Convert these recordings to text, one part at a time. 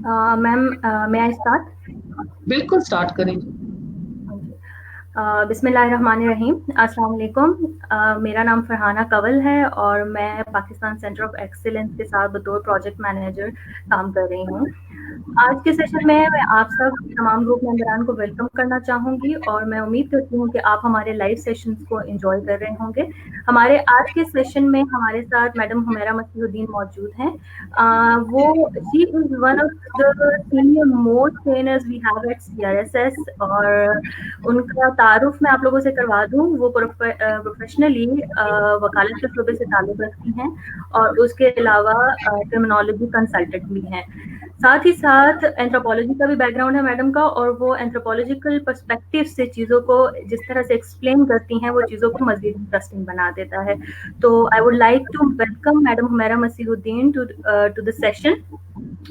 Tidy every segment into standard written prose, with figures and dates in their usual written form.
Ma'am, may I start? बिल्कुल start करें। बिस्मिल्लाहिर्रहमानिर्रहीम। अस्सलाम वालेकुम। मेरा नाम फरहाना कंवल है और मैं पाकिस्तान सेंटर ऑफ एक्सीलेंस के साथ बतौर प्रोजेक्ट मैनेजर काम कर रही हूँ। आज के सेशन में मैं आप सब तमाम ग्रुप मेंबरान को वेलकम करना चाहूँगी और मैं उम्मीद करती हूँ कि आप हमारे लाइव सेशंस को एंजॉय कर रहे होंगे। हमारे आज के सेशन में हमारे साथ मैडम हुमैरा मसीहुद्दीन मौजूद हैं। वो she is one of the senior most trainers we have at CRSS, और उनका तारुफ मैं आप लोगों से करवा दूँ। वो प्रोफेशनली वकालत के शोबे से ताल्लुक़ रखती हैं और उसके अलावा क्रिमिनोलॉजी कंसल्टेंट भी हैं। साथ ही साथ एंथ्रोपोलॉजी का भी बैकग्राउंड है मैडम का, और वो एंथ्रोपोलॉजिकल पर्सपेक्टिव से चीज़ों को जिस तरह से एक्सप्लेन करती हैं, वो चीज़ों को मज़ीद इंटरेस्टिंग बना देता है। तो I would like to welcome madam Humaira Masihuddin to the session.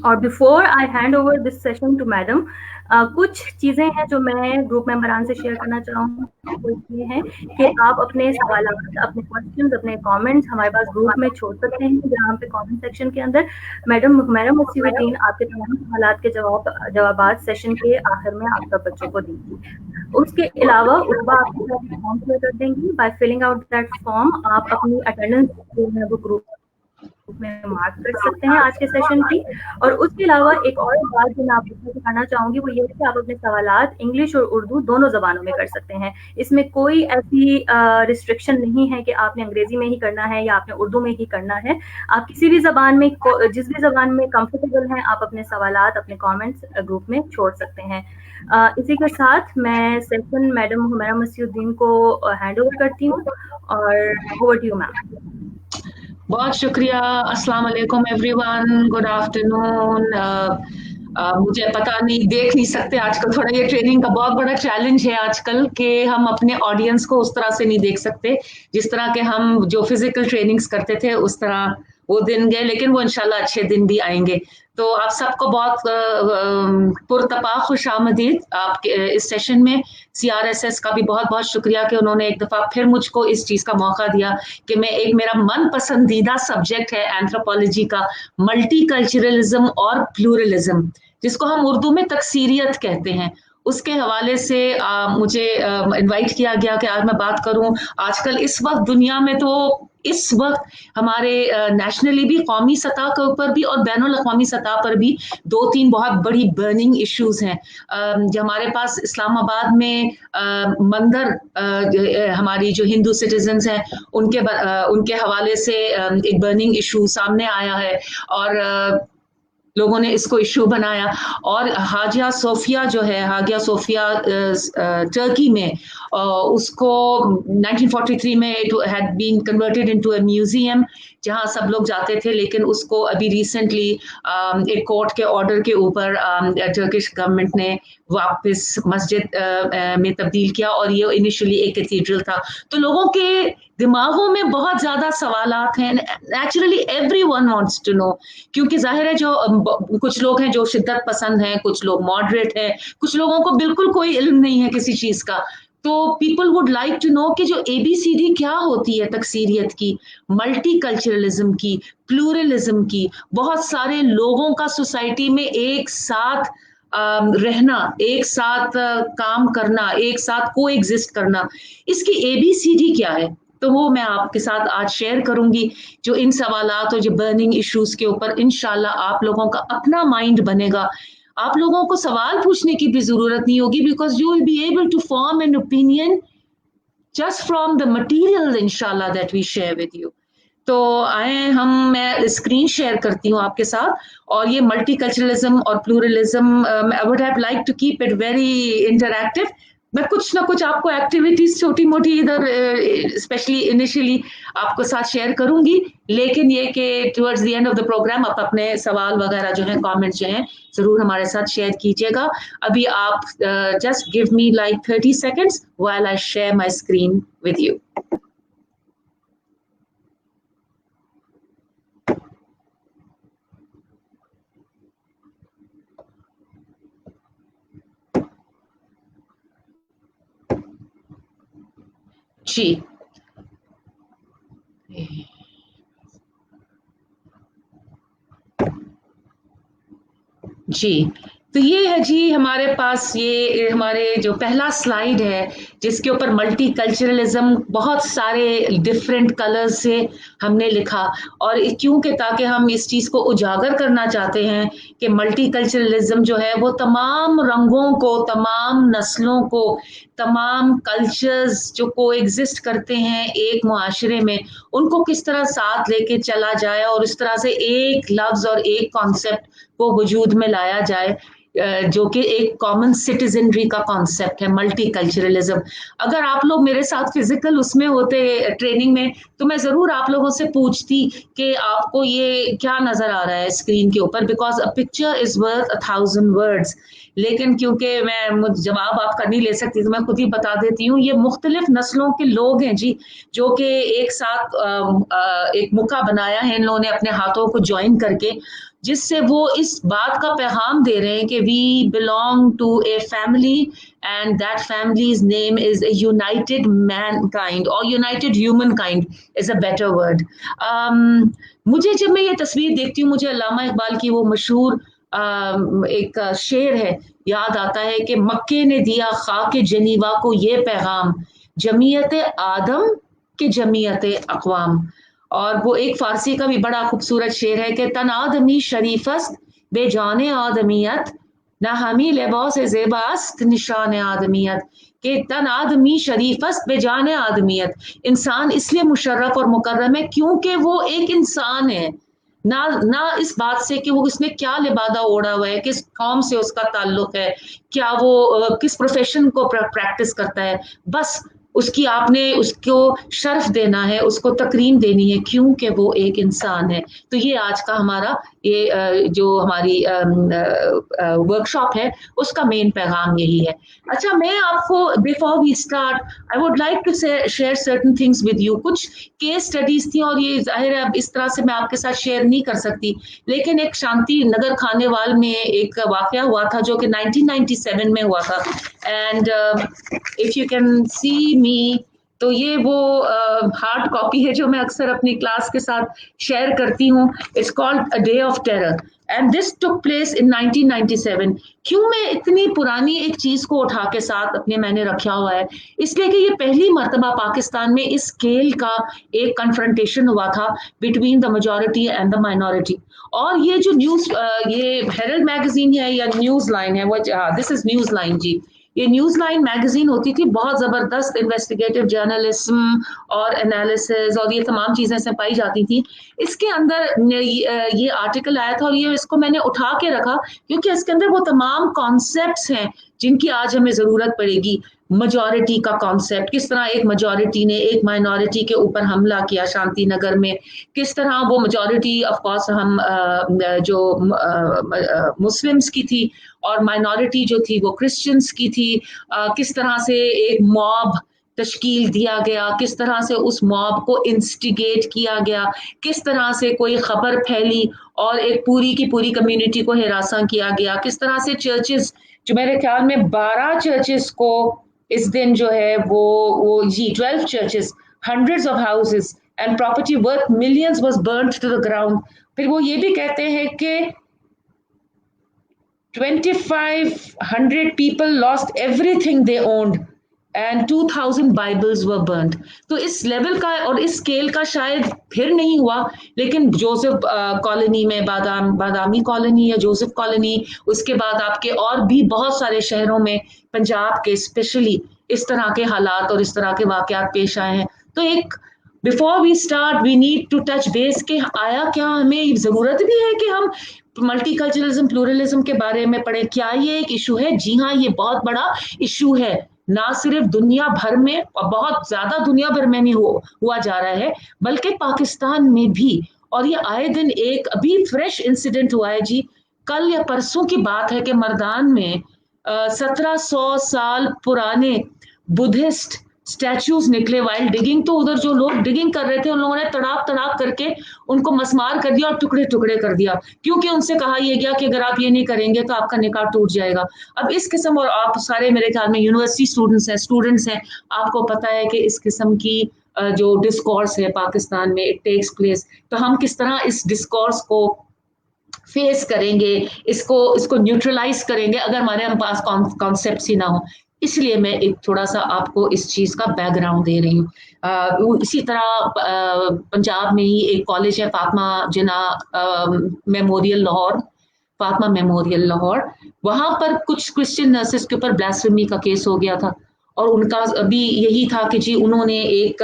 और before I hand over this session to madam, कुछ चीज़ें हैं जो मैं ग्रुप मेंबरान से शेयर करना चाहूँगी। वो ये है कि आप अपने सवालात, अपने क्वेश्चंस, अपने कमेंट्स हमारे पास ग्रुप में छोड़ सकते हैं, जहाँ पे कमेंट सेक्शन के अंदर मैडम हुमैरा मसीहुद्दीन आपके तमाम सवालात के जवाबात सेशन के आखिर में आप सब बच्चों को देंगी। उसके अलावा उसबा आपके साथ एक फॉर्म शेयर कर देंगी। By filling out that form आप अपनी अटेंडेंस जो है वो ग्रुप में मार्क कर सकते हैं आज के सेशन की। और उसके अलावा एक और बात जो मैं आप लोगों को कहना चाहूँगी वो ये है कि आप अपने सवालात इंग्लिश और उर्दू दोनों ज़बानों में कर सकते हैं। इसमें कोई ऐसी रिस्ट्रिक्शन नहीं है कि आपने अंग्रेज़ी में ही करना है या आपने उर्दू में ही करना है। आप किसी भी ज़बान में जिस भी ज़बान में कंफर्टेबल हैं, आप अपने सवालात, अपने कमेंट्स ग्रुप में छोड़ सकते हैं। इसी के साथ मैं सेशन मैडम हुमैरा मसीहुद्दीन को हैंड ओवर करती हूँ, और ओवर टू यू मैम। बहुत शुक्रिया। अस्सलाम वालेकुम एवरीवन, गुड आफ्टरनून। मुझे पता नहीं, देख नहीं सकते आजकल, थोड़ा ये ट्रेनिंग का बहुत बड़ा चैलेंज है आजकल कि हम अपने ऑडियंस को उस तरह से नहीं देख सकते जिस तरह के हम जो फिजिकल ट्रेनिंग्स करते थे उस तरह। वो दिन गए, लेकिन वो इंशाल्लाह अच्छे दिन भी आएंगे। तो आप सबको बहुत पुरतपा खुश आमदीद आपके इस सेशन में। सीआरएसएस का भी बहुत बहुत शुक्रिया कि उन्होंने एक दफ़ा फिर मुझको इस चीज़ का मौका दिया कि मैं एक, मेरा मन पसंदीदा सब्जेक्ट है एंथ्रोपोलॉजी का, मल्टी कल्चरलिज्म और प्लूरलिज्म, जिसको हम उर्दू में तकसीरियत कहते हैं। उसके हवाले से मुझे इनवाइट किया गया कि आज मैं बात करूं। आजकल इस वक्त दुनिया में तो इस वक्त हमारे नेशनली भी, कौमी सतह के ऊपर भी और बैनुल अक़वामी सतह पर भी दो तीन बहुत बड़ी बर्निंग इश्यूज हैं। जो हमारे पास इस्लामाबाद में मंदर, हमारी जो हिंदू सिटीजन्स हैं उनके हवाले से एक बर्निंग इशू सामने आया है, और लोगों ने इसको इशू बनाया। और हाजिया सोफिया जो है, हाजिया सोफिया टर्की में, उसको 1943 में it had been converted into a museum जहां सब लोग जाते थे, लेकिन उसको अभी रिसेंटली एक कोर्ट के ऑर्डर के ऊपर टर्किश गवर्नमेंट ने वापस मस्जिद में तब्दील किया, और ये इनिशियली एक कैथीड्रल था। तो लोगों के दिमागों में बहुत ज्यादा सवालात हैं। Naturally everyone wants to know, क्योंकि जाहिर है जो कुछ लोग हैं जो शिद्दत पसंद हैं, कुछ लोग मॉडरेट हैं, कुछ लोगों को बिल्कुल कोई इल्म नहीं है किसी चीज का। तो people would like to know कि जो एबीसीडी क्या होती है तकसीरियत की, मल्टी कल्चरलिज्म की, प्लूरलिज्म की, बहुत सारे लोगों का सोसाइटी में एक साथ रहना, एक साथ काम करना, एक साथ को एग्जिस्ट करना, इसकी एबीसीडी क्या है। तो वो मैं आपके साथ आज शेयर करूंगी। जो इन सवालात और जो बर्निंग इश्यूज के ऊपर इंशाल्लाह आप लोगों का अपना माइंड बनेगा। आप लोगों को सवाल पूछने की भी जरूरत नहीं होगी, because you will be able to form an opinion just from the material इंशाल्लाह that we share with you. तो आए हम, मैं स्क्रीन शेयर करती हूँ आपके साथ। और ये मल्टीकल्चरलिज्म और pluralism, I would have like to keep it very interactive. मैं कुछ ना कुछ आपको एक्टिविटीज छोटी मोटी इधर स्पेशली इनिशियली आपको साथ शेयर करूंगी, लेकिन ये कि towards the end of the programme आप अपने सवाल वगैरह जो है, कमेंट्स जो हैं, जरूर हमारे साथ शेयर कीजिएगा। अभी आप just give me like 30 seconds while I share my screen with you. जी, जी, तो ये है जी हमारे पास, ये हमारे जो पहला स्लाइड है जिसके ऊपर मल्टी कल्चरलिज्म बहुत सारे डिफरेंट कलर्स से हमने लिखा, और क्योंकि ताकि हम इस चीज़ को उजागर करना चाहते हैं कि मल्टी कल्चरलिज्म जो है वो तमाम रंगों को, तमाम नस्लों को, तमाम कल्चर्स जो को एग्जिस्ट करते हैं एक मुआशरे में, उनको किस तरह साथ लेके चला जाए और इस तरह से एक लफ्ज़ और एक कॉन्सेप्ट को वजूद में लाया जाए, जो कि एक कॉमन सिटीजनरी का कॉन्सेप्ट है, मल्टी कल्चरलिज्म। अगर आप लोग मेरे साथ फिजिकल उसमें होते ट्रेनिंग में, तो मैं जरूर आप लोगों से पूछती कि आपको ये क्या नजर आ रहा है स्क्रीन के ऊपर, because a picture is worth 1,000 words. लेकिन क्योंकि मैं जवाब आपका नहीं ले सकती तो मैं खुद ही बता देती हूँ, ये मुख्तलिफ नस्लों के लोग हैं जी, जो कि एक साथ एक मुक्का बनाया है इन लोगों ने अपने हाथों को ज्वाइन करके, जिससे वो इस बात का पैगाम दे रहे हैं कि we belong to a family and that family's name is a united mankind, और united humankind is a better word. मुझे जब मैं ये तस्वीर देखती हूँ, मुझे अल्लामा इकबाल की वो मशहूर एक शेर है याद आता है कि मक्के ने दिया खाके जनीवा को ये पैगाम, जमीयत आदम के जमीयत अक़वाम। और वो एक फारसी का भी बड़ा खूबसूरत शेर है कि तन आदमी शरीफस्त बेजान आदमियत, ना हमी लिबास ज़ेबास्त निशान आदमियत, कि तन आदमी शरीफस्त बेजान आदमियत, इंसान इसलिए मुशर्रफ और मुकर्रम है क्योंकि वो एक इंसान है, ना ना इस बात से कि वो उसने क्या लिबादा ओढ़ा हुआ है, किस कौम से उसका ताल्लुक है, क्या वो किस प्रोफेशन को प्रैक्टिस करता है, बस उसकी आपने उसको शर्फ देना है, उसको तकरीम देनी है क्योंकि वो एक इंसान है। तो ये आज का हमारा ये जो हमारी वर्कशॉप है उसका मेन पैगाम यही है। अच्छा, मैं आपको before we start I would like to share certain things with you. कुछ केस स्टडीज थी और ये जाहिर है अब इस तरह से मैं आपके साथ शेयर नहीं कर सकती, लेकिन एक शांति नगर खानेवाल में एक वाकया हुआ था जो कि 1997 में हुआ था, and if you can see me, तो ये वो हार्ड कॉपी है जो मैं अक्सर अपनी क्लास के साथ शेयर करती हूँ। It's called a day of terror and this took place in 1997। क्यों मैं इतनी पुरानी एक चीज को उठा के साथ अपने मैंने रखा हुआ है, इसलिए कि ये पहली मर्तबा पाकिस्तान में इस स्केल का एक कन्फ्रंटेशन हुआ था between the majority and the minority. और ये जो न्यूज, ये हेरल्ड मैगजीन है या न्यूज लाइन है, वो दिस इज न्यूज लाइन जी, ये न्यूज लाइन मैगजीन होती थी, बहुत जबरदस्त इन्वेस्टिगेटिव जर्नलिज्म और एनालिसिस और ये तमाम चीजें इसमें पाई जाती थी। इसके अंदर ये आर्टिकल आया था और ये इसको मैंने उठा के रखा क्योंकि इसके अंदर वो तमाम कॉन्सेप्ट्स हैं जिनकी आज हमें जरूरत पड़ेगी। मेजॉरिटी का कॉन्सेप्ट, किस तरह एक मेजॉरिटी ने एक माइनॉरिटी के ऊपर हमला किया शांति नगर में, किस तरह वो मेजॉरिटी ऑफ कोर्स हम जो मुस्लिम्स की थी और माइनॉरिटी जो थी वो क्रिश्चियंस की थी, किस तरह से एक मॉब तश्कील दिया गया, किस तरह से उस मॉब को इंस्टिगेट किया गया, किस तरह से कोई खबर फैली और एक पूरी की पूरी कम्युनिटी को हिरासा किया गया, किस तरह से चर्चेस, जो मेरे ख्याल में 12 चर्चेस को इस दिन जो है वो जी 12 churches, hundreds of houses and property worth millions was burned to the ground. फिर वो ये भी कहते हैं कि 2,500 people lost everything they owned and 2,000 Bibles were burnt। तो इस लेवल का और इस स्केल का शायद फिर नहीं हुआ, लेकिन जोसेफ कॉलोनी में, बादामी कॉलोनी या जोसेफ कॉलोनी, उसके बाद आपके और भी बहुत सारे शहरों में पंजाब के स्पेशली इस तरह के हालात और इस तरह के वाकयात पेश आए हैं। तो एक before we start we need to touch base के आया क्या हमें ज़रूरत भी है कि हम मल्टी कल्चरलिज्म प्लूरलिज्म के बारे में पढ़े, क्या ये एक इशू है? जी हाँ, ये बहुत बड़ा इशू है, ना सिर्फ दुनिया भर में और बहुत ज्यादा दुनिया भर में भी हुआ जा रहा है, बल्कि पाकिस्तान में भी। और ये आए दिन एक अभी फ्रेश इंसिडेंट हुआ है जी, कल या परसों की बात है कि मर्दान में 1700 साल पुराने बुद्धिस्ट स्टैचूज निकले वाइल डिगिंग। तो उधर जो लोग डिगिंग कर रहे थे उन लोगों ने तड़ाक तड़ाक करके उनको मसमार कर दिया और टुकड़े टुकड़े कर दिया, क्योंकि उनसे कहा यह गया कि अगर आप ये नहीं करेंगे तो आपका निकाह टूट जाएगा। अब इस किस्म, और आप सारे मेरे ख्याल में यूनिवर्सिटी स्टूडेंट्स हैं, आपको पता है कि इस किस्म की जो डिस्कोर्स है पाकिस्तान में इट टेक्स प्लेस, तो हम किस तरह इस डिस्कोर्स को फेस करेंगे, इसको न्यूट्रलाइज करेंगे अगर हमारे हम पास कॉन्सेप्ट ही ना हो। इसलिए मैं एक थोड़ा सा आपको इस चीज का बैकग्राउंड दे रही हूँ। इसी तरह पंजाब में ही एक कॉलेज है फातिमा जिन्ना मेमोरियल लाहौर, फातिमा मेमोरियल लाहौर, वहां पर कुछ क्रिश्चियन नर्सेस के ऊपर ब्लास्फेमी का केस हो गया था। और उनका अभी यही था कि जी उन्होंने एक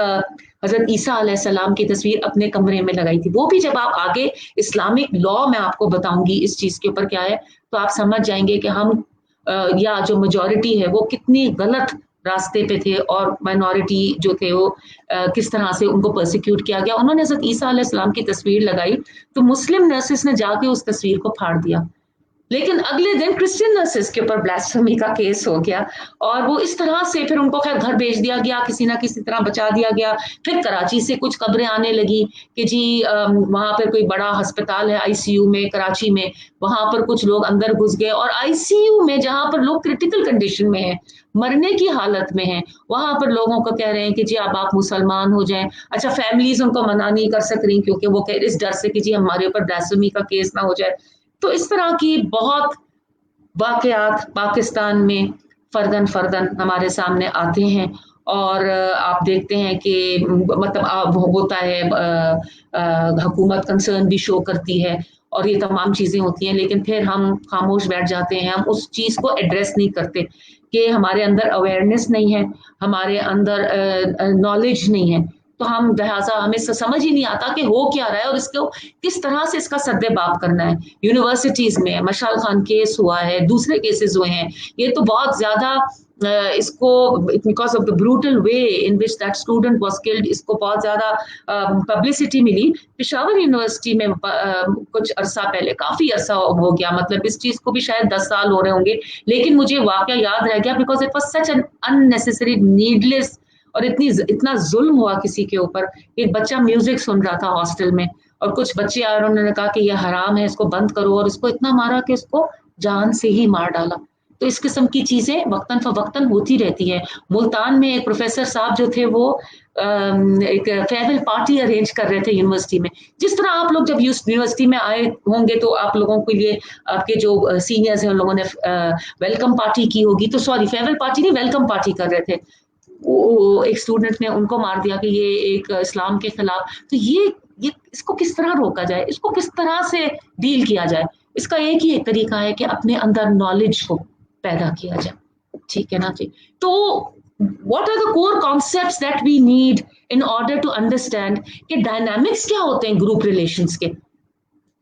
हजरत ईसा अलैहिस्सलाम की तस्वीर अपने कमरे में लगाई थी। वो भी जब आप आगे इस्लामिक लॉ में आपको बताऊंगी इस चीज के ऊपर क्या है, तो आप समझ जाएंगे कि हम या जो मेजॉरिटी है वो कितनी गलत रास्ते पे थे और माइनॉरिटी जो थे वो किस तरह से उनको प्रोसिक्यूट किया गया। उन्होंने हजरत ईसा अलैहिस्सलाम की तस्वीर लगाई तो मुस्लिम नर्सेस ने जाके उस तस्वीर को फाड़ दिया, लेकिन अगले दिन क्रिश्चियन नर्सेस के ऊपर ब्लास्फेमी का केस हो गया और वो इस तरह से फिर उनको खैर घर भेज दिया गया, किसी ना किसी तरह बचा दिया गया। फिर कराची से कुछ खबरें आने लगी कि जी वहां पर कोई बड़ा अस्पताल है आईसीयू में कराची में, वहां पर कुछ लोग अंदर घुस गए और आईसीयू में जहां पर लोग क्रिटिकल कंडीशन में हैं, मरने की हालत में हैं, वहां पर लोगों को कह रहे हैं कि जी अब आप मुसलमान हो जाएं। अच्छा, फैमिलीज उनको मना नहीं कर सक रही क्योंकि वो कह इस डर से कि जी हमारे ऊपर ब्लास्फेमी का केस ना हो जाए। तो इस तरह की बहुत वाकयात पाकिस्तान में फर्दन फर्दन हमारे सामने आते हैं और आप देखते हैं कि मतलब होता है, हुकूमत कंसर्न भी शो करती है और ये तमाम चीजें होती हैं, लेकिन फिर हम खामोश बैठ जाते हैं, हम उस चीज को एड्रेस नहीं करते कि हमारे अंदर अवेयरनेस नहीं है, हमारे अंदर नॉलेज नहीं है। तो हम लिहाजा हमें समझ ही नहीं आता कि हो क्या रहा है और इसको किस तरह से इसका सद्देबाब करना है। यूनिवर्सिटीज में मशाल खान केस हुआ है, दूसरे केसेस हुए हैं, ये तो बहुत ज्यादा इसको because of the brutal way in which that student was killed, इसको बहुत ज्यादा पब्लिसिटी मिली। पेशावर यूनिवर्सिटी में कुछ अरसा पहले, काफी अरसा हो गया, मतलब इस चीज को भी शायद 10 साल हो रहे होंगे, लेकिन मुझे वाकया याद रह गया because it was such an unnecessary needless और इतना जुल्म हुआ किसी के ऊपर। एक बच्चा म्यूजिक सुन रहा था हॉस्टल में और कुछ बच्चे आए और उन्होंने कहा कि ये हराम है, इसको बंद करो, और इसको इतना मारा कि इसको जान से ही मार डाला। तो इस किस्म की चीजें वक्तन फवक्तन होती रहती है। मुल्तान में एक प्रोफेसर साहब जो थे वो एक फेयरवेल पार्टी अरेंज कर रहे थे यूनिवर्सिटी में। जिस तरह आप लोग जब यूनिवर्सिटी में आए होंगे तो आप लोगों के लिए आपके जो सीनियर्स हैं उन लोगों ने वेलकम पार्टी की होगी, तो सॉरी फेयरवेल पार्टी नहीं, वेलकम पार्टी कर रहे थे। एक स्टूडेंट ने उनको मार दिया कि ये एक इस्लाम के खिलाफ। तो ये इसको किस तरह रोका जाए, इसको किस तरह से डील किया जाए, इसका एक ही एक तरीका है कि अपने अंदर नॉलेज को पैदा किया जाए, ठीक है ना जी। तो what are the core concepts that we need in order to understand कि डायनामिक्स क्या होते हैं ग्रुप रिलेशंस के।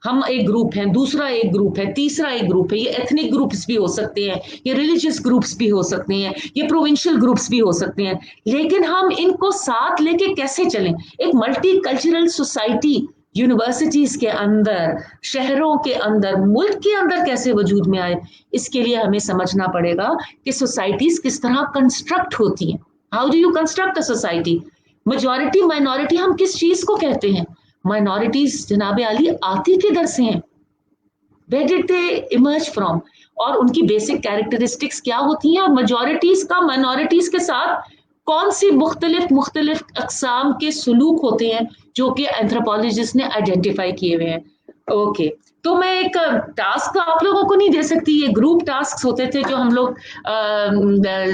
हम एक ग्रुप है, दूसरा एक ग्रुप है, तीसरा एक ग्रुप है, ये एथनिक ग्रुप्स भी हो सकते हैं, ये रिलीजियस ग्रुप्स भी हो सकते हैं, ये प्रोविंशियल ग्रुप्स भी हो सकते हैं, लेकिन हम इनको साथ लेके कैसे चलें। एक मल्टी कल्चरल सोसाइटी यूनिवर्सिटीज के अंदर, शहरों के अंदर, मुल्क के अंदर कैसे वजूद में आए, इसके लिए हमें समझना पड़ेगा कि सोसाइटीज किस तरह कंस्ट्रक्ट होती हैं। How do you construct a society. Majority minority हम किस चीज को कहते हैं। माइनॉरिटीज जनाब आली आती किधर से हैं, where did they emerge from, और उनकी बेसिक कैरेक्टरिस्टिक्स क्या होती हैं, और मेजॉरिटीज का माइनॉरिटीज के साथ कौन सी मुख्तलिफ अकसाम के सलूक होते हैं जो कि एंथ्रोपोलॉजिस्ट ने आइडेंटिफाई किए हुए हैं। ओके, तो मैं एक टास्क आप लोगों को नहीं दे सकती, ये ग्रुप टास्क होते थे जो हम लोग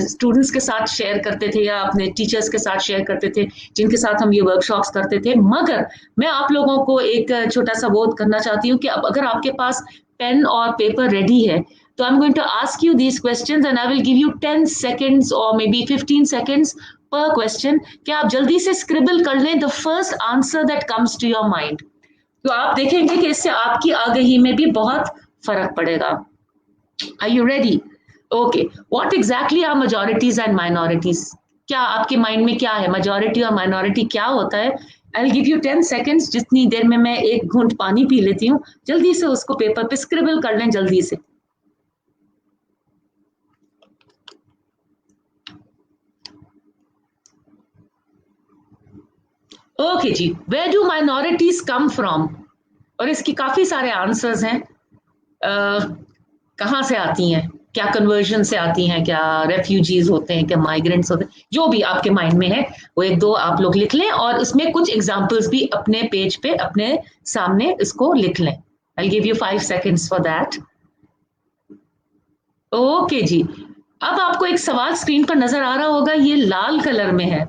स्टूडेंट्स के साथ शेयर करते थे या अपने टीचर्स के साथ शेयर करते थे, जिनके साथ हम ये वर्कशॉप्स करते थे। मगर मैं आप लोगों को एक छोटा सा बोध करना चाहती हूँ कि अब अगर आपके पास पेन और पेपर रेडी है तो I am going to ask you these questions and I will give you 10 seconds और मे बी 15 seconds पर क्वेश्चन कि आप जल्दी से स्क्रिबल कर लें the first answer that comes to your mind. तो आप देखेंगे कि इससे आपकी आगाही में भी बहुत फर्क पड़ेगा। Are you ready? Okay, what exactly are majorities and minorities. क्या आपके माइंड में क्या है, मेजॉरिटी और माइनॉरिटी क्या होता है। आई विल गिव यू 10 seconds, जितनी देर में मैं एक घूंट पानी पी लेती हूँ, जल्दी से उसको पेपर पे स्क्रिबल कर लें जल्दी से। ओके जी, where do minorities come from, और इसकी काफी सारे आंसर्स हैं। कहाँ से आती हैं, क्या कन्वर्जन से आती हैं, क्या रेफ्यूजीज होते हैं, क्या माइग्रेंट्स होते हैं, जो भी आपके माइंड में है वो एक दो आप लोग लिख लें और इसमें कुछ एग्जांपल्स भी अपने पेज पे अपने सामने इसको लिख लें। I'll give you 5 seconds for that. Okay जी, अब आपको एक सवाल स्क्रीन पर नजर आ रहा होगा, ये लाल कलर में है।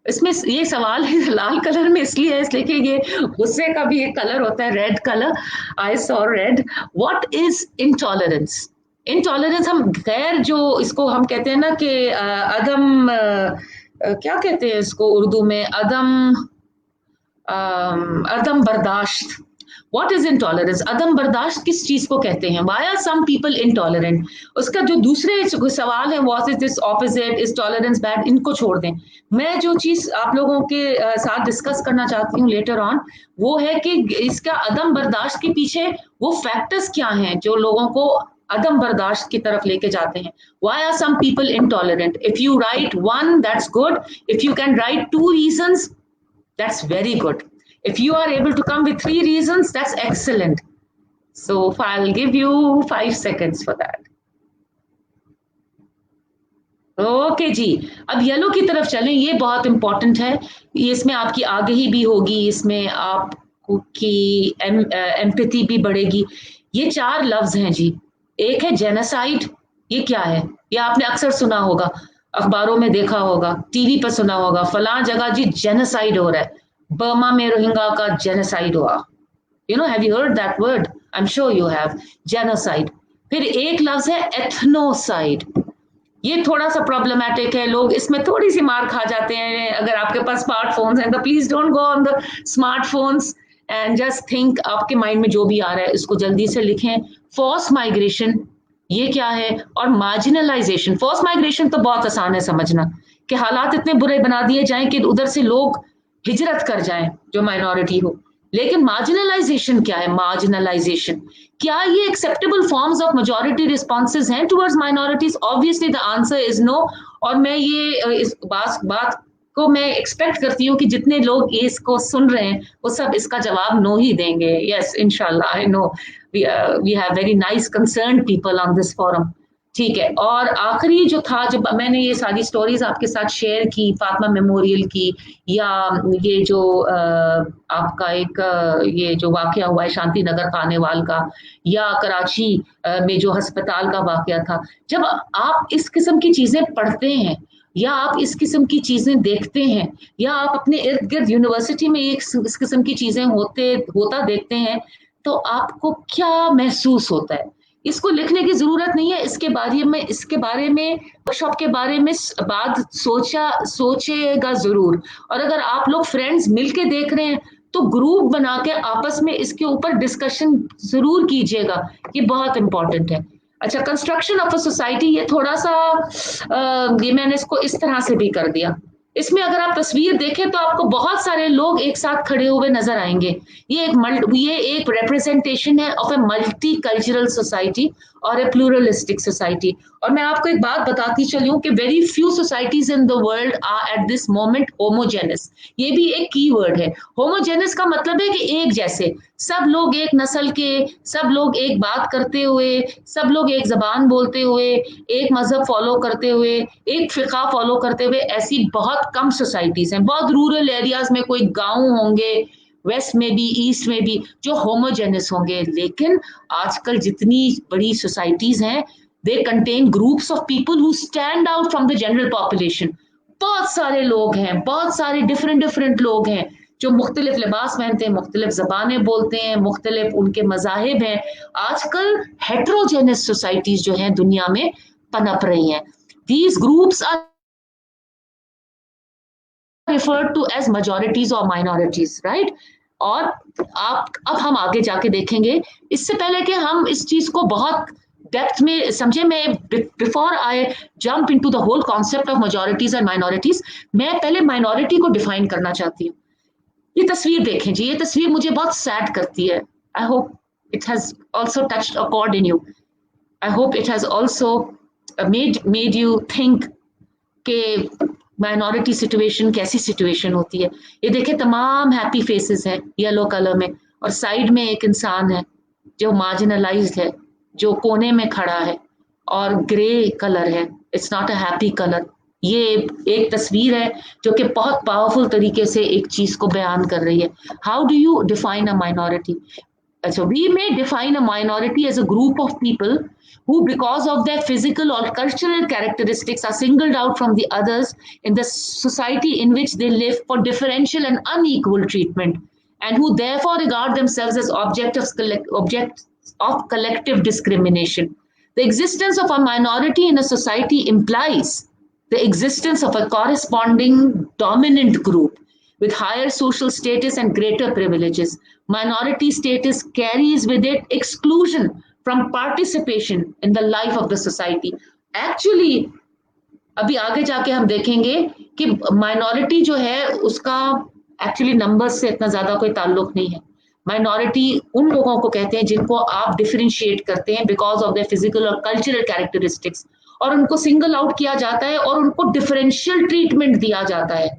इसमें ये सवाल है लाल कलर में इसलिए है इसलिए कि ये गुस्से का भी एक कलर होता है, red colour. I saw red. What is intolerance? Intolerance हम गैर, जो इसको हम कहते हैं ना कि अदम, क्या कहते हैं इसको उर्दू में, अदम बर्दाश्त। What is intolerance? अदम बर्दाश्त किस चीज को कहते हैं? Why are some people intolerant? उसका जो दूसरे सवाल है, what is this opposite? Is tolerance bad? इनको छोड़ दें। मैं जो चीज आप लोगों के साथ डिस्कस करना चाहती हूँ लेटर ऑन, वो है कि इसका अदम बर्दाश्त के पीछे वो फैक्टर्स क्या हैं जो लोगों को अदम बर्दाश्त की तरफ लेके जाते हैं। Why are some people intolerant? If you write one, that's good. If you can write 2 reasons, that's very good. If you are able to come with 3 reasons, that's excellent. So I'll give you 5 seconds for that. Okay जी, अब yellow की तरफ चलें, ये बहुत important है। ये इसमें आपकी आगाही भी होगी, इसमें आपकी एम्पैथी भी बढ़ेगी। ये 4 लफ्ज हैं जी। एक है जेनोसाइड, ये क्या है? ये आपने अक्सर सुना होगा, अखबारों में देखा होगा, टीवी पर सुना होगा, फलां जगह जी जेनोसाइड हो रहा है, बर्मा में रोहिंगा का जेनोसाइड हुआ। You know, have you heard that word? I am sure you have, genocide. फिर एक लफ्ज है एथनोसाइड, ये थोड़ा सा प्रॉब्लमैटिक है, लोग इसमें थोड़ी सी मार खा जाते हैं। अगर आपके पास स्मार्टफोन्स हैं तो please don't go on the smartphones and just think, आपके माइंड में जो भी आ रहा है इसको जल्दी से लिखें। फोर्स माइग्रेशन, ये क्या है? और मार्जिनलाइजेशन। फोर्स माइग्रेशन तो बहुत आसान है समझना, कि हालात इतने बुरे बना दिए जाएं कि उधर से लोग हिजरत कर जाएं जो माइनॉरिटी हो। लेकिन मार्जिनलाइजेशन क्या है? मार्जिनलाइजेशन, क्या ये acceptable forms of majority responses हैं towards minorities? Obviously the answer is no. और मैं ये इस बात को मैं एक्सपेक्ट करती हूँ कि जितने लोग इसको सुन रहे हैं वो सब इसका जवाब नो ही देंगे। यस, इंशाल्लाह, I know we have very nice concerned people on this forum. ठीक है, और आखिरी जो था, जब मैंने ये सारी स्टोरीज आपके साथ शेयर की, फातिमा मेमोरियल की, या ये जो आपका एक ये जो वाकया हुआ है शांति नगर खानेवाल का, या कराची में जो अस्पताल का वाकया था, जब आप इस किस्म की चीजें पढ़ते हैं या आप इस किस्म की चीजें देखते हैं या आप अपने इर्द गिर्द यूनिवर्सिटी में इस किस्म की चीजें होता देखते हैं, तो आपको क्या महसूस होता है? इसको लिखने की जरूरत नहीं है, इसके बारे में वर्कशॉप के बारे में बात सोचेगा जरूर। और अगर आप लोग फ्रेंड्स मिलके देख रहे हैं तो ग्रुप बना के आपस में इसके ऊपर डिस्कशन जरूर कीजिएगा, ये बहुत इंपॉर्टेंट है। अच्छा, कंस्ट्रक्शन ऑफ अ सोसाइटी, ये थोड़ा सा ये मैंने इसको इस तरह से भी कर दिया। इसमें अगर आप तस्वीर देखें तो आपको बहुत सारे लोग एक साथ खड़े हुए नजर आएंगे। ये एक रिप्रेजेंटेशन है of a multi cultural society और ए प्लूरलिस्टिक सोसाइटी। और मैं आपको एक बात बताती चलूं कि very few societies in the world are at this moment homogenous. ये भी एक की वर्ड है। होमोजेनस का मतलब है कि एक जैसे, सब लोग एक नस्ल के, सब लोग एक बात करते हुए, सब लोग एक जबान बोलते हुए, एक मजहब फॉलो करते हुए, एक फिका फॉलो करते हुए। ऐसी बहुत कम सोसाइटीज हैं। बहुत रूरल एरियाज में कोई गांव होंगे, वेस्ट में भी, ईस्ट में भी, जो होमोजेनस होंगे। लेकिन आजकल जितनी बड़ी सोसाइटीज हैं, they contain groups of people who stand out from the general population. बहुत सारे लोग हैं, बहुत सारे डिफरेंट लोग हैं जो मुख्तलिफ लिबास पहनते हैं, मुख्तलिफ जबानें बोलते हैं, मुख्तलिफ उनके मजाहिब हैं। आजकल हेट्रोजेनस सोसाइटीज जो हैं दुनिया में पनप रही हैं। These groups are referred to as majorities or minorities, right? और अब हम आगे जाके देखेंगे। इससे पहले कि हम इस चीज को बहुत डेप्थ में समझे, मैं before I jump into the whole concept of majorities and minorities, मैं पहले माइनॉरिटी को डिफाइन करना चाहती हूँ। ये तस्वीर देखें जी, ये तस्वीर मुझे बहुत सैड करती है। I hope it has also touched a cord in you. I hope it has also made you think के माइनॉरिटी सिचुएशन कैसी सिचुएशन होती है। ये देखें, तमाम हैप्पी फेसेस हैं येलो कलर में, और साइड में एक इंसान है जो मार्जिनलाइज्ड है, जो कोने में खड़ा है, और ग्रे कलर है। It's not a happy colour. ये एक तस्वीर है जो कि बहुत पावरफुल तरीके से एक चीज को बयान कर रही है। How do you define a minority? So we may define a minority as a group of people who, because of their physical or cultural characteristics, are singled out from the others in the society in which they live for differential and unequal treatment, and who therefore regard themselves as objects of collective discrimination. The existence of a minority in a society implies the existence of a corresponding dominant group with higher social status and greater privileges. Minority status carries with it exclusion from participation in the life of the society. Actually, अभी आगे जाके हम देखेंगे कि minority जो है उसका actually numbers से इतना ज्यादा कोई ताल्लुक नहीं है. माइनॉरिटी उन लोगों को कहते हैं जिनको आप डिफरेंशिएट करते हैं बिकॉज ऑफ द फिजिकल और कल्चरल कैरेक्टरिस्टिक्स, और उनको सिंगल आउट किया जाता है और उनको डिफरेंशियल ट्रीटमेंट दिया जाता है,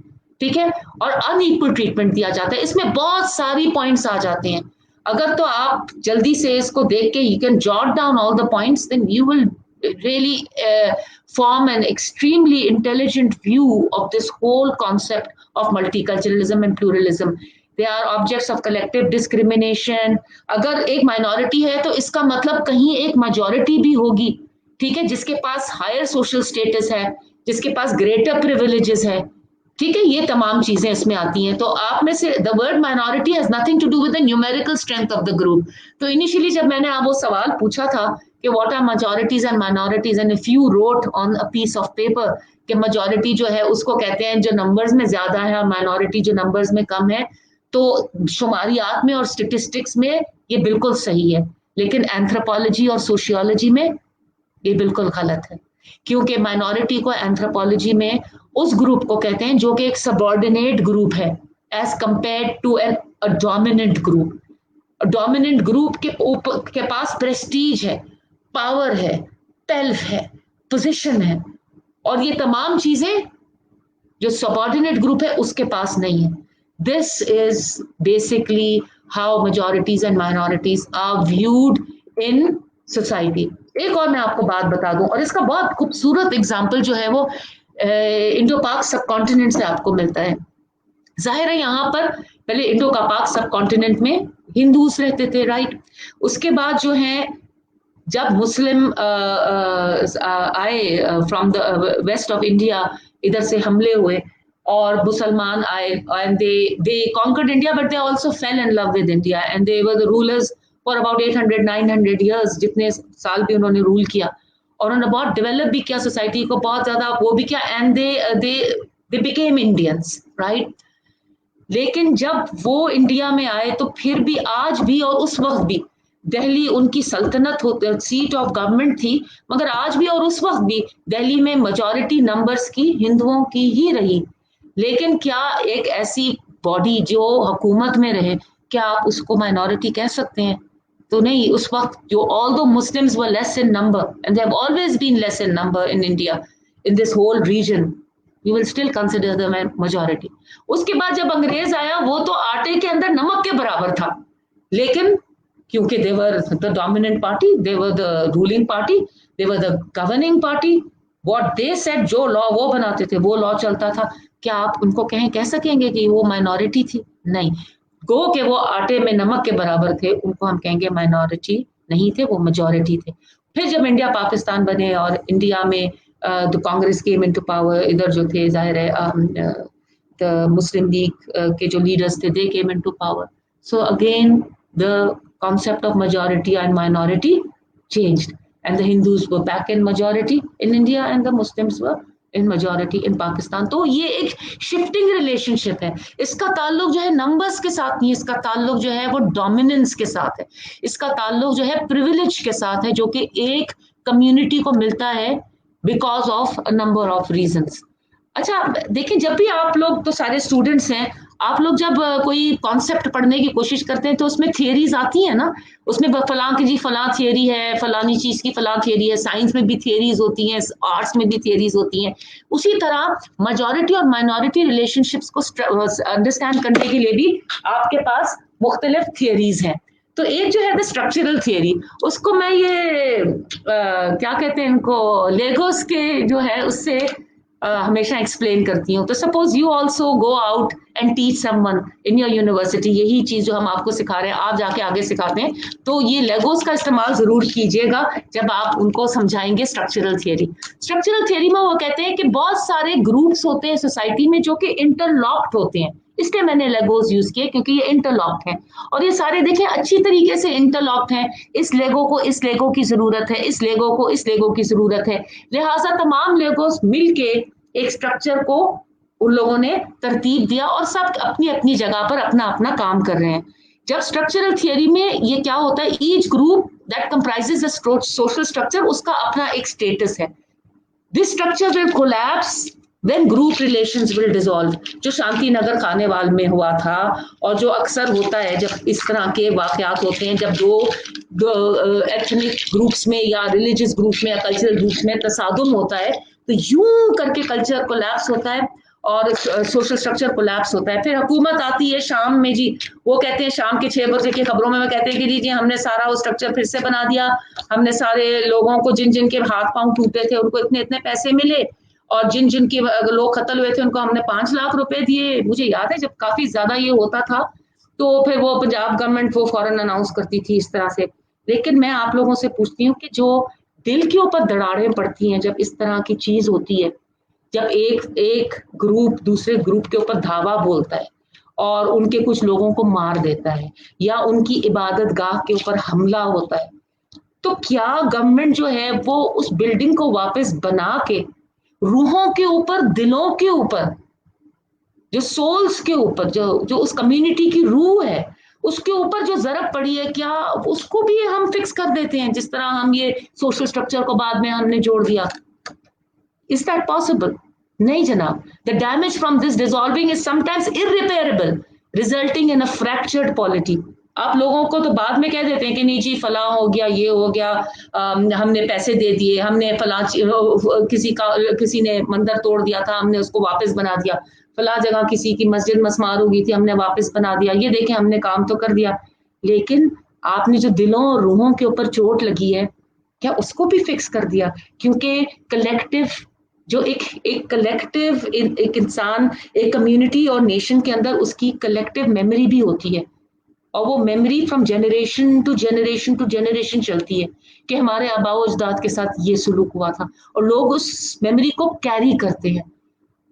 ठीक है, और अनइक्वल ट्रीटमेंट दिया जाता है. इसमें बहुत सारी पॉइंट्स आ जाते हैं. अगर तो आप जल्दी से इसको देख के you can jot down all the points, then you will really form an extremely intelligent view of this whole concept of multiculturalism and pluralism. They are objects of collective discrimination. अगर एक minority है तो इसका मतलब कहीं एक majority भी होगी, ठीक है, जिसके पास higher social status है, जिसके पास greater privileges है, ठीक है, ये तमाम चीजें इसमें आती हैं. तो आप में से the word minority has nothing to do with the numerical strength of the group. तो इनिशियली जब मैंने आप वो सवाल पूछा था कि what are majorities and minorities, and if you wrote on a piece of paper कि मेजॉरिटी जो है उसको कहते हैं जो नंबर्स में ज्यादा है और माइनॉरिटी जो नंबर्स में कम है, तो शुमारियात में और स्टेटिस्टिक्स में ये बिल्कुल सही है, लेकिन एंथ्रोपोलॉजी और सोशियोलॉजी में ये बिल्कुल गलत है, क्योंकि माइनॉरिटी को एंथ्रोपोलॉजी में उस ग्रुप को कहते हैं जो कि एक सबऑर्डिनेट ग्रुप है as compared to a dominant group. Dominant group के पास प्रेस्टीज है, पावर है, पेल्फ है, पोजीशन है, और ये तमाम चीजें जो सबऑर्डिनेट ग्रुप है उसके पास नहीं है. This is basically how majorities and minorities are viewed in society. एक और मैं आपको बात बता दूं, और इसका बहुत खूबसूरत एग्जाम्पल जो है वो इंडो पाक सब कॉन्टिनेंट से आपको मिलता है. जाहिर है यहाँ पर पहले इंडो का पाक सब कॉन्टिनेंट में हिंदूज रहते थे, राइट. उसके बाद जो है जब मुस्लिम आए from the west of India, इधर से हमले हुए और मुसलमान आए, and they conquered India, but they also fell in love with India, and they were the rulers for about 800-900 years, जितने साल भी उन्होंने रूल किया, और उन्होंने बहुत डेवलप भी किया सोसाइटी को, बहुत ज्यादा वो भी किया, and they became Indians, right. लेकिन जब वो इंडिया में आए तो फिर भी आज भी और उस वक्त भी दिल्ली उनकी सल्तनत सीट ऑफ गवर्नमेंट थी, मगर आज भी और उस वक्त भी दिल्ली में मेजॉरिटी नंबर्स की हिंदुओं की ही रही. लेकिन क्या एक ऐसी बॉडी जो हुकूमत में रहे, क्या आप उसको माइनॉरिटी कह सकते हैं? तो नहीं. उस वक्त जो although Muslims were less in number, and they have always been less in number in India, in this whole region, you will still consider them a majority. उसके बाद जब अंग्रेज आया वो तो आटे के अंदर नमक के बराबर था, लेकिन क्योंकि they were the dominant party, they were the ruling party, they were the governing party, what they said, जो लॉ वो बनाते थे वो लॉ चलता था. क्या आप उनको कह सकेंगे कि वो माइनॉरिटी थी? नहीं. गो के वो आटे में नमक के बराबर थे, उनको हम कहेंगे माइनॉरिटी नहीं थे, वो मेजॉरिटी थे. फिर जब इंडिया पाकिस्तान बने और इंडिया में the Congress came into power, इधर जो थे जाहिर है द मुस्लिम लीग के जो लीडर्स थे, they came into power. So again the concept of majority and minority changed, and the Hindus were back in majority in India and the Muslims were in majority in Pakistan. तो ये एक shifting relationship है. इसका ताल्लुक जो है numbers के साथ नहीं, इसका ताल्लुक जो है वो डोमिनेंस के साथ है, इसका ताल्लुक जो है प्रिविलेज के साथ है, जो कि एक कम्युनिटी को मिलता है because of a number of reasons. अच्छा देखिए, जब भी आप लोग तो सारे स्टूडेंट्स हैं, आप लोग जब कोई कॉन्सेप्ट पढ़ने की कोशिश करते हैं तो उसमें थियरीज आती हैं ना, उसमें फलां की जी फलां थियरी है, फलानी चीज की फलां थियरी है. साइंस में भी थियरीज होती हैं, आर्ट्स में भी थियरीज होती हैं. उसी तरह मेजॉरिटी और माइनॉरिटी रिलेशनशिप्स को अंडरस्टैंड करने के लिए भी आपके पास मुख्तलिफ थियरीज हैं. तो एक जो है द स्ट्रक्चरल थियरी, उसको मैं ये क्या कहते हैं इनको, लेगोस के जो है उससे हमेशा एक्सप्लेन करती हूँ. तो suppose you also go out and teach someone in your university, यही चीज जो हम आपको सिखा रहे हैं आप जाके आगे सिखाते हैं, तो ये लेगोस का इस्तेमाल जरूर कीजिएगा जब आप उनको समझाएंगे स्ट्रक्चरल थियरी. स्ट्रक्चरल थियरी में वो कहते हैं कि बहुत सारे ग्रुप्स होते हैं सोसाइटी में जो कि इंटरलॉक्ड होते हैं, इसलिए मैंने लेगोस यूज किए क्योंकि ये इंटरलॉक्ड है, और ये सारे देखें अच्छी तरीके से इंटरलॉक्ड हैं. इस लेगो को इस लेगो की जरूरत है, इस लेगो को इस लेगो की जरूरत है, लिहाजा तमाम लेगोस मिलके एक स्ट्रक्चर को उन लोगों ने तरतीब दिया और सब अपनी अपनी जगह पर अपना अपना काम कर रहे हैं. जब स्ट्रक्चरल थियरी में ये क्या होता है, each group that comprises the social structure, उसका अपना एक स्टेटस है. This structure will collapse when group relations will dissolve, जो शांति नगर खानेवाल में हुआ था और जो अक्सर होता है जब इस तरह के वाकयात होते हैं, जब दो एथनिक ग्रुप्स में या रिलीजियस ग्रुप्स में या कल्चरल ग्रुप्स में तसादुम होता है, तो यूं करके कल्चर कोलैप्स होता है और सोशल स्ट्रक्चर कोलैप्स होता है. फिर हुकूमत आती है शाम में जी, वो कहते हैं शाम के 6 बजे की खबरों में कहते हैं कि जी हमने सारा वो स्ट्रक्चर फिर से बना दिया, हमने सारे लोगों को जिन जिन के हाथ पांव टूटे थे उनको इतने इतने पैसे मिले, और जिन जिन के लोग कत्ल हुए थे उनको हमने 5 लाख रुपए दिए. मुझे याद है जब काफी ज्यादा ये होता था तो फिर वो पंजाब गवर्नमेंट वो फौरन अनाउंस करती थी इस तरह से. लेकिन मैं आप लोगों से पूछती हूँ कि जो दिल के ऊपर दरारें पड़ती हैं जब इस तरह की चीज होती है, जब एक ग्रुप दूसरे ग्रुप के ऊपर धावा बोलता है और उनके कुछ लोगों को मार देता है या उनकी इबादत गाह के ऊपर हमला होता है, तो क्या गवर्नमेंट जो है वो उस बिल्डिंग को वापस बना के रूहों के ऊपर, दिलों के ऊपर, जो सोल्स के ऊपर, जो उस कम्युनिटी की रूह है उसके ऊपर जो जरब पड़ी है, क्या उसको भी हम फिक्स कर देते हैं जिस तरह हम ये सोशल स्ट्रक्चर को बाद में हमने जोड़ दिया? Is that possible? नहीं जनाब. The damage from this dissolving is sometimes irreparable, resulting in a fractured polity. आप लोगों को तो बाद में कह देते हैं कि नहीं जी फला हो गया, ये हो गया, हमने पैसे दे दिए, हमने फला किसी ने मंदिर तोड़ दिया था, हमने उसको वापस बना दिया, फला जगह किसी की मस्जिद मस्मार हो गई थी, हमने वापस बना दिया, ये देखें हमने काम तो कर दिया. लेकिन आपने जो दिलों और रूहों के ऊपर चोट लगी है, क्या उसको भी फिक्स कर दिया? क्योंकि कलेक्टिव जो एक कलेक्टिव एक इंसान, एक कम्युनिटी और नेशन के अंदर उसकी कलेक्टिव मेमोरी भी होती है, और वो memory from generation to generation to generation चलती है कि हमारे आबाओ अजदाद के साथ ये सुलूक हुआ था, और लोग उस मेमोरी को कैरी करते हैं.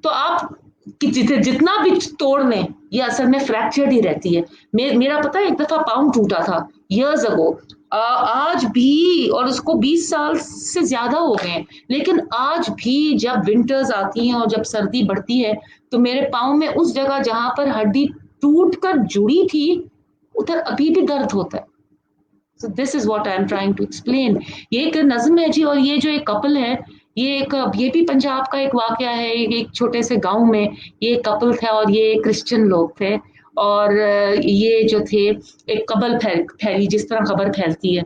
तो आप जितना भी तोड़ लें ये असल में फ्रैक्चर्ड ही रहती है. मेरा पता है एक दफा पाउंड टूटा था इयर्स अगो, आज भी, और उसको 20 साल से ज्यादा हो गए हैं, लेकिन आज भी जब विंटर्स आती हैं और जब सर्दी बढ़ती है तो मेरे पाँव में उस जगह जहां पर हड्डी टूट कर जुड़ी थी उधर अभी भी दर्द होता है. So this is what I am trying to explain. ये एक नज़्म है जी, और ये जो एक कपल है, ये भी पंजाब का एक वाकया है. एक छोटे से गांव में ये कपल था और ये क्रिश्चियन लोग थे, और ये जो थे एक कबल फैली जिस तरह खबर फैलती है,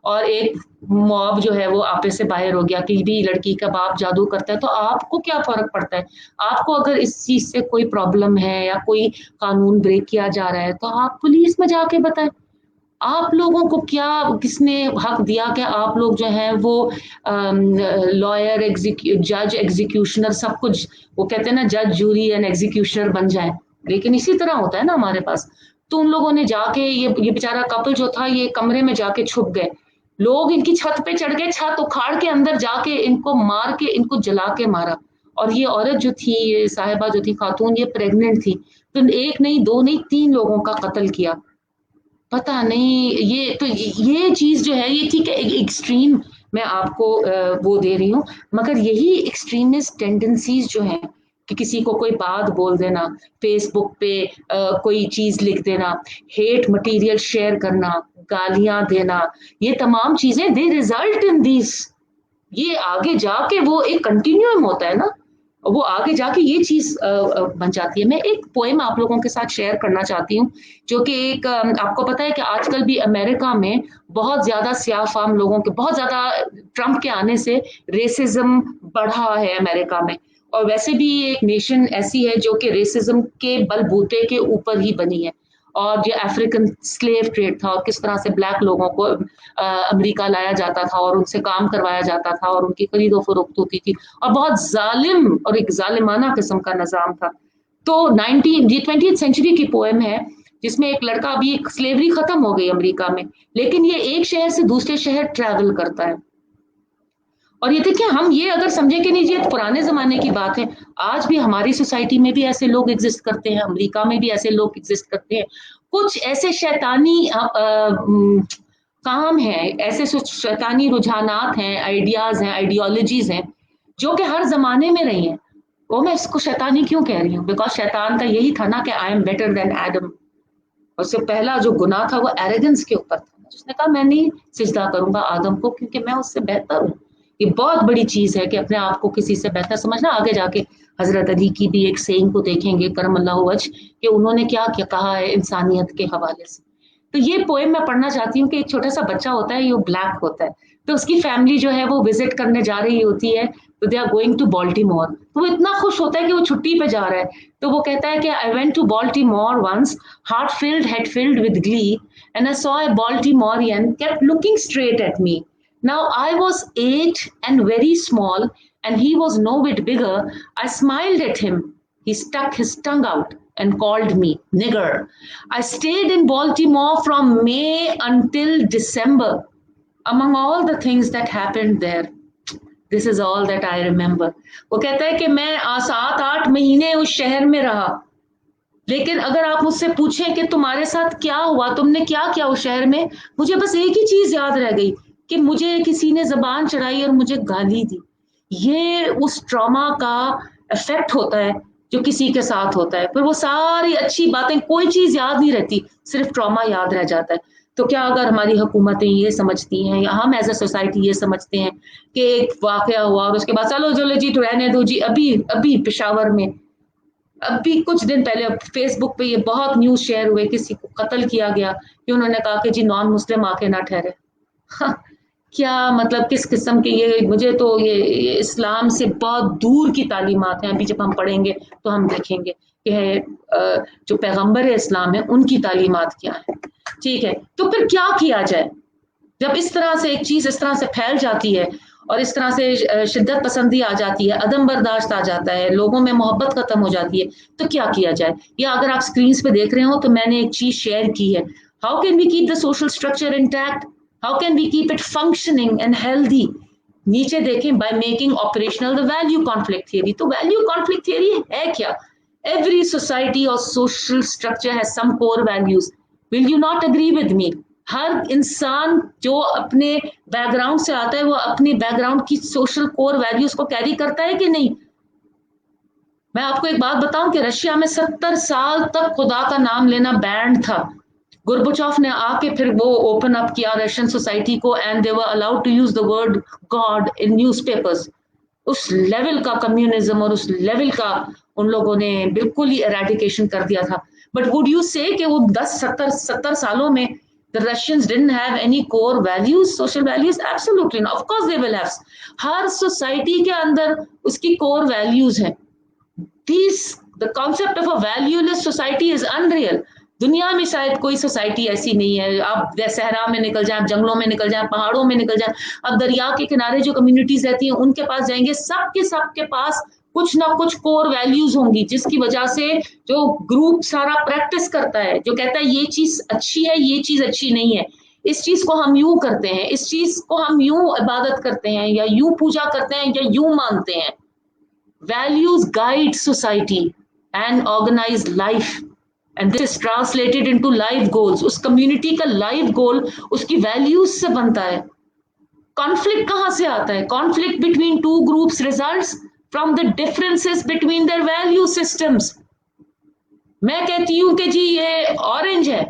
और एक मॉब जो है वो आपे से बाहर हो गया कि भी लड़की का बाप जादू करता है, तो आपको क्या फर्क पड़ता है? आपको अगर इस चीज से कोई प्रॉब्लम है या कोई कानून ब्रेक किया जा रहा है तो आप पुलिस में जाके बताएं. आप लोगों को क्या किसने हक दिया कि आप लोग जो है वो लॉयर, जज, एग्जीक्यूशनर, सब कुछ, वो कहते हैं ना जज, जूरी एंड एग्जीक्यूशनर बन जाए? लेकिन इसी तरह होता है ना हमारे पास. तो उन लोगों ने जाके ये बेचारा कपल जो था ये कमरे में जाके छुप गए, लोग इनकी छत पे चढ़ गए, छत उखाड़ के अंदर जाके इनको मार के, इनको जला के मारा. और ये औरत जो थी, ये साहिबा जो थी, खातून, ये प्रेग्नेंट थी, तो एक नहीं, दो नहीं, 3 लोगों का कत्ल किया. पता नहीं, ये चीज जो है ये ठीक है, एक्सट्रीम मैं आपको वो दे रही हूँ, मगर यही एक्सट्रीमिस्ट टेंडेंसीज जो हैं कि किसी को कोई बात बोल देना, फेसबुक पे कोई चीज लिख देना, हेट मटेरियल शेयर करना, गालियां देना, ये तमाम चीजें दे रिजल्ट इन दिस. ये आगे जाके वो एक कंटिन्यूम होता है ना, वो आगे जाके ये चीज बन जाती है. मैं एक पोएम आप लोगों के साथ शेयर करना चाहती हूँ, जो कि एक आपको पता है कि आजकल भी अमेरिका में बहुत ज्यादा स्याह फाम लोगों के, बहुत ज्यादा ट्रम्प के आने से रेसिज्म बढ़ा है अमेरिका में, और वैसे भी एक नेशन ऐसी है जो कि रेसिज्म के बलबूते के ऊपर ही बनी है. और जो अफ्रीकन स्लेव ट्रेड था और किस तरह से ब्लैक लोगों को अमेरिका लाया जाता था और उनसे काम करवाया जाता था और उनकी खरीदो फरोख्त होती थी और बहुत जालिम और एक जालिमाना किस्म का निज़ाम था। तो 20th सेंचुरी की पोएम है जिसमें एक लड़का, अभी एक स्लेवरी खत्म हो गई अमेरिका में, लेकिन ये एक शहर से दूसरे शहर ट्रैवल करता है। और ये देखिए, हम ये अगर समझे कि नहीं, ये पुराने जमाने की बात है, आज भी हमारी सोसाइटी में भी ऐसे लोग एग्जिस्ट करते हैं, अमेरिका में भी ऐसे लोग एग्जिस्ट करते हैं। कुछ ऐसे शैतानी काम है, ऐसे शैतानी रुझानात हैं, आइडियाज हैं, आइडियोलॉजीज हैं जो कि हर जमाने में रही हैं। वो मैं इसको शैतानी क्यों कह रही हूँ, बिकॉज शैतान का यही था ना कि I am better than Adam. उससे पहला जो गुनाह था वो एरोगेंस के ऊपर था। उसने कहा मैं नहीं सिजदा करूंगा आदम को क्योंकि मैं उससे बेहतर हूँ। ये बहुत बड़ी चीज है कि अपने आप को किसी से बेहतर समझना। आगे जाके हजरत अली की भी एक सेइंग को देखेंगे करम अल्लाह वजह कि उन्होंने क्या क्या कहा है इंसानियत के हवाले से। तो ये पोएम मैं पढ़ना चाहती हूँ कि एक छोटा सा बच्चा होता है, ये ब्लैक होता है, तो उसकी फैमिली जो है वो विजिट करने जा रही होती है, तो they are going to Baltimore. तो वो इतना खुश होता है कि वो छुट्टी पे जा रहा है, तो वो कहता है कि I went to Baltimore once, heart filled had filled with glee, and I saw a Baltimorean kept looking straight at me. Now I was 8 and very small, and he was no whit bigger. I smiled at him. He stuck his tongue out and called me nigger. I stayed in Baltimore from May until December. Among all the things that happened there, this is all that I remember. वो कहता है कि मैं 7-8 महीने उस शहर में रहा, लेकिन अगर आप मुझसे पूछें कि तुम्हारे साथ क्या हुआ, तुमने क्या किया उस शहर में, मुझे बस एक ही चीज याद रह गई कि मुझे किसी ने जबान चढ़ाई और मुझे गाली दी। ये उस ट्रॉमा का इफेक्ट होता है जो किसी के साथ होता है, पर वो सारी अच्छी बातें कोई चीज याद नहीं रहती, सिर्फ ट्रॉमा याद रह जाता है। तो क्या अगर हमारी हुकूमतें ये समझती हैं या हम एज ए सोसाइटी ये समझते हैं कि एक वाकया हुआ और उसके बाद चलो चलो जी तो रहने दो जी, अभी पेशावर में अभी कुछ दिन पहले फेसबुक पे ये बहुत न्यूज शेयर हुए, किसी को कत्ल किया गया कि उन्होंने कहा कि जी नॉन मुस्लिम आके ना ठहरे। हाँ, क्या मतलब किस किस्म के ये, मुझे तो ये इस्लाम से बहुत दूर की तालीमात हैं। अभी जब हम पढ़ेंगे तो हम देखेंगे कि जो पैगंबर इस्लाम है उनकी तालीमात क्या है। ठीक है, तो फिर क्या किया जाए जब इस तरह से एक चीज इस तरह से फैल जाती है और इस तरह से शिद्दत पसंदी आ जाती है, अदम बर्दाश्त आ जाता है, लोगों में मोहब्बत खत्म हो जाती है, तो क्या किया जाए? या अगर आप स्क्रीन पे देख रहे हो तो मैंने एक चीज शेयर की है, how can we keep the social structure intact, how can we keep it functioning and healthy. नीचे देखें, by making operational the value conflict theory. तो वैल्यू कॉन्फ्लिक्ट थियरी है क्या? एवरी सोसाइटी और social structure has some core values. Will you not agree with me? हर इंसान जो अपने बैकग्राउंड से आता है वो अपनी बैकग्राउंड की सोशल कोर वैल्यूज को कैरी करता है कि नहीं? मैं आपको एक बात बताऊं कि रशिया में 70 साल तक खुदा का नाम लेना बैंड था। गुरबचॉफ ने आके फिर वो ओपन अप किया रशियन सोसाइटी को, and they were allowed to use the word God in newspapers. उस लेवल का कम्युनिज्म और उस लेवल का उन लोगों ने बिल्कुल ही एरेडिकेशन कर दिया था। बट वुड यू से कि वो 10-70 सालों में the Russians didn't have any core values, social values? Absolutely not. Of course they will have. Her society के अंदर उसकी core values हैं। The concept of a valueless society is unreal. दुनिया में शायद कोई सोसाइटी ऐसी नहीं है। आप सहरा में निकल जाएं, जंगलों में निकल जाएं, पहाड़ों में निकल जाएं, अब दरिया के किनारे जो कम्युनिटीज रहती हैं उनके पास जाएंगे, सबके पास कुछ ना कुछ कोर वैल्यूज होंगी, जिसकी वजह से जो ग्रुप सारा प्रैक्टिस करता है, जो कहता है ये चीज अच्छी है, ये चीज अच्छी नहीं है, इस चीज को हम यूं करते हैं, इस चीज को हम यूं इबादत करते हैं या यूं पूजा करते हैं या यूं मानते हैं। Values guide society and organize life, and this translated into life goals. उस कम्युनिटी का लाइफ गोल उसकी वैल्यूज से बनता है। कॉन्फ्लिक्ट कहां से आता है? Conflict between two groups results from the differences between their value systems. मैं कहती हूं कि जी ये ऑरेंज है,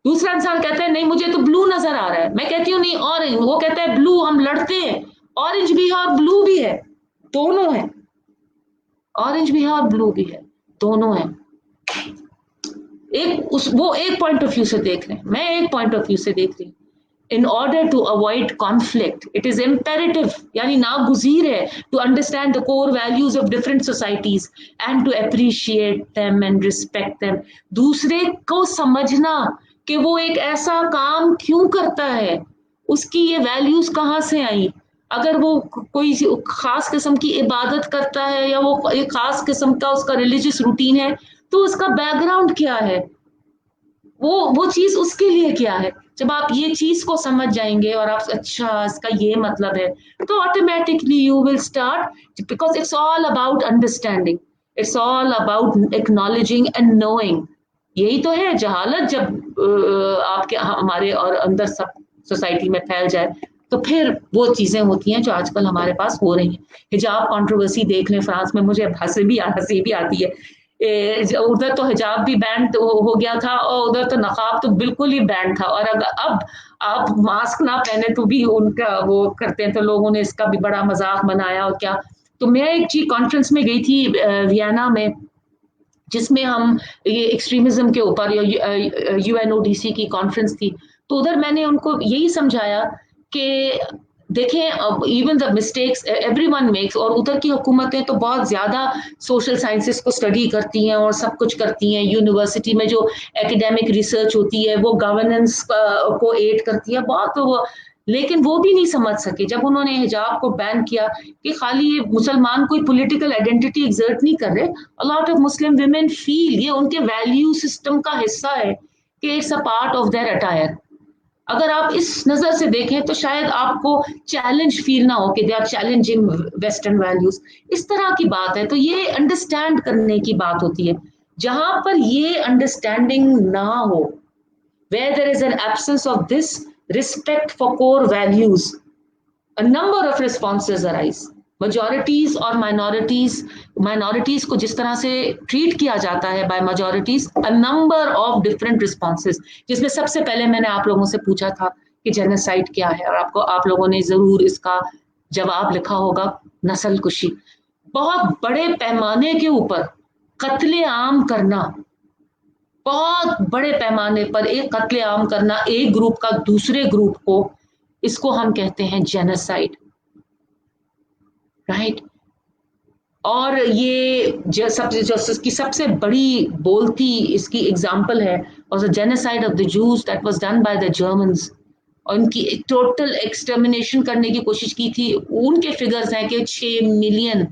दूसरा इंसान कहता है नहीं मुझे तो ब्लू नजर आ रहा है। मैं कहती हूँ नहीं ऑरेंज, वो कहता है ब्लू। हम लड़ते हैं, ऑरेंज भी है और ब्लू भी है, दोनों है। ऑरेंज भी है और ब्लू भी है, दोनों है। वो एक पॉइंट ऑफ व्यू से देख रहे हैं, मैं एक पॉइंट ऑफ व्यू से देख रही हूँ। in order to avoid conflict. It is imperative, yani naguzir hai, to understand the core values of different societies and to appreciate them and respect them. दूसरे को समझना कि वो एक ऐसा काम क्यों करता है, उसकी ये वैल्यूज कहाँ से आई, अगर वो कोई खास किस्म की इबादत करता है या वो एक खास किस्म का उसका रिलीजियस रूटीन है, तो उसका बैकग्राउंड क्या है, वो चीज उसके लिए क्या है. जब आप ये चीज को समझ जाएंगे और आप अच्छा इसका ये मतलब है, तो automatically you will start, because it's all about understanding, it's all about acknowledging and knowing. यही तो है जहालत, जब आपके हमारे और अंदर सब सोसाइटी में फैल जाए तो फिर वो चीजें होती हैं जो आजकल हमारे पास हो रही हैं. हिजाब कंट्रोवर्सी देख लें फ्रांस में, मुझे हंसी भी आती है. उधर तो हिजाब भी बैन हो गया था और उधर तो नकाब तो बिल्कुल ही बैन था, और अगर अब आप मास्क ना पहने तो भी उनका वो करते हैं, तो लोगों ने इसका भी बड़ा मजाक बनाया और क्या. तो मैं एक चीज कॉन्फ्रेंस में गई थी वियना में, जिसमें हम ये एक्सट्रीमिज्म के ऊपर UNODC की कॉन्फ्रेंस थी. तो उधर मैंने उनको यही समझाया कि देखें even the mistakes everyone makes, और उधर की हुकूमतें तो बहुत ज़्यादा सोशल साइंसेस को स्टडी करती हैं और सब कुछ करती हैं. यूनिवर्सिटी में जो एकेडमिक रिसर्च होती है वो गवर्नेंस को एड करती है बहुत, वो लेकिन वो भी नहीं समझ सके जब उन्होंने हिजाब को बैन किया कि खाली ये मुसलमान कोई पॉलिटिकल आइडेंटिटी एग्जर्ट नहीं कर रहे. अ lot of Muslim women feel ये उनके वैल्यू सिस्टम का हिस्सा है कि it's a part of their attire. अगर आप इस नजर से देखें तो शायद आपको चैलेंज फील ना हो कि they are challenging western values, इस तरह की बात है. तो ये अंडरस्टैंड करने की बात होती है. जहां पर ये अंडरस्टैंडिंग ना हो, where there is an absence of this respect for core values, a number of responses arise. Majorities और minorities को जिस तरह से ट्रीट किया जाता है by majorities, a number of different responses, जिसमें सबसे पहले मैंने आप लोगों से पूछा था कि जेनोसाइड क्या है, और आप लोगों ने जरूर इसका जवाब लिखा होगा, नस्ल कुशी. बहुत बड़े पैमाने के ऊपर कत्ले आम करना, बहुत बड़े पैमाने पर एक कत्ले आम करना एक ग्रुप का दूसरे ग्रुप को, इसको हम कहते हैं जेनोसाइड, राइट. और ये जो इसकी सबसे बड़ी बोलती इसकी एग्जांपल है was the genocide of the Jews that was done by the Germans. उनकी टोटल एक्सटर्मिनेशन करने की कोशिश की थी. उनके फिगर्स हैं कि 6 million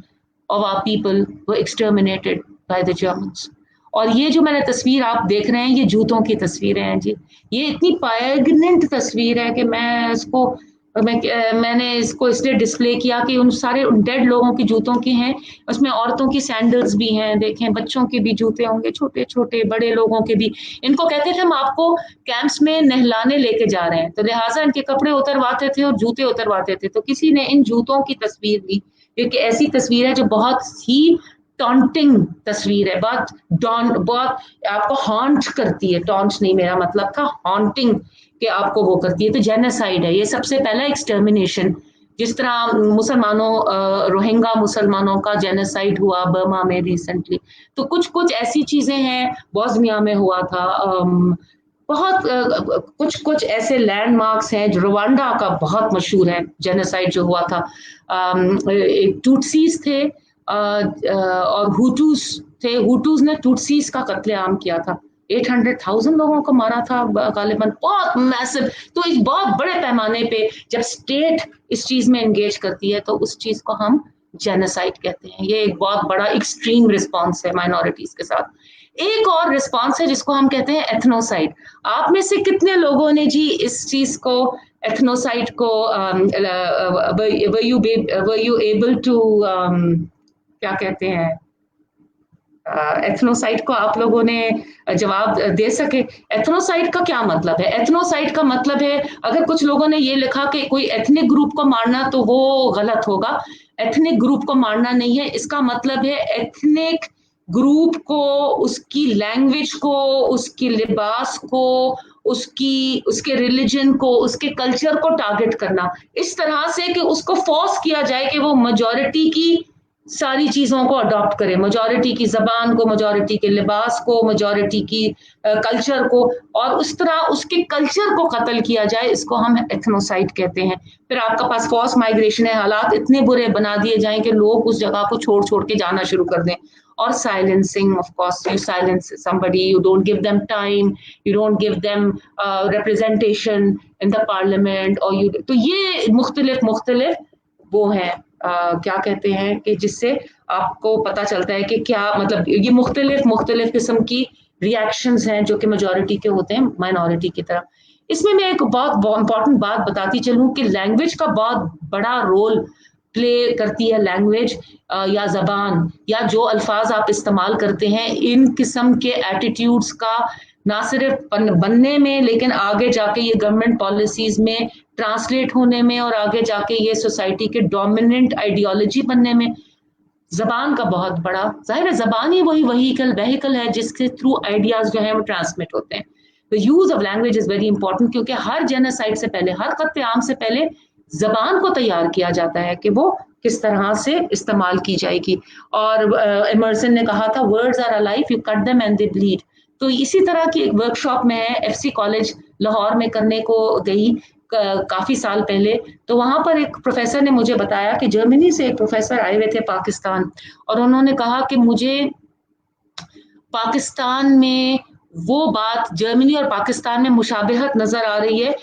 of our people were exterminated by the Germans. और ये जो मैंने तस्वीर आप देख रहे हैं, ये जूतों की तस्वीरें हैं जी. ये इतनी पायगनेंट तस्वीर है कि मैंने इसको इसलिए डिस्प्ले किया कि उन सारे डेड लोगों की जूतों की हैं, उसमें औरतों की सैंडल्स भी हैं, देखें बच्चों के भी जूते होंगे, छोटे छोटे, बड़े लोगों के भी. इनको कहते थे हम आपको कैंप्स में नहलाने लेके जा रहे हैं, तो लिहाजा इनके कपड़े उतरवाते थे और जूते उतरवाते थे. तो किसी ने इन जूतों की तस्वीर ली, क्योंकि ऐसी तस्वीर है जो बहुत ही टॉन्टिंग तस्वीर है, बहुत आपको हॉन्ट करती है. टॉन्ट नहीं मेरा मतलब था, हॉन्टिंग कि आपको वो करती है. तो जेनोसाइड है ये सबसे पहला एक्सटर्मिनेशन. जिस तरह रोहिंग्या मुसलमानों का जेनोसाइड हुआ बर्मा में रिसेंटली, तो कुछ ऐसी चीजें हैं. बॉस्निया में हुआ था. बहुत कुछ ऐसे लैंडमार्क्स हैं. रवांडा का बहुत मशहूर है जेनोसाइड जो हुआ था. टूटसीज थे और हुटूस थे. हुटूस ने टूटसीज का कत्लेआम किया था, 800,000 लोगों को मारा था गालिबन, बहुत मैसिव. तो एक बहुत बड़े पैमाने पे जब स्टेट इस चीज में एंगेज करती है तो उस चीज को हम जेनोसाइड कहते हैं. ये एक बहुत बड़ा एक्सट्रीम रिस्पॉन्स है माइनॉरिटीज के साथ. एक और रिस्पॉन्स है जिसको हम कहते हैं एथनोसाइड. आप में से कितने लोगों ने जी इस चीज को, एथनोसाइड को, were you able to क्या कहते हैं एथनोसाइड को आप लोगों ने जवाब दे सके? एथनोसाइड का क्या मतलब है? एथनोसाइड का मतलब है, अगर कुछ लोगों ने ये लिखा कि कोई एथनिक ग्रुप को मारना तो वो गलत होगा. एथनिक ग्रुप को मारना नहीं है, इसका मतलब है एथनिक ग्रुप को, उसकी लैंग्वेज को, उसकी लिबास को, उसके रिलीजन को, उसके कल्चर को टारगेट करना, इस तरह से कि उसको फोर्स किया जाए कि वो मेजॉरिटी की सारी चीज़ों को अडॉप्ट करें, मेजॉरिटी की ज़बान को, मेजॉरिटी के लिबास को, मेजॉरिटी की कल्चर को, और उस तरह उसके कल्चर को कत्ल किया जाए, इसको हम एथनोसाइड कहते हैं। फिर आपका पास फोर्स माइग्रेशन है, हालात इतने बुरे बना दिए जाएं कि लोग उस जगह को छोड़ छोड़ के जाना शुरू कर दें। और silencing, of course you silence somebody, you don't give them time, you don't give them representation in the parliament, और you, तो ये मुख्तलिफ मुख्तलिफ वो हैं क्या कहते हैं कि जिससे आपको पता चलता है कि क्या मतलब ये मुख्तलिफ मुख्तलिफ किस्म की रिएक्शंस हैं जो कि मेजॉरिटी के होते हैं माइनॉरिटी की तरफ। इसमें मैं एक बहुत इंपॉर्टेंट बात बताती चलूं कि लैंग्वेज का बहुत बड़ा रोल प्ले करती है लैंग्वेज या ज़बान या जो अल्फाज आप इस्तेमाल करते हैं, इन किस्म के एटीट्यूड्स का ना सिर्फ बनने में, लेकिन आगे जाके ये गवर्नमेंट पॉलिसीज में ट्रांसलेट होने में, और आगे जाके ये सोसाइटी के डोमिनेंट आइडियोलॉजी बनने में जबान का बहुत बड़ा, जाहिर है जबान ही वही वहीकल है जिसके थ्रू आइडियाज जो है वो ट्रांसमिट होते हैं। The use of language is very important, क्योंकि हर जेनोसाइड से पहले, हर कत्ले आम से पहले जबान को तैयार किया जाता है कि वो किस तरह से इस्तेमाल की जाएगी। और एमर्सन ने कहा था words are alive, you cut them and they bleed. तो इसी तरह की एक वर्कशॉप में एफसी कॉलेज लाहौर में करने को गई काफी साल पहले। तो वहां पर एक प्रोफेसर ने मुझे बताया कि जर्मनी से एक प्रोफेसर आए हुए थे पाकिस्तान, और उन्होंने कहा कि मुझे पाकिस्तान में वो बात, जर्मनी और पाकिस्तान में मुशाबहत नजर आ रही है।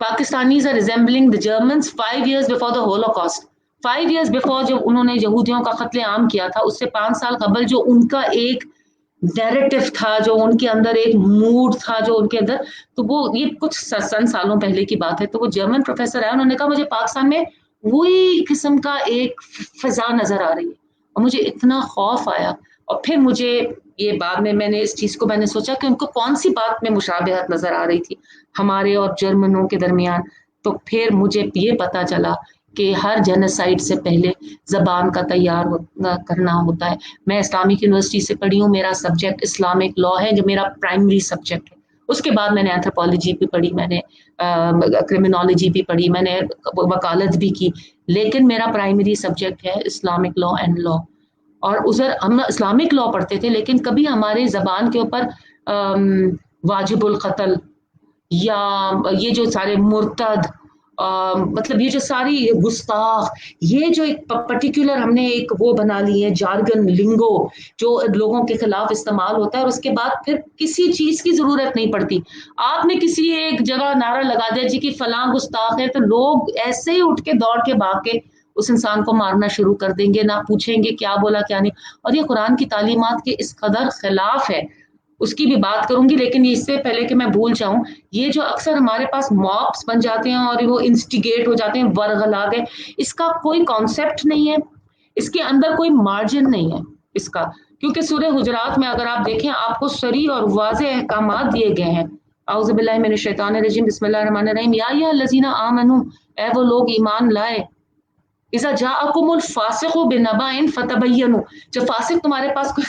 Pakistanis are resembling the Germans 5 years before the Holocaust. 5 years before जब उन्होंने यहूदियों का कत्ले आम किया था, उससे 5 साल कबल जो उनका एक नैरेटिव था, जो उनके अंदर एक मूड था, जो उनके अंदर, तो वो ये कुछ सालों पहले की बात है। तो वो जर्मन प्रोफेसर है, उन्होंने कहा मुझे पाकिस्तान में वही किस्म का एक फिजा नजर आ रही है, और मुझे इतना खौफ आया। और फिर मुझे ये बाद में मैंने इस चीज को मैंने सोचा कि उनको कौन सी बात में मुशाबहत नजर आ रही थी हमारे और जर्मनों के दरमियान। तो फिर मुझे ये पता चला कि हर जेनोसाइड से पहले जबान का तैयार करना होता है। मैं इस्लामिक यूनिवर्सिटी से पढ़ी हूँ, मेरा सब्जेक्ट इस्लामिक लॉ है जो मेरा प्राइमरी सब्जेक्ट है। उसके बाद मैंने एंथ्रोपोलॉजी भी पढ़ी, मैंने क्रिमिनोलॉजी भी पढ़ी, मैंने वकालत भी की, लेकिन मेरा प्राइमरी सब्जेक्ट है इस्लामिक लॉ एंड लॉ। और उधर हम इस्लामिक लॉ पढ़ते थे, लेकिन कभी हमारे जबान के ऊपर वाजिबुल कत्ल या ये जो सारे मुर्तद मतलब ये जो सारी गुस्ताख, ये जो एक पर्टिकुलर हमने एक वो बना ली है जार्गन लिंगो जो लोगों के खिलाफ इस्तेमाल होता है, और उसके बाद फिर किसी चीज की जरूरत नहीं पड़ती। आपने किसी एक जगह नारा लगा दिया जी कि फलां गुस्ताख है, तो लोग ऐसे ही उठ के दौड़ के भाग के उस इंसान को मारना शुरू कर देंगे, ना पूछेंगे क्या बोला क्या नहीं। और ये कुरान की तालीमात के इस कदर खिलाफ है, उसकी भी बात करूंगी। लेकिन इससे पहले कि मैं भूल जाऊं, ये जो अक्सर हमारे पास मॉब्स बन जाते हैं और वो इंस्टिगेट हो जाते हैं, वरगला गए, इसका कोई कॉन्सेप्ट नहीं है, इसके अंदर कोई मार्जिन नहीं है इसका। क्योंकि सूरह हुजरात में अगर आप देखें, आपको सरी और वाज़ेह अहकामात दिए गए हैं। औज़ु बिल्लाहि मिनश शैतानिर रजीम, बिस्मिल्लाहिर रहमानिर रहीम, या अय्युहल्लज़ीना आमनू, ए वो लोग ईमान लाए, इज़ा जाअकुमुल फासिकु बिनबाइन फतबय्यनु, जब फासिक तुम्हारे पास कोई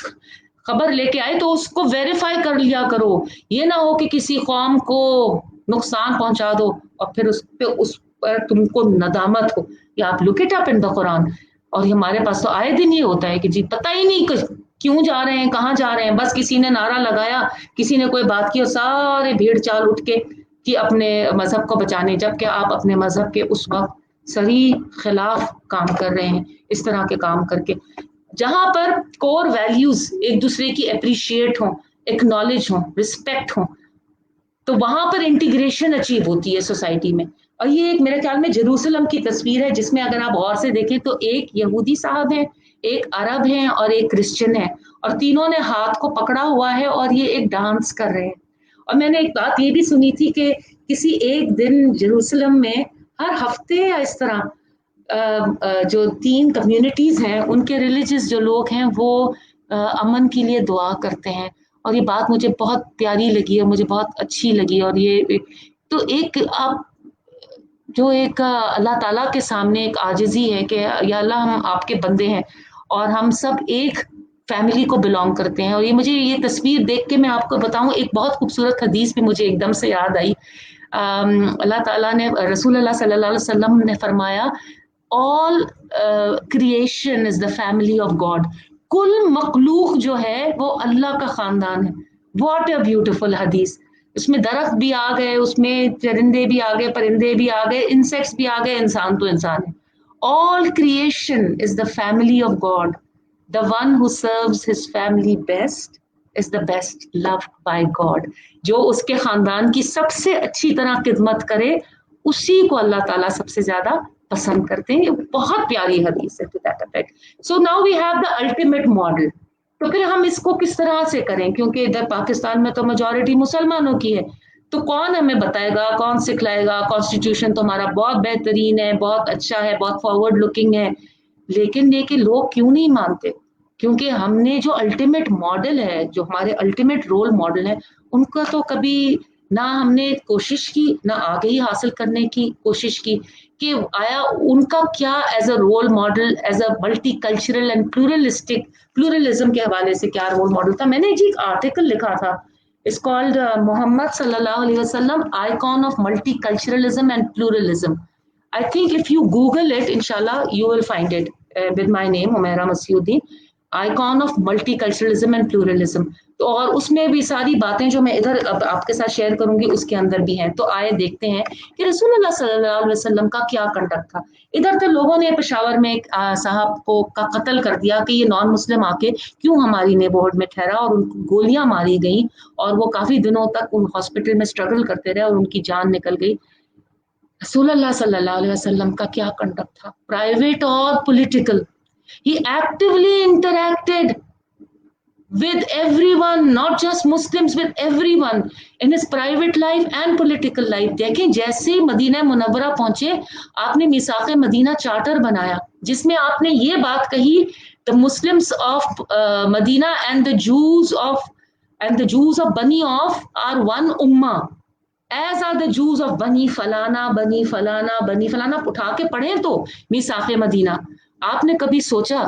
खबर लेके आए तो उसको वेरीफाई कर लिया करो। ये ना हो कि किसी कौम को नुकसान पहुंचा दो और फिर उस पर तुमको नदामत हो। या आप look it up in the Quran. और हमारे पास तो आए दिन ये होता है कि जी पता ही नहीं क्यों जा रहे हैं, कहाँ जा रहे हैं, बस किसी ने नारा लगाया, किसी ने कोई बात की और सारे भीड़ चाल उठ के कि अपने मजहब को बचाने, जबकि आप अपने मजहब के उस वक्त सही खिलाफ काम कर रहे हैं इस तरह के काम करके। जहां पर कोर वैल्यूज एक दूसरे की अप्रिशिएट हो, एक्नॉलेज हो, रिस्पेक्ट हो, तो वहां पर इंटीग्रेशन अचीव होती है सोसाइटी में। और ये एक मेरे ख्याल में जेरूसलम की तस्वीर है, जिसमें अगर आप गौर से देखें तो एक यहूदी साहब है, एक अरब है और एक क्रिश्चियन है, और तीनों ने हाथ को पकड़ा हुआ है और ये एक डांस कर रहे हैं। और मैंने एक बात ये भी सुनी थी कि किसी एक दिन जेरूसलम में हर हफ्ते या इस तरह जो 3 कम्युनिटीज हैं उनके रिलीजियस जो लोग हैं वो अमन के लिए दुआ करते हैं। और ये बात मुझे बहुत प्यारी लगी और मुझे बहुत अच्छी लगी। और ये तो एक आप जो एक अल्लाह ताला के सामने एक आजिज़ी है कि या अल्लाह हम आपके बंदे हैं और हम सब एक फैमिली को बिलोंग करते हैं। और ये मुझे ये तस्वीर देख के मैं आपको बताऊं, एक बहुत खूबसूरत हदीस भी मुझे एकदम से याद आई। अल्लाह ताला ने, रसूल अल्लाह सल्लल्लाहु अलैहि वसल्लम ने फरमाया all creation is the family of God. कुल मखलूक जो है वो अल्लाह का खानदान है. What a beautiful hadith. उसमें दरख्त भी आ गए, उसमें चरिंदे भी आ गए, परिंदे भी आ गए, इंसेक्ट्स भी आ गए, इंसान तो इंसान है. All creation is the family of God. The one who serves his family best is the best loved by God. जो उसके खानदान की सबसे अच्छी तरह खिदमत करे उसी को अल्लाह ताला सबसे ज्यादा पसंद करते हैं. ये बहुत प्यारी हदीस है to that effect. So now we have the ultimate model. तो फिर हम इसको किस तरह से करें, क्योंकि इधर पाकिस्तान में तो मेजॉरिटी मुसलमानों की है, तो कौन हमें बताएगा, कौन सिखलाएगा. कॉन्स्टिट्यूशन तो हमारा बहुत बेहतरीन है, बहुत अच्छा है, बहुत फॉरवर्ड लुकिंग है, लेकिन ये कि लोग क्यों नहीं मानते, क्योंकि हमने जो अल्टीमेट मॉडल है, जो हमारे अल्टीमेट रोल मॉडल है, उनका तो कभी ना हमने कोशिश की, ना आगे ही हासिल करने की कोशिश की कि आया उनका क्या as a role model, as a multi cultural and pluralism के हवाले से क्या रोल मॉडल था. मैंने जी एक आर्टिकल लिखा था, इट्स कॉल्ड मोहम्मद सल्लल्लाहु अलैहि वसल्लम icon of multi culturalism and pluralism. I think if you Google it, inshallah, you will find it with my name, Umaira Masyudi, icon of multiculturalism and pluralism. तो और उसमें भी सारी बातें जो मैं इधर अब आपके साथ शेयर करूंगी उसके अंदर भी हैं. तो आए देखते हैं कि रसूलुल्लाह सल्लल्लाहु अलैहि वसल्लम का क्या कंडक्ट था. इधर तो लोगों ने पेशावर में एक साहब को का कत्ल कर दिया कि ये नॉन मुस्लिम आके क्यों हमारी नेबरहुड में ठहरा, और उनको गोलियां मारी गई और वो काफी दिनों तक उन हॉस्पिटल में स्ट्रगल करते रहे और उनकी जान निकल गई. रसूलुल्लाह सल्लल्लाहु अलैहि वसल्लम का क्या कंडक्ट था, प्राइवेट और political. He actively interacted with everyone, not just Muslims, with everyone in his private life and political life. देखें, जैसे मदीना मुनव्वरा पहुंचे, आपने मिसाक़े मदीना चार्टर बनाया जिसमें आपने ये बात कही, the Muslims of Medina and the Jews of Bani Auf are one ummah, as are the Jews of Bani फलाना बनी फलाना बनी फलाना. उठा के पढ़ें तो मिसाक़े मदीना. आपने कभी सोचा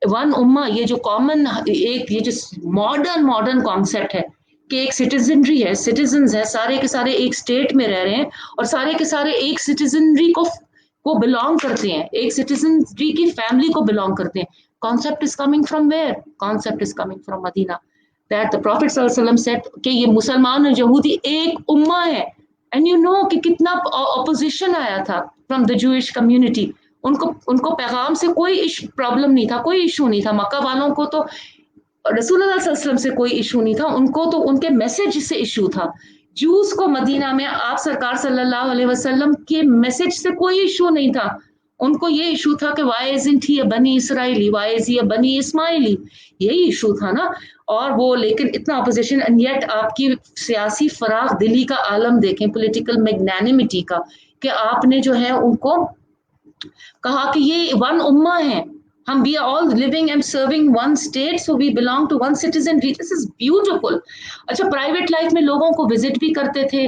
वन उम्मा, ये जो कॉमन एक ये जो मॉडर्न कॉन्सेप्ट है कि एक सिटीजनरी है, सिटीजन्स है, सारे के सारे एक स्टेट में रह रहे हैं और सारे के सारे एक सिटीजनरी को बिलोंग करते हैं, एक सिटीजनरी की फैमिली को बिलोंग करते हैं. Concept is coming from where? Concept is coming from Medina. That the prophet सल्लल्लाहु अलैहि वसल्लम सेड कि ये मुसलमान और यहूदी एक उम्मा है. एंड यू नो कि कितना ऑपोजिशन आया था फ्रॉम द जूइश कम्युनिटी. उनको पैगाम से कोई प्रॉब्लम नहीं था, कोई इशू नहीं था. मक्का वालों को तो रसूलुल्लाह सल्लल्लाहु अलैहि वसल्लम से कोई इशू नहीं था, उनको तो उनके मैसेज से इशू था. जूस को मदीना में आप सरकार सल्लल्लाहु अलैहि वसल्लम के मैसेज से कोई इशू नहीं था. उनको ये इशू था कि वाई इज़न्ट ही अ बनी इसराइली, वाई इज़ ही अ बनी इस्माइली, यही इशू था ना. और वो लेकिन इतना अपोजिशन, एंड येट आपकी सियासी फराग दिली का आलम देखें, पॉलिटिकल मैग्नानिमिटी का, कि आपने जो है उनको कहा कि ये वन उम्मा है, हम we are all living and serving one state, so we belong to one citizenry. This is beautiful. अच्छा, प्राइवेट लाइफ में लोगों को विजिट भी करते थे,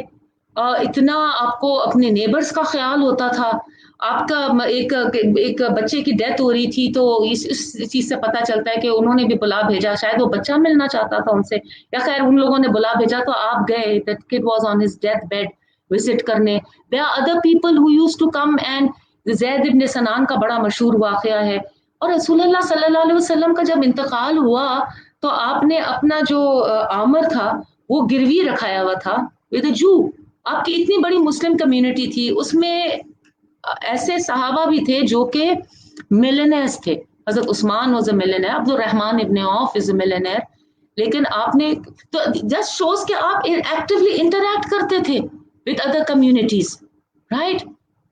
इतना आपको अपने नेबर्स का ख्याल होता था. आपका एक बच्चे की डेथ हो रही थी तो इस चीज से पता चलता है कि उन्होंने भी बुला भेजा, शायद वो बच्चा मिलना चाहता था उनसे, या खैर उन लोगों ने बुला भेजा तो आप गए, that kid was on his death bed, visit करने. There are other people who used to come, and Zaid ibn Sanan का बड़ा मशहूर वाकया है. और रसूलुल्लाह सल्लल्लाहु अलैहि वसल्लम का जब इंतकाल हुआ तो आपने अपना जो आमर था वो गिरवी रखाया हुआ था विद अ जू. आपकी इतनी बड़ी मुस्लिम कम्युनिटी थी, उसमें ऐसे सहाबा भी थे जो कि मिलियनेयर्स थे. हजरत Usman was a millionaire, Abdul Rahman ibn Auf is a millionaire. लेकिन आपने तो जस्ट शोज कि आप एक्टिवली इंटरैक्ट करते थे विद अदर कम्युनिटीज, राइट?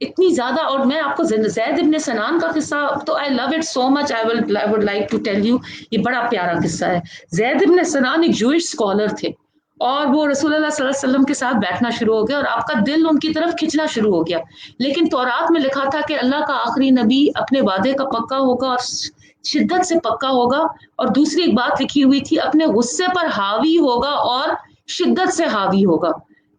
इतनी ज्यादा. और मैं आपको ज़ैद इब्न सनान का किस्सा तो I love it so much, I would like to tell you. ये बड़ा प्यारा किस्सा है. ज़ैद इब्न सनान एक जूइश स्कॉलर थे और वो रसूलुल्लाह सल्लल्लाहु अलैहि वसल्लम के साथ बैठना शुरू हो गया और आपका दिल उनकी तरफ खिंचना शुरू हो गया. लेकिन तौरात में लिखा था कि अल्लाह का आखिरी नबी अपने वादे का पक्का होगा और शिद्दत से पक्का होगा, और दूसरी एक बात लिखी हुई थी, अपने गुस्से पर हावी होगा और शिद्दत से हावी होगा.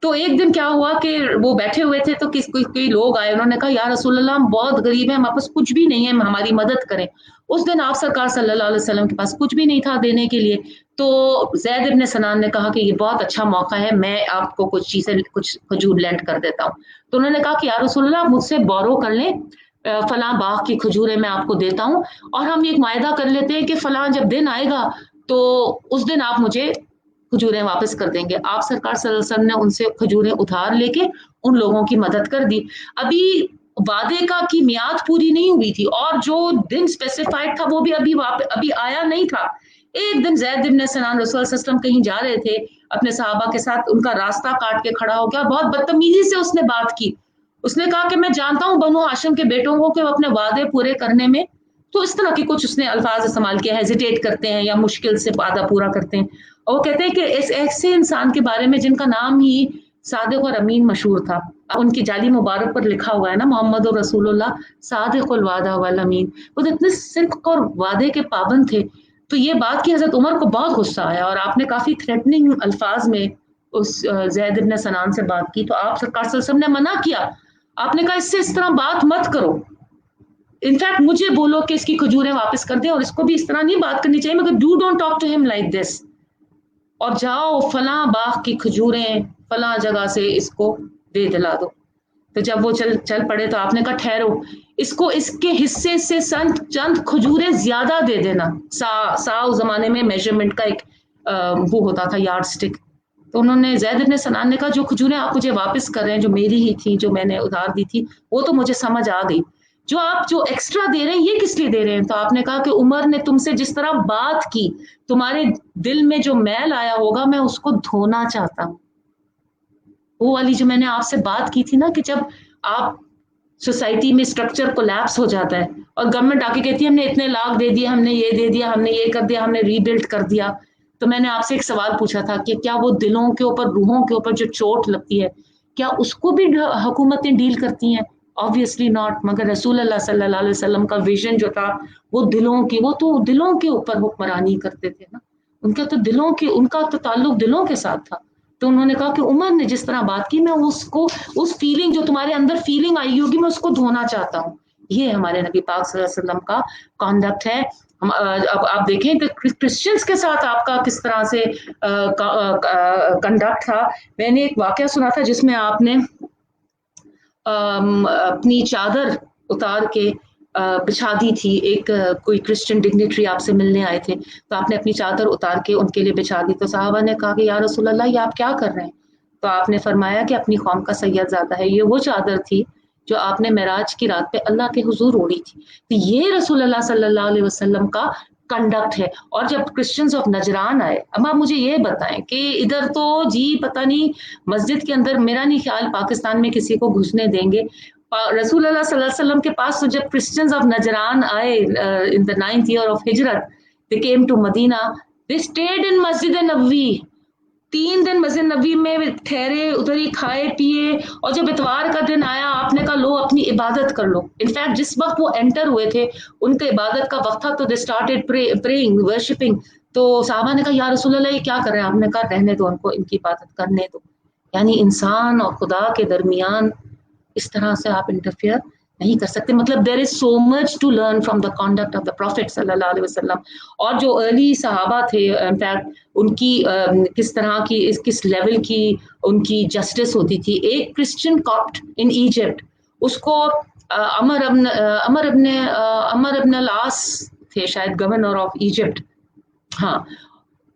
तो एक दिन क्या हुआ कि वो बैठे हुए थे तो कोई लोग आए, उन्होंने कहा या रसूलल्लाह हम बहुत गरीब हैं, हमारे पास कुछ भी नहीं है, हमारी मदद करें. उस दिन आप सरकार सल्लल्लाहु अलैहि वसल्लम के पास कुछ भी नहीं था देने के लिए. तो ज़ैद इब्न सनान ने कहा कि ये बहुत अच्छा मौका है, मैं आपको कुछ चीज़ें, कुछ खजूर लैंड कर देता हूँ. तो उन्होंने कहा कि या रसूलल्लाह मुझसे बोरो कर लें, फलां बाग की खजूरें मैं आपको देता हूँ, और हम एक मायदा कर लेते हैं कि फलां जब दिन आएगा तो उस दिन आप मुझे खजूरें वापस कर देंगे। आप सरकार सल्लल्लाहु अलैहि वसल्लम ने उनसे खजूरें उधार लेके उन लोगों की मदद कर दी। अभी वादे का की मियाद पूरी नहीं हुई थी, और जो दिन स्पेसिफाइड था वो भी अभी आया नहीं था। एक दिन ज़ैद इब्न सनान रसूल सल्लल्लाहु अलैहि वसल्लम कहीं जा रहे थे अपने सहाबा के साथ, उनका रास्ता काट के खड़ा हो गया, बहुत बदतमीजी से उसने बात की। उसने कहा कि मैं जानता हूँ बनु हाशिम के बेटों को कि वो अपने वादे पूरे करने में, तो इस तरह के कुछ उसने अल्फाज इस्तेमाल किए, हेजिटेट करते हैं या मुश्किल से वादा पूरा करते हैं। और वो कहते हैं कि इस ऐसे इंसान के बारे में जिनका नाम ही सादिक और अमीन मशहूर था, उनकी जाली मुबारक पर लिखा हुआ है ना, मोहम्मद और रसूलुल्लाह सादिकुल वादा वल अमीन। वो तो इतने सिद्क और वादे के पाबंद थे। तो ये बात की हजरत उमर को बहुत गुस्सा आया, और आपने काफी थ्रेटनिंग अल्फाज में उस ज़ैद इब्न सनान से बात की, तो आप सरकार सल्लल्लाहु अलैहि वसल्लम ने मना किया। आपने कहा इससे इस तरह बात मत करो, इनफैक्ट मुझे बोलो कि इसकी खजूरें वापस कर दे, और इसको भी इस तरह नहीं बात करनी चाहिए, मगर do don't talk to him like this, और जाओ फलां बाग की खजूरें फलां जगह से इसको दे दिला दो। तो जब वो चल पड़े तो आपने कहा ठहरो, इसको इसके हिस्से से चंद खजूरें ज्यादा दे देना। सा उस जमाने में मेजरमेंट का एक वो होता था, यार्ड स्टिक। तो उन्होंने ज़ैद इब्न सनान ने कहा जो खजूरें आप मुझे वापस कर रहे हैं, जो मेरी ही थी, जो मैंने उधार दी थी, वो तो मुझे समझ आ गई, जो आप जो एक्स्ट्रा दे रहे हैं ये किस लिए दे रहे हैं? तो आपने कहा कि उमर ने तुमसे जिस तरह बात की, तुम्हारे दिल में जो मैल आया होगा मैं उसको धोना चाहता हूँ। वो वाली जो मैंने आपसे बात की थी ना, कि जब आप सोसाइटी में स्ट्रक्चर कोलैप्स हो जाता है और गवर्नमेंट आके कहती है हमने इतने लाख दे दिए, हमने ये दे दिया, हमने ये कर दिया, हमने रीबिल्ड कर दिया। तो मैंने आपसे एक सवाल पूछा था कि क्या वो दिलों के ऊपर, रूहों के ऊपर जो चोट लगती है, क्या उसको भी हुकूमतें डील करती हैं? Obviously not. मगर रसूल अल्लाह सल्लल्लाहु अलैहि वसल्लम का विजन जो था वो दिलों की, वो तो दिलों के ऊपर हुक्मरानी करते थे ना, उनका तो ताल्लुक दिलों के साथ था। तो उन्होंने कहा कि उमर ने जिस तरह बात की, मैं उसको, उस फीलिंग जो तुम्हारे अंदर फीलिंग आई होगी, मैं उसको धोना चाहता हूँ। ये हमारे नबी पाक सल्लल्लाहु अलैहि वसल्लम का कॉन्डक्ट है। अब आप देखें कि क्रिश्चियंस के साथ आपका किस तरह से कंडक्ट था। मैंने एक वाकया सुना था जिसमें आपने अपनी चादर उतार के बिछा दी थी। एक कोई क्रिश्चियन डिग्निटरी आपसे मिलने आए थे, तो आपने अपनी चादर उतार के उनके लिए बिछा दी। तो साहबा ने कहा कि या रसूल अल्लाह, ये आप क्या कर रहे हैं? तो आपने फरमाया कि अपनी कौम का सैयदजादा है। ये वो चादर थी जो आपने मेराज की रात पे अल्लाह के हुजूर ओढ़ी थी। तो ये रसूल अल्लाह सल्लल्लाहु अलैहि वसल्लम का कंडक्ट है। और जब क्रिश्चियंस ऑफ नजरान आए, अब आप मुझे ये बताएं कि इधर तो जी पता नहीं, मस्जिद के अंदर मेरा नहीं ख्याल पाकिस्तान में किसी को घुसने देंगे। रसूल अल्लाह सल्लल्लाहु अलैहि वसल्लम के पास तो जब क्रिश्चियंस ऑफ नजरान आए in the 9th year of हिजरत, they came to Medina, they stayed in मस्जिद नबवी। 3 दिन मस्जिद नबी में ठहरे, उधर ही खाए पिए, और जब इतवार का दिन आया आपने कहा लो अपनी इबादत कर लो। इनफैक्ट जिस वक्त वो एंटर हुए थे उनके इबादत का वक्त था, तो दे स्टार्टेड प्रेइंग, वर्शिपिंग। तो साहबा ने कहा या रसूल अल्लाह ये क्या कर रहे हैं? आपने कहा रहने दो उनको, इनकी इबादत करने दो। यानी इंसान और खुदा के दरमियान इस तरह से आप इंटरफियर नहीं कर सकते। मतलब there is so much to learn from the conduct of the prophet सल्लल्लाहु अलैहि वसल्लम। और जो अर्ली सहाबा थे, इनफैक्ट उनकी किस तरह की, किस लेवल की उनकी जस्टिस होती थी। एक क्रिश्चियन कॉप्ट इन इजिप्ट, उसको अमर इब्न लास थे शायद, गवर्नर ऑफ इजिप्ट, हाँ,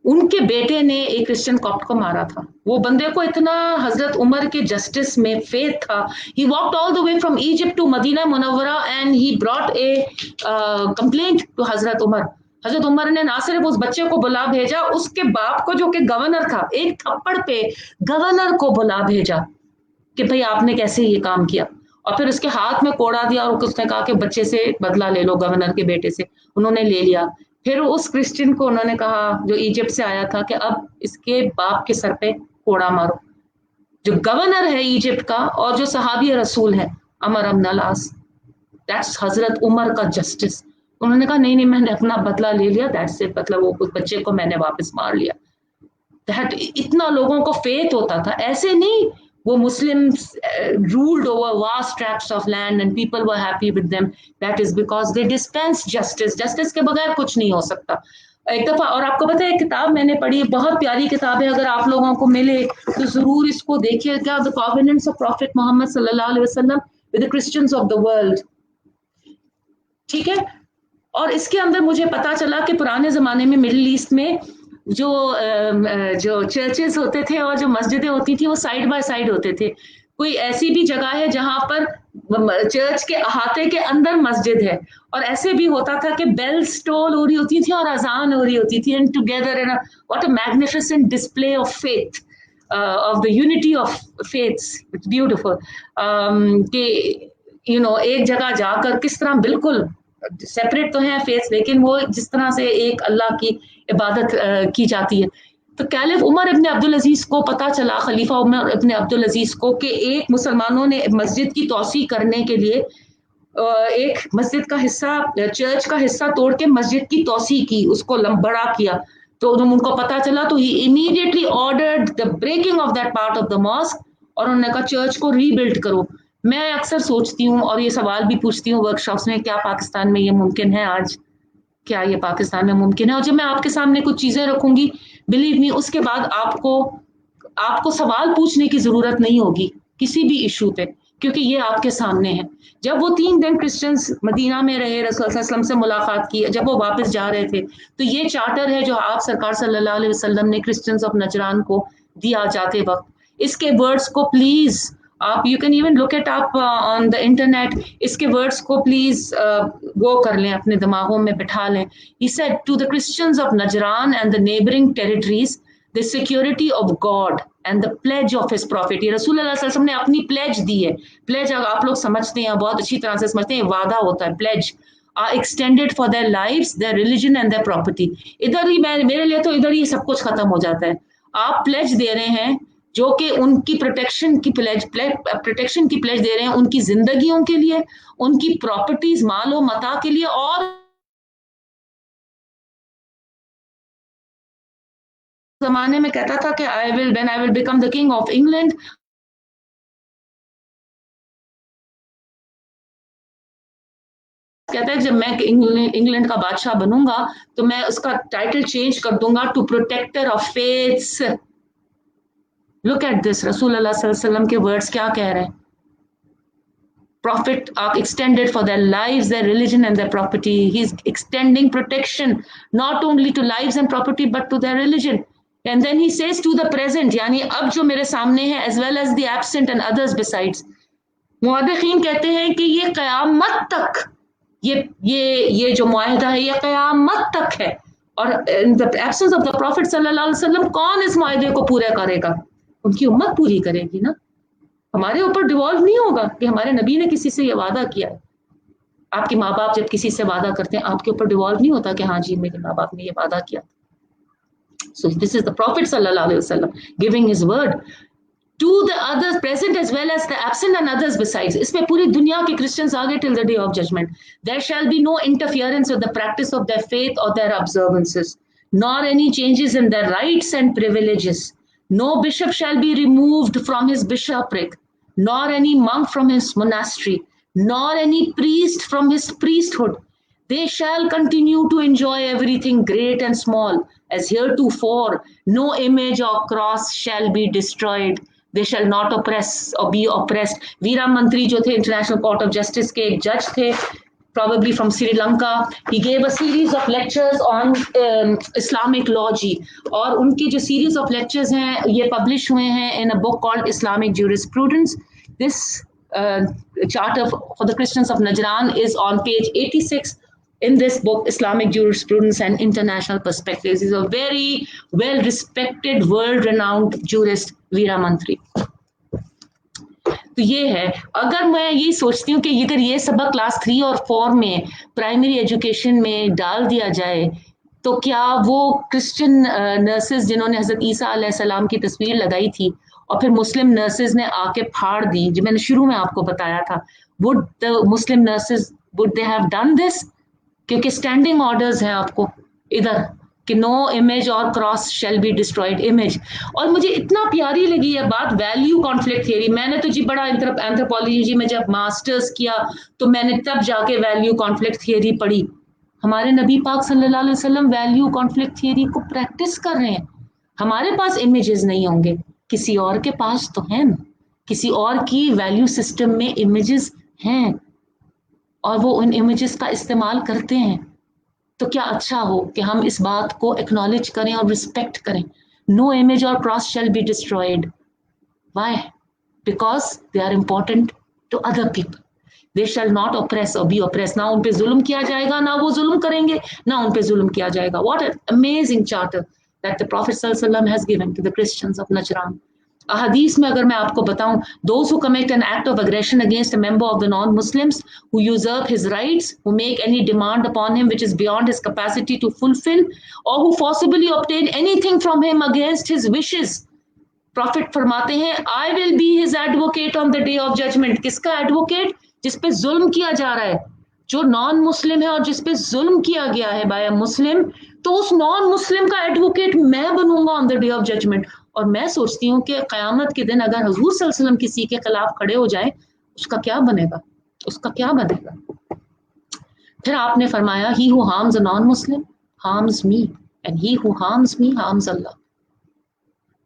उनके बेटे ने एक क्रिश्चियन कॉप्ट को मारा था। वो बंदे को इतना हजरत उमर के जस्टिस में फेथ था, he walked all the way from Egypt to Medina Munawwara and he brought a complaint to हजरत उमर। हजरत उमर ने ना सिर्फ उस बच्चे को बुला भेजा, उसके बाप को जो कि गवर्नर था, एक थप्पड़ पे गवर्नर को बुला भेजा कि भाई आपने कैसे ये काम किया, और फिर उसके हाथ में कोड़ा दिया और उसने कहा कि बच्चे से बदला ले लो, गवर्नर के बेटे से। उन्होंने ले लिया। फिर उस क्रिश्चियन को उन्होंने कहा जो इजिप्ट से आया था कि अब इसके बाप के सर पे कोड़ा मारो, जो गवर्नर है इजिप्ट का और जो सहाबी रसूल है अमर इब्न लास, दैट्स हजरत उमर का जस्टिस। उन्होंने कहा नहीं नहीं, मैंने अपना बदला ले लिया, दैट्स इट, मतलब वो उस बच्चे को मैंने वापस मार लिया। दैट, इतना लोगों को फेथ होता था। ऐसे नहीं वो Muslims ruled over vast tracts of land and people were happy with them. That is because they dispensed justice. Justice के बगैर कुछ नहीं हो सकता। एक दफा, और आपको पता है एक किताब मैंने पढ़ी, बहुत प्यारी किताब है, अगर आप लोगों को मिले तो जरूर इसको देखिएगा, द कॉवेनेंट्स ऑफ प्रॉफिट मोहम्मद सल्लल्लाहु अलैहि वसल्लम with the Christians of the world. ٹھیک ہے. اور اس کے اندر مجھے پتا چلا کہ پرانے زمانے میں مڈل ایسٹ میں جو چرچز ہوتے تھے اور جو مسجدیں ہوتی تھیں وہ سائڈ بائی سائڈ ہوتے تھے. کوئی ایسی بھی جگہ ہے جہاں پر چرچ کے احاطے کے اندر مسجد ہے, اور ایسے بھی ہوتا تھا کہ بیلز ٹول ہو رہی ہوتی تھی اور اذان ہو رہی ہوتی تھی, and together in what a magnificent display of faith, of the unity of faiths. It's beautiful کہ ایک جگہ جا کر کس طرح بالکل سیپریٹ تو ہیں فیتھ, لیکن وہ جس طرح سے ایک اللہ کی عبادت کی جاتی ہے. تو کیلف عمر ابن عبدالعزیز کو پتا چلا, خلیفہ عمر ابن عبدالعزیز کو, کہ ایک مسلمانوں نے مسجد کی توسیع کرنے کے لیے ایک مسجد کا حصہ, چرچ کا حصہ توڑ کے مسجد کی توسیع کی, اس کو بڑا کیا. تو ان کو پتا چلا تو ہی immediately ordered the breaking of that part of the mask, اور انہوں نے کہا چرچ کو ری بلڈ کرو. میں اکثر سوچتی ہوں اور یہ سوال بھی پوچھتی ہوں ورک شاپس میں, کیا پاکستان میں یہ ممکن ہے آج؟ کیا یہ پاکستان میں ممکن ہے؟ اور جب میں آپ کے سامنے کچھ چیزیں رکھوں گی, بلیو می, اس کے بعد آپ کو سوال پوچھنے کی ضرورت نہیں ہوگی کسی بھی ایشو پہ, کیونکہ یہ آپ کے سامنے ہے. جب وہ 3 دن کرسچنز مدینہ میں رہے, رسول صلی اللہ علیہ وسلم سے ملاقات کی, جب وہ واپس جا رہے تھے, تو یہ چارٹر ہے جو آپ سرکار صلی اللہ علیہ وسلم نے کرسچنز آف نجران کو دیا جاتے وقت. اس کے ورڈز کو پلیز آپ, you can even look it up on the internet, اس کے ورڈز کو پلیز گو کر لیں, اپنے دماغوں میں بٹھا لیں. He said to the Christians of Najran and the neighboring territories, the security of God and the pledge of his prophet. یہ رسول اللہ صلی اللہ علیہ وسلم نے اپنی پلیج دی ہے. پلیج آپ لوگ سمجھتے ہیں, بہت اچھی طرح سے سمجھتے ہیں, وعدہ ہوتا ہے. Pledge are extended for their lives, their religion and their property. ادھر ہی میرے لیے تو ادھر ہی سب کچھ ختم ہو جاتا ہے. آپ پلیج دے رہے ہیں جو کہ ان کی پروٹیکشن کی پلیج دے رہے ہیں, ان کی زندگیوں کے لیے, ان کی پراپرٹیز, مال و متاع کے لیے. اور زمانے میں کہتا تھا کہ when I will become the king of England, کہتا ہے جب میں انگلینڈ کا بادشاہ بنوں گا تو میں اس کا ٹائٹل چینج کر دوں گا to protector of faiths. Look at this, رسول اللہ صلی اللہ علیہ وسلم کے ورڈز کیا کہہ رہے ہیں. Prophet are extended for their lives, their religion and their property. He's extending protection not only to lives and property but to their religion. And then he says to the present, یعنی اب جو میرے سامنے ہے, as well as the absent and others besides. مورخین کہتے ہیں کہ یہ قیامت تک, یہ جو معاہدہ ہے یہ قیامت تک ہے. اور in the absence of the Prophet صلی اللہ علیہ وسلم, کون اس معاہدے کو پورا کرے گا؟ ان کی امت پوری کرے گی نا. ہمارے اوپر ڈیوالو نہیں ہوگا کہ ہمارے نبی نے کسی سے یہ وعدہ کیا ہے. آپ کے ماں باپ جب کسی سے وعدہ کرتے ہیں, آپ کے اوپر ڈیوالو نہیں ہوتا کہ ہاں جی میرے ماں باپ نے یہ وعدہ کیا. So this is the Prophet sallallahu alaihi wasallam giving his word to the others present as well as the absent and others besides. اس میں پوری دنیا کے کرسچنز آگے till the day of judgment. There shall be no interference with the practice of their faith or their observances, nor any changes in their rights and privileges. No bishop shall be removed from his bishopric, nor any monk from his monastery, nor any priest from his priesthood. They shall continue to enjoy everything great and small as heretofore. No image or cross shall be destroyed. They shall not oppress or be oppressed. Veera Mantri جو تھے International Court of Justice کے ایک جج تھے, probably from Sri Lanka. He gave a series of lectures on Islamic law جی, اور ان کی جو series of lectures ہیں یہ publish ہوئے ہیں in a book called Islamic Jurisprudence. This charter for the Christians of Najran is on page 86 in this book, Islamic Jurisprudence and International Perspectives. He's a very well respected, world renowned jurist, Veera Mantri. تو یہ ہے, اگر میں یہ سوچتی ہوں کہ اگر یہ سبق کلاس 3 اور 4 میں پرائمری ایجوکیشن میں ڈال دیا جائے تو کیا وہ کرسچن نرسز جنہوں نے حضرت عیسیٰ علیہ السلام کی تصویر لگائی تھی اور پھر مسلم نرسز نے آ کے پھاڑ دی, جو میں نے شروع میں آپ کو بتایا تھا, would the Muslim nurses, would they have done this? کیونکہ اسٹینڈنگ آرڈرز ہیں آپ کو ادھر کہ نو امیج اور cross shall be destroyed image. اور مجھے اتنا پیاری لگی یہ بات, ویلیو کانفلکٹ تھیوری. میں نے تو جی بڑا اینتھروپولوجی میں جب ماسٹرز کیا تو میں نے تب جا کے ویلیو کانفلکٹ تھیوری پڑھی. ہمارے نبی پاک صلی اللہ علیہ وسلم ویلیو کانفلکٹ تھیوری کو پریکٹس کر رہے ہیں. ہمارے پاس امیجز نہیں ہوں گے, کسی اور کے پاس تو ہیں نا, کسی اور کی ویلیو سسٹم میں امیجز ہیں. और वो उन इमेजेस का इस्तेमाल करते हैं, तो क्या अच्छा हो कि हम इस बात को एक्नॉलेज करें और रिस्पेक्ट करें. नो इमेज और cross shall be destroyed. Why? Because they are important to other people. They shall not oppress और बी ऑप्रेस. ना उन पे जुल्म किया जाएगा, ना वो जुल्म करेंगे, ना उन पे जुल्म किया जाएगा. What an amazing charter that the prophet सल्लल्लाहु अलैहि वसल्लम has given to the Christians of Najran. हदीस में अगर मैं आपको बताऊं, those who commit an act of aggression against a member of the non-Muslims, who usurp his rights, who make any demand upon him which is beyond his capacity to fulfill, or who forcibly obtain anything from him against his wishes, prophet फरमाते हैं I will be his advocate on the day of judgment. किसका advocate? जिस पे जुल्म किया जा रहा है, जो नॉन मुस्लिम है और जिस पे जुल्म किया गया है बाय अ मुस्लिम, तो उस नॉन मुस्लिम का एडवोकेट मैं बनूंगा on the day of judgment. और मैं सोचती हूँ कि क़यामत के दिन अगर हुजूर सल्लल्लाहु अलैहि वसल्लम किसी के खिलाफ खड़े हो जाए, उसका क्या बनेगा? उसका क्या बनेगा? फिर आपने फरमाया, he who harms a non Muslim harms me, and he who harms me harms Allah.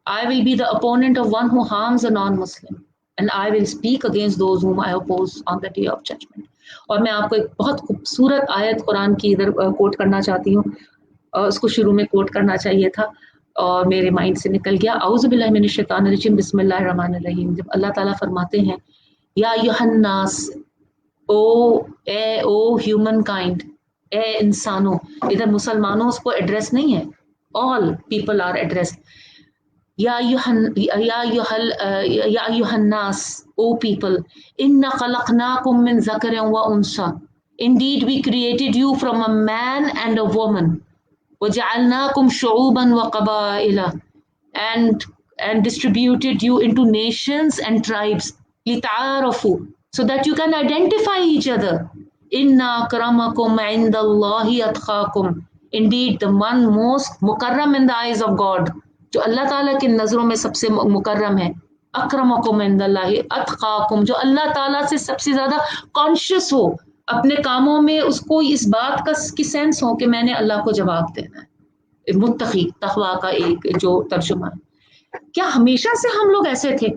I will be the opponent of one who harms a non-Muslim, and I will speak against those whom I oppose on the day of judgment. और मैं आपको एक बहुत खूबसूरत आयत कुरान की इधर coat करना चाहती हूँ. उसको शुरू में कोट करना चाहिए था और मेरे माइंड से निकल गया. औज़ु बिल्लाहि मिनश शैतानिर रजीम, बिस्मिल्लाहिर रहमानिर रहीम. जब अल्लाह ताला फरमाते हैं, या अय्युहन्नास, ओ ह्यूमन काइंड, ए इंसानों. इधर मुसलमानों को एड्रेस नहीं है, all people are addressed. Ya ayyuhannas, O people, inna khalaqnakum min zakarin wa unsa. Indeed, we created you from a man and a woman. وَجَعَلْنَاكُمْ شُعُوبًا وَقَبَائِلًا, and distributed you into nations and tribes. لِتَعَارَفُوا, so that you can identify each other. إِنَّ أَكْرَمَكُمْ عِنْدَ اللَّهِ أَتْقَاكُمْ. Indeed, the one most mukarram in the eyes of God, जो अल्लाह ताला की नज़रों में सबसे मुकर्रम है, अक्रमकुम इंदल्लाहि अतकाकुम, जो अल्लाह ताला से सबसे ज़्यादा कॉन्शियस हो अपने कामों में, उसको इस बात का की सेंस हो कि मैंने अल्लाह को जवाब देना है. मुत्तकी, तक़वा का एक जो तर्जुमा है. क्या हमेशा से हम लोग ऐसे थे?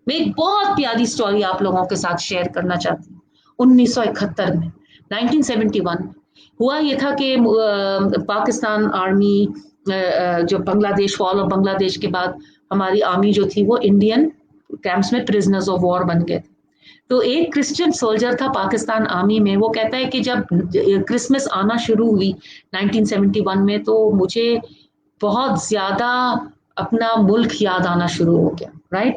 मैं एक बहुत प्यारी स्टोरी आप लोगों के साथ शेयर करना चाहती हूँ. 1971 में, 1971 हुआ ये था कि पाकिस्तान आर्मी, जो बांग्लादेश, फॉल ऑफ बांग्लादेश के बाद हमारी आर्मी जो थी वो इंडियन कैंप्स में प्रिजनर्स ऑफ वॉर बन गए थे. तो एक क्रिश्चियन सोल्जर था पाकिस्तान आर्मी में, वो कहता है कि जब क्रिसमस आना शुरू हुई 1971 में, तो मुझे बहुत ज्यादा अपना मुल्क याद आना शुरू हो गया. राइट?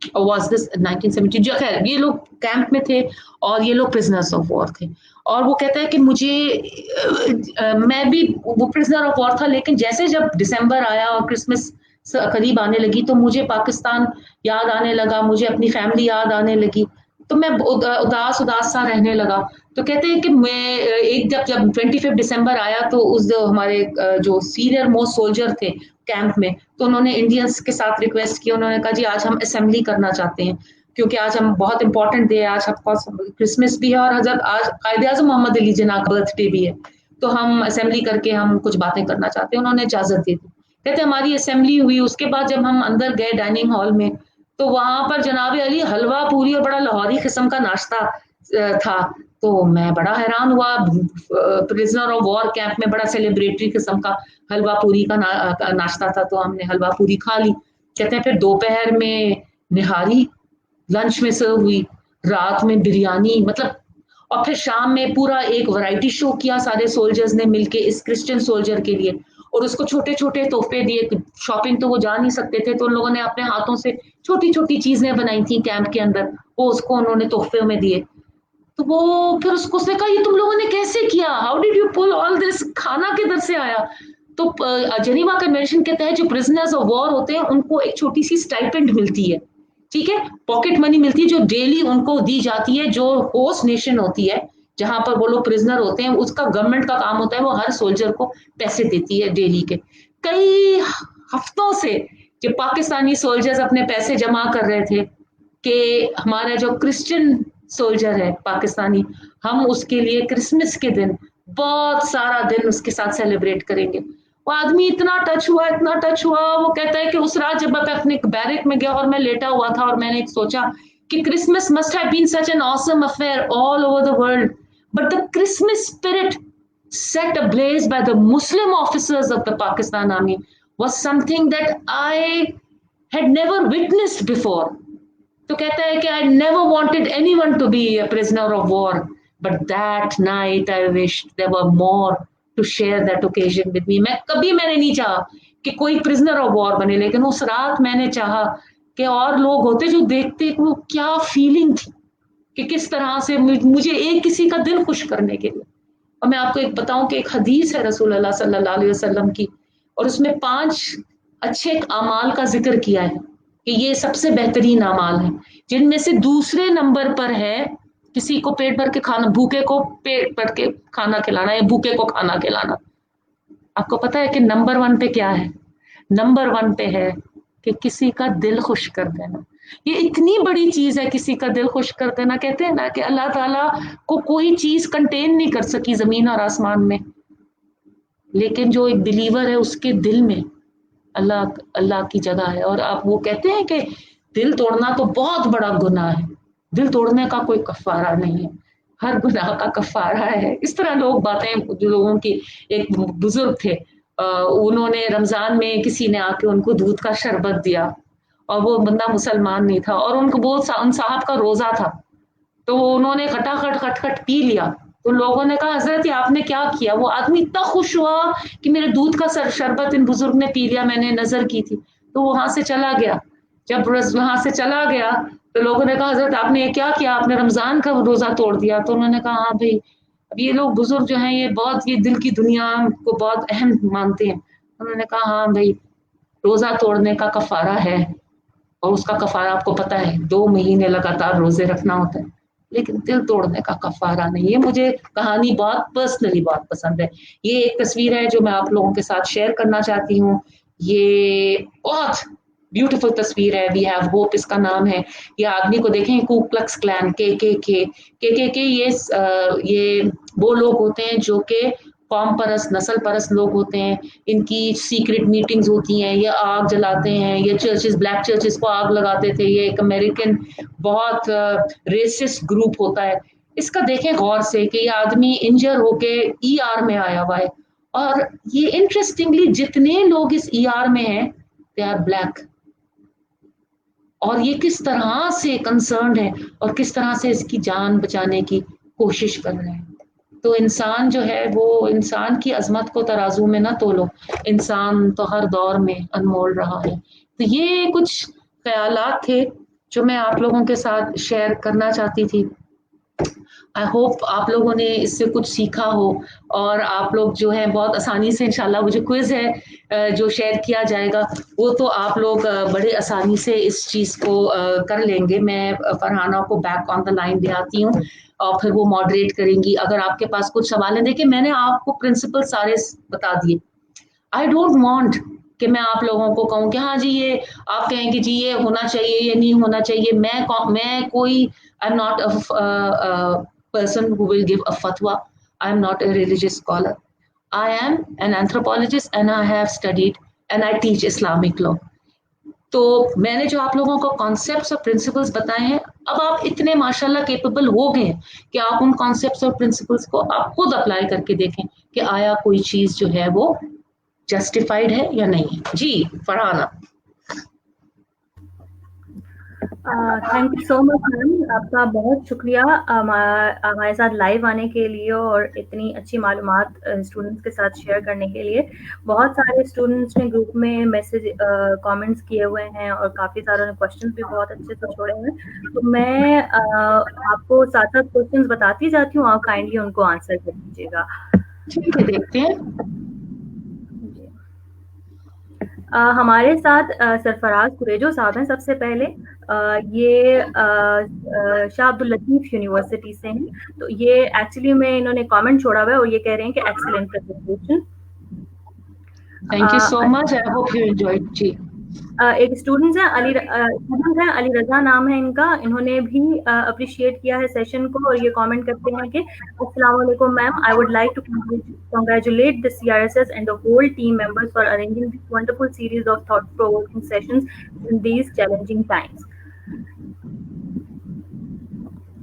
was this 1970, जो खैर ये लोग कैंप में थे और ये लोग प्रिजनर्स ऑफ वॉर थे. और वो कहता है कि मुझे मैं भी वो प्रिजनर ऑफ वॉर था, लेकिन जैसे जब दिसंबर आया और क्रिसमस करीब आने लगी, तो मुझे पाकिस्तान याद आने लगा, मुझे अपनी फैमिली याद आने लगी, तो मैं उदास सा रहने लगा. तो कहते हैं कि मैं एक जब 25 दिसंबर आया, तो उस हमारे जो सीनियर मोस्ट सोल्जर थे कैंप में, तो उन्होंने इंडियंस के साथ रिक्वेस्ट की. उन्होंने कहा, जी आज हम असेंबली करना चाहते हैं, क्योंकि आज हम बहुत इंपॉर्टेंट डे है, आज क्रिसमस भी है और आज कायदे आज़म मोहम्मद अली जिन्ना का बर्थडे भी है, तो हम असेंबली करके हम कुछ बातें करना चाहते हैं. उन्होंने इजाजत दे दी. कहते हमारी असेंबली हुई. उसके बाद जब हम अंदर गए डाइनिंग हॉल में, तो वहां पर जनाब अली हलवा पूरी और बड़ा लाहौरी किस्म का नाश्ता था. तो मैं बड़ा हैरान हुआ. प्रिजनर ऑफ वॉर कैंप में बड़ा सेलिब्रेटरी किस्म का हलवा पूरी का नाश्ता था, तो हमने हलवा पूरी खा ली. कहते हैं फिर दोपहर में निहारी लंच में सर्व हुई, रात में बिरयानी, मतलब, और फिर शाम में पूरा एक वैरायटी शो किया सारे सोल्जर्स ने मिलके इस क्रिश्चियन सोल्जर के लिए, और उसको छोटे छोटे तोहफे दिए. शॉपिंग तो वो जा नहीं सकते थे, तो उन लोगों ने अपने हाथों से छोटी छोटी चीजें बनाई थी कैंप के अंदर, वो उसको उन्होंने तोहफे में दिए. तो वो फिर उसने कहा, ये तुम लोगों ने कैसे किया, how did you pull all this, खाना किधर से आया? तो जेनीवा कन्वेंशन के तहत जो प्रिजनर्स ऑफ वॉर होते हैं उनको एक छोटी सी स्टाइपेंड मिलती है, ठीक है, पॉकेट मनी मिलती है, जो डेली उनको दी जाती है. जो होस्ट नेशन होती है जहां पर वो लोग प्रिजनर होते हैं, उसका गवर्नमेंट का काम होता है, वो हर सोल्जर को पैसे देती है डेली के. कई हफ्तों से जो पाकिस्तानी सोल्जर्स अपने पैसे जमा कर रहे थे कि हमारा जो क्रिश्चियन सोल्जर है पाकिस्तानी, हम उसके लिए क्रिसमस के दिन बहुत सारा दिन उसके साथ सेलिब्रेट करेंगे. वो आदमी इतना टच हुआ. वो कहता है कि उस रात जब मैं अपने बैरक में गया और मैं लेटा हुआ था और मैंने सोचा कि Christmas must have been such an awesome affair all over the world. But the Christmas spirit set ablaze by the Muslim officers of the Pakistan Army was something that I had never witnessed before. तो कहता है कि I never wanted anyone to be a prisoner of war, but that night I wished there were more to share that occasion with me. मैंने नहीं चाहा कि कोई prisoner of war बने, लेकिन उस रात मैंने चाहा कि और लोग होते जो देखते कि वो क्या फीलिंग थी, कि किस तरह से मुझे एक किसी का दिल खुश करने के लिए. और मैं आपको एक बताऊं कि एक हदीस है रसूल अल्लाह सल्लल्लाहु अलैहि वसल्लम की, और उसमें 5 अच्छे अमाल का जिक्र किया है कि ये सबसे बेहतरीन अमाल है, जिनमें से दूसरे नंबर पर है किसी को पेट भर के खाना, भूखे को पेट भर के खाना खिलाना या भूखे को खाना खिलाना. आपको पता है कि नंबर 1 पे क्या है? नंबर 1 पे है कि किसी का दिल खुश कर देना. ये इतनी बड़ी चीज है, किसी का दिल खुश कर देना. कहते हैं ना कि अल्लाह ताला को कोई चीज कंटेन नहीं कर सकी जमीन और आसमान में, लेकिन जो एक बिलीवर है उसके दिल में अल्लाह की जगह है. और आप वो कहते हैं कि दिल तोड़ना तो बहुत बड़ा गुनाह है, दिल तोड़ने का कोई कफारा नहीं है, हर गुनाह का कफारा है. इस तरह लोग बातें, जो लोगों की, एक बुजुर्ग थे, उन्होंने रमजान में किसी ने आके उनको दूध का शरबत दिया, और वो बंदा मुसलमान नहीं था, और उनको वो उन साहब का रोजा था, तो उन्होंने खटाखट पी लिया. तो लोगों ने कहा हजरत आपने क्या किया? वो आदमी इतना खुश हुआ कि मेरे दूध का शरबत इन बुजुर्ग ने पी लिया, मैंने नजर की थी. तो वहां से चला गया. जब वहां से चला गया तो लोगों ने कहा हजरत आपने ये क्या किया, आपने रमजान का रोजा तोड़ दिया. तो उन्होंने कहा हाँ भाई, अब ये लोग बुजुर्ग जो हैं ये दिल की दुनिया को बहुत अहम मानते हैं. उन्होंने कहा हाँ भाई, रोजा तोड़ने का कफारा है, और उसका कफारा आपको पता है 2 महीने लगातार रोजे रखना होता है, लेकिन दिल तोड़ने का कफारा नहीं है. मुझे कहानी पर्सनली बहुत पसंद है. ये एक तस्वीर है जो मैं आप लोगों के साथ शेयर करना चाहती हूँ. ये बहुत ब्यूटीफुल तस्वीर है. वी हैव होप इसका नाम है. ये आदमी को देखें, कू क्लक्स क्लैन, के ये वो लोग होते हैं जो कि कौम परस्त, नस्ल परस्त लोग होते हैं. इनकी सीक्रेट मीटिंग्स होती हैं, ये आग जलाते हैं, ये चर्चेस, ब्लैक चर्चेस को आग लगाते थे. ये एक अमेरिकन बहुत रेसिस्ट ग्रुप होता है. इसका देखें गौर से कि ये आदमी इंजर होके ER में आया हुआ है, और ये इंटरेस्टिंगली जितने लोग इस ER में हैं दे आर ब्लैक, और ये किस तरह से कंसर्न्ड है और किस तरह से इसकी जान बचाने की कोशिश कर रहे हैं. तो इंसान जो है, वो इंसान की अजमत को तराजू में ना तोलो, इंसान तो हर दौर में अनमोल रहा है. तो ये कुछ ख्यालात थे जो मैं आप लोगों के साथ शेयर करना चाहती थी. आई होप आप लोगों ने इससे कुछ सीखा हो, और आप लोग जो है बहुत आसानी से, इंशाल्लाह वो जो क्विज है जो शेयर किया जाएगा वो तो आप लोग बड़े आसानी से इस चीज़ को कर लेंगे. मैं फरहाना को बैक ऑन द लाइन ले आती हूँ, और फिर वो मॉडरेट करेंगी. अगर आपके पास कुछ सवाल है, देखिए मैंने आपको प्रिंसिपल सारे बता दिए. आई डोंट वांट कि मैं आप लोगों को कहूँ कि हाँ जी ये आप कहें कि जी ये होना चाहिए, ये नहीं होना चाहिए. मैं कोई, I am not a person who will give a fatwa. I am not a religious scholar. I am an anthropologist and I have studied and I teach Islamic law. तो मैंने जो आप लोगों को कॉन्सेप्ट्स और प्रिंसिपल्स बताए हैं, अब आप इतने माशाल्लाह केपेबल हो गए कि आप उन कॉन्सेप्ट्स और प्रिंसिपल्स को आप खुद अप्लाई करके देखें कि आया कोई चीज जो है वो जस्टिफाइड है या नहीं. जी Farhana. Thank you so much ma'am, आपका बहुत शुक्रिया हमारे साथ लाइव आने के लिए और इतनी अच्छी मालूमात स्टूडेंट्स के साथ शेयर करने के लिए. बहुत सारे स्टूडेंट्स ने ग्रुप में मैसेज कमेंट्स किए हुए हैं, और काफ़ी सारों ने क्वेश्चंस भी बहुत अच्छे से छोड़े हुए हैं. तो मैं आपको साथ साथ क्वेश्चंस बताती जाती हूँ, आप काइंडली उनको आंसर कर दीजिएगा. ठीक है, देखते हैं. हमारे साथ सरफराज कुरेजो साहब हैं. सबसे पहले ये शाह अब्दुल लतीफ यूनिवर्सिटी से हैं. तो ये एक्चुअली में इन्होंने कमेंट छोड़ा हुआ है और ये कह रहे हैं कि excellent presentation. Thank you so much. I hope you enjoyed. जी. एक स्टूडेंट है अली रजा नाम है इनका. इन्होंने भी अप्रिशिएट किया है सेशन को, और ये कमेंट करते हैं कि अस्सलाम वालेकुम ma'am, I would like to congratulate the CRSS and the whole team members for arranging this wonderful series of thought-provoking sessions in these challenging times.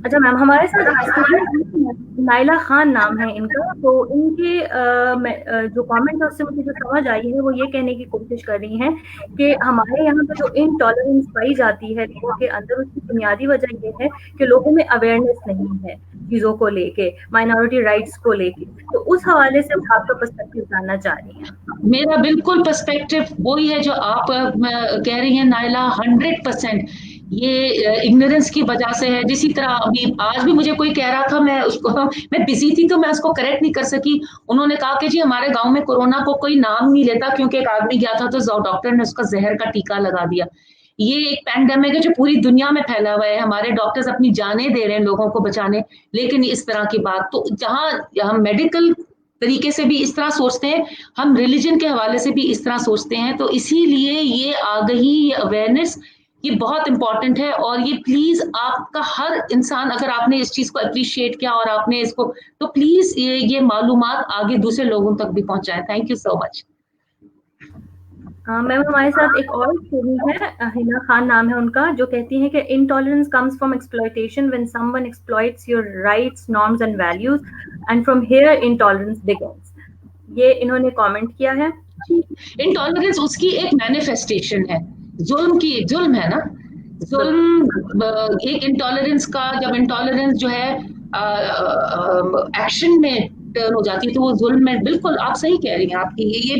अच्छा मैम, हमारे साथ स्टूडेंट नाइला खान नाम है इनका, तो इनके जो कमेंट है उससे मुझे जो समझ आई है वो ये कहने की कोशिश कर रही हैं कि हमारे यहाँ पे जो इनटॉलरेंस पाई जाती है लोगों के अंदर, उसकी बुनियादी वजह ये है कि लोगों में अवेयरनेस नहीं है चीजों को लेके, माइनॉरिटी राइट्स को लेके। तो उस हवाले से आपका पर्सपेक्टिव जानना चाह रही हैं। मेरा बिल्कुल पर्सपेक्टिव वही है जो आप कह रही हैं नाइला, 100%। ये इग्नोरेंस की वजह से है। जिसी तरह अभी आज भी मुझे कोई कह रहा था, मैं बिजी थी तो मैं उसको करेक्ट नहीं कर सकी। उन्होंने कहा कि जी हमारे गांव में कोरोना को कोई नाम नहीं लेता, क्योंकि एक आदमी गया था तो डॉक्टर ने उसका जहर का टीका लगा दिया। ये एक पैंडेमिक है जो पूरी दुनिया में फैला हुआ है, हमारे डॉक्टर्स अपनी जानें दे रहे हैं लोगों को बचाने, लेकिन इस तरह की बात, तो जहां हम मेडिकल तरीके से भी इस तरह सोचते हैं, हम रिलीजन के हवाले से भी इस तरह सोचते हैं। तो इसीलिए ये आगही, ये अवेयरनेस, ये बहुत इंपॉर्टेंट है। और ये प्लीज आपका हर इंसान, अगर आपने इस चीज को अप्रिशिएट किया और आपने इसको, तो प्लीज ये मालूमात आगे दूसरे लोगों तक भी पहुंचाएं। Thank you so much. Ma'am हमारे साथ एक और स्टूडेंट है, हिना खान नाम है उनका, जो कहती हैं कि intolerance comes from exploitation when someone exploits your rights, norms and values, and from here intolerance begins. ये इन्होंने कमेंट किया है। इंटॉलरेंस उसकी एक मैनिफेस्टेशन है, जुल्म की एक जुल्म है ना, जुल्म एक इंटॉलरेंस का, जब इंटॉलरेंस जो है एक्शन में टर्न हो जाती है तो वो जुल्म में, बिल्कुल आप सही कह रही हैं। आपकी ये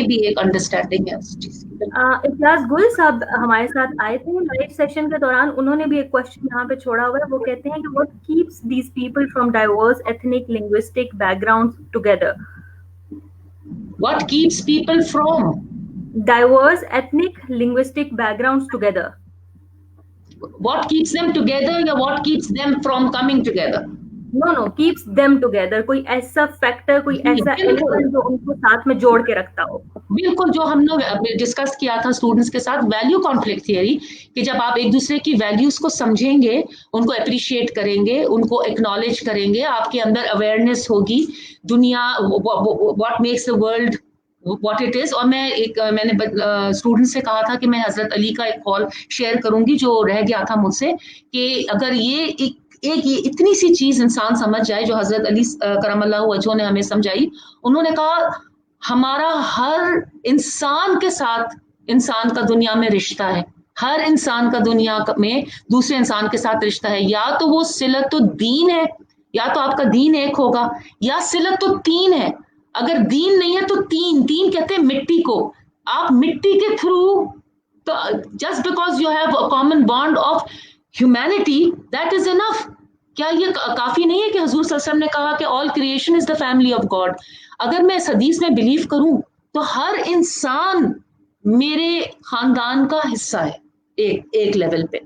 भी एक अंडरस्टैंडिंग है उस चीज की। इम्तियाज गुल साहब हमारे साथ आए थे लाइव सेशन के दौरान, उन्होंने भी एक क्वेश्चन यहाँ पे छोड़ा हुआ है। वो कहते हैं कि what keeps these people from diverse ethnic linguistic backgrounds together? What keeps people from? Diverse ethnic linguistic backgrounds together. What keeps them together या what keeps them from coming together? No, keeps them together. कोई ऐसा factor, कोई ऐसा element जो उनको साथ में जोड़ के रखता हो। बिल्कुल, जो हम लोग डिस्कस किया था स्टूडेंट्स के साथ, वैल्यू कॉन्फ्लिक्ट थियरी, कि जब आप एक दूसरे की वैल्यूज को समझेंगे, उनको अप्रिशिएट करेंगे, उनको एक्नॉलेज करेंगे, आपके अंदर अवेयरनेस होगी दुनिया, what makes the world what it is. और मैंने स्टूडेंट से कहा था कि मैं हजरत अली का एक कॉल शेयर करूंगी जो रह गया था मुझसे, कि अगर ये एक ये इतनी सी चीज इंसान समझ जाए जो हजरत अली करमल्लाहु वजहू ने हमें समझाई। उन्होंने कहा हमारा हर इंसान के साथ इंसान का दुनिया में रिश्ता है, हर इंसान का दुनिया में दूसरे इंसान के साथ रिश्ता है। या तो वो सिलत दीन है, या तो आपका दीन एक होगा, या सिलत तीन है। अगर दीन नहीं है तो तीन कहते हैं मिट्टी को। आप मिट्टी के थ्रू, तो just because you have a common bond of humanity, that is enough. क्या ये काफी नहीं है कि हुजूर सल्लल्लाहु अलैहि वसल्लम ने कहा कि all creation is the family of God? अगर मैं इस हदीस में बिलीव करूं तो हर इंसान मेरे खानदान का हिस्सा है एक लेवल पे,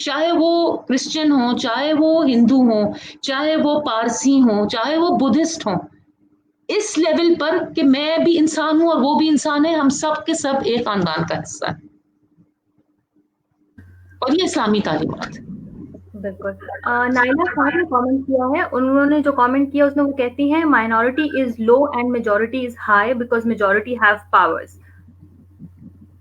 चाहे वो क्रिश्चियन हो, चाहे वो हिंदू हो, चाहे वो पारसी हो, चाहे वो बुद्धिस्ट हो। इस लेवल पर कि मैं भी इंसान हूं और वो भी इंसान है, हम सब के सब एक खानदान का हिस्सा है, और ये इस्लामी तालीमात है। बिल्कुल। नाइला खान ने कमेंट किया है, उन्होंने जो कमेंट किया उसमें वो कहती हैं minority is low and majority is high because majority have powers.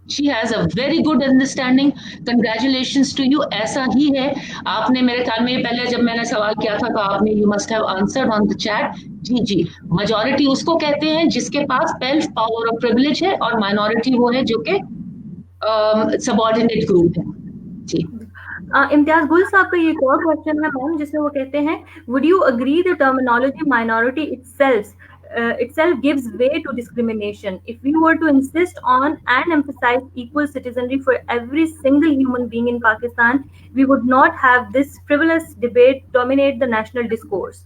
She has a very good understanding. Congratulations to you. ऐसा ही है। आपने मेरे ख्याल में पहले जब मैंने सवाल किया था तो आपने you must have answered on the chat. Ji, majority उसको कहते हैं जिसके पास wealth, power और privilege है, और minority वो है जो कि subordinate group है। जी। इम्तियाज गुल साहब का ये एक और क्वेश्चन है मैम, जिसमें वो कहते हैं would you agree the terminology minority itself gives way to discrimination? If we were to insist on and emphasize equal citizenry for every single human being in Pakistan, we would not have this frivolous debate dominate the national discourse.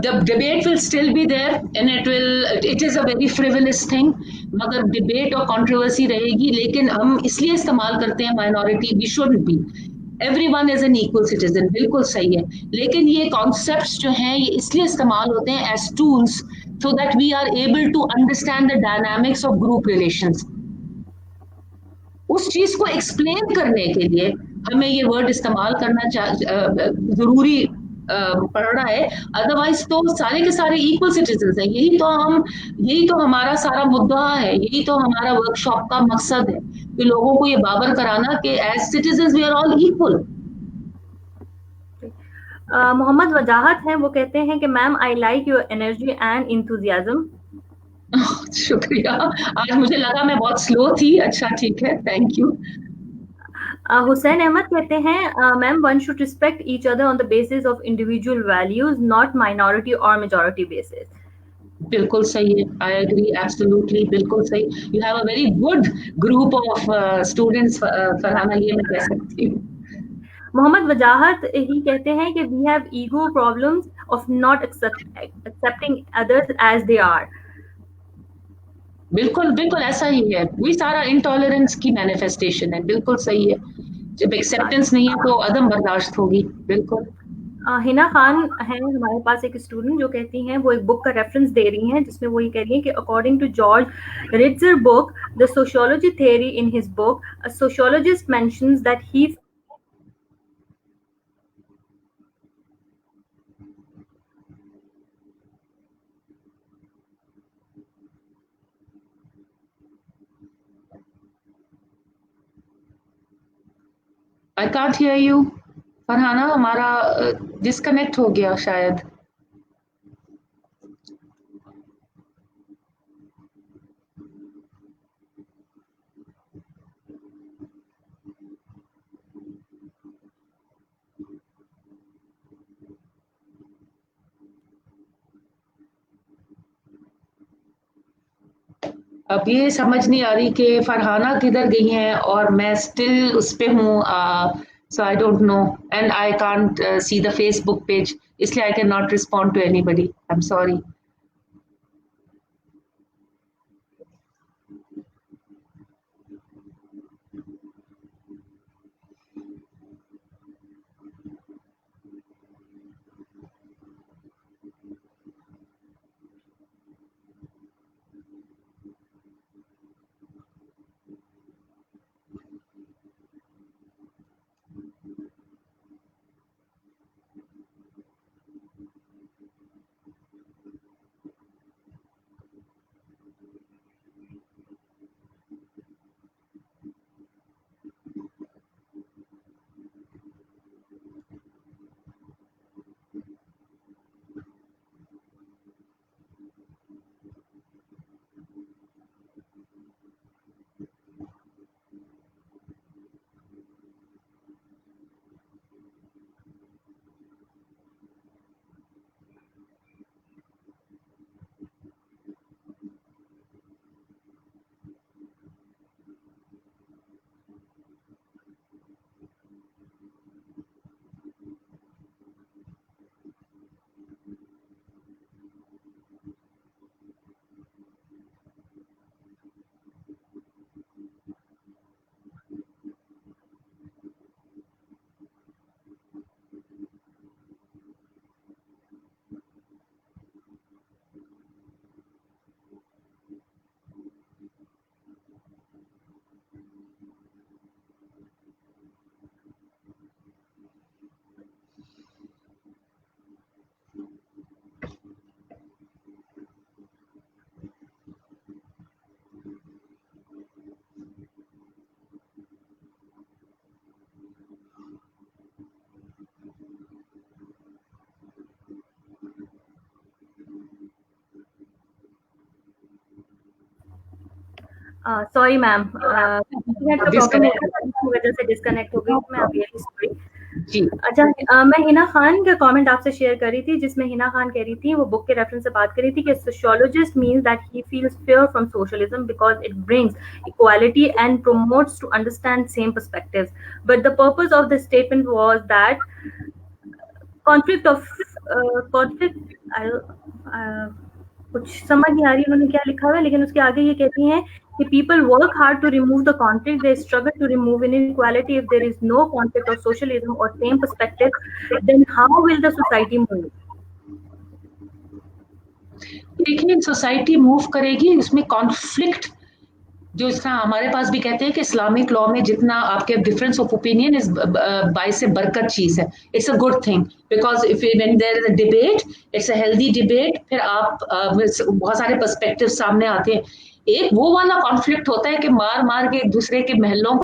The debate will still be there and it is a very frivolous thing, मगर debate और controversy रहेगी, लेकिन हम इसलिए इस्तेमाल करते हैं minority, we shouldn't be. Everyone is an equal citizen, बिल्कुल सही है, लेकिन ये concepts जो हैं ये इसलिए इस्तेमाल होते हैं as tools so that we are able to understand the dynamics of group relations. उस चीज को explain करने के लिए हमें ये word इस्तेमाल करना जरूरी पड़ रहा है, अदरवाइज तो सारे के सारे इक्वल सिटीजन हैं। यही तो हमारा सारा मुद्दा है, यही तो हमारा वर्कशॉप का मकसद है कि लोगों को ये बावर कराना कि as citizen we are all equal. Mohammad Wajahat हैं, वो कहते हैं कि ma'am I like your energy and enthusiasm. शुक्रिया, आज मुझे लगा मैं बहुत स्लो थी। अच्छा ठीक है, थैंक यू। हुसैन अहमद कहते हैं ma'am one should respect each other on the basis of individual values not minority और मेजॉरिटी बेसिस। बिल्कुल सही है, आई एग्री एब्सोल्युटली, बिल्कुल सही। You have a very good group of students Farhana, ये मैं कह सकती हूँ। मोहम्मद वजाहत ही कहते हैं कि we have ego problems of not accepting others as they are. बिल्कुल बिल्कुल ऐसा ही है, वही सारा इंटॉलरेंस की मैनिफेस्टेशन है। बिल्कुल सही है, जब एक्सेप्टेंस नहीं है तो अदम बर्दाश्त होगी। बिल्कुल। हिना खान है हमारे पास एक स्टूडेंट जो कहती हैं, वो एक बुक का रेफरेंस दे रही हैं जिसमें वो ये कह रही हैं कि according to George Ritzer book the sociology theory in his book a sociologist mentions that he I can't hear you Farhana, हमारा डिस्कनेक्ट हो गया शायद। अब ये समझ नहीं आ रही कि फरहाना किधर गई हैं और मैं स्टिल उस पे हूँ। So I don't know and I can't see the Facebook page, इसलिए I can not respond to anybody, I am sorry. Sorry ma'am, internet का प्रॉब्लम हो गया था जिसकी वजह से डिस्कनेक्ट हो गई, तो मैं रियली सॉरी। जी अच्छा, मैं हिना खान का कमेंट आपसे शेयर कर रही थी जिसमें हिना खान कह रही थी, वो बुक के रेफरेंस से बात कर रही थी कि sociologist means that he feels fear from socialism because it brings equality and promotes to understand same perspectives, but the purpose of the statement was that conflict of conflict कुछ समझ नहीं आ रही उन्होंने क्या लिखा हुआ है, लेकिन उसके आगे ये कहती हैं कि people work hard to remove the conflict, they struggle to remove inequality. If there is no conflict or socialism or same perspective, then how will the society move? देखिए, सोसाइटी मूव करेगी उसमें कॉन्फ्लिक्ट, जो इसका हमारे पास भी कहते हैं कि इस्लामिक लॉ में जितना आपके डिफरेंस ऑफ ओपिनियन इस बाई से बरकत चीज है, it's a good thing, because if when there is a debate, it's a healthy debate, फिर आप बहुत सारे पर्सपेक्टिव सामने आते हैं। एक वो वाला कॉन्फ्लिक्ट होता है कि मार मार के एक दूसरे के महलों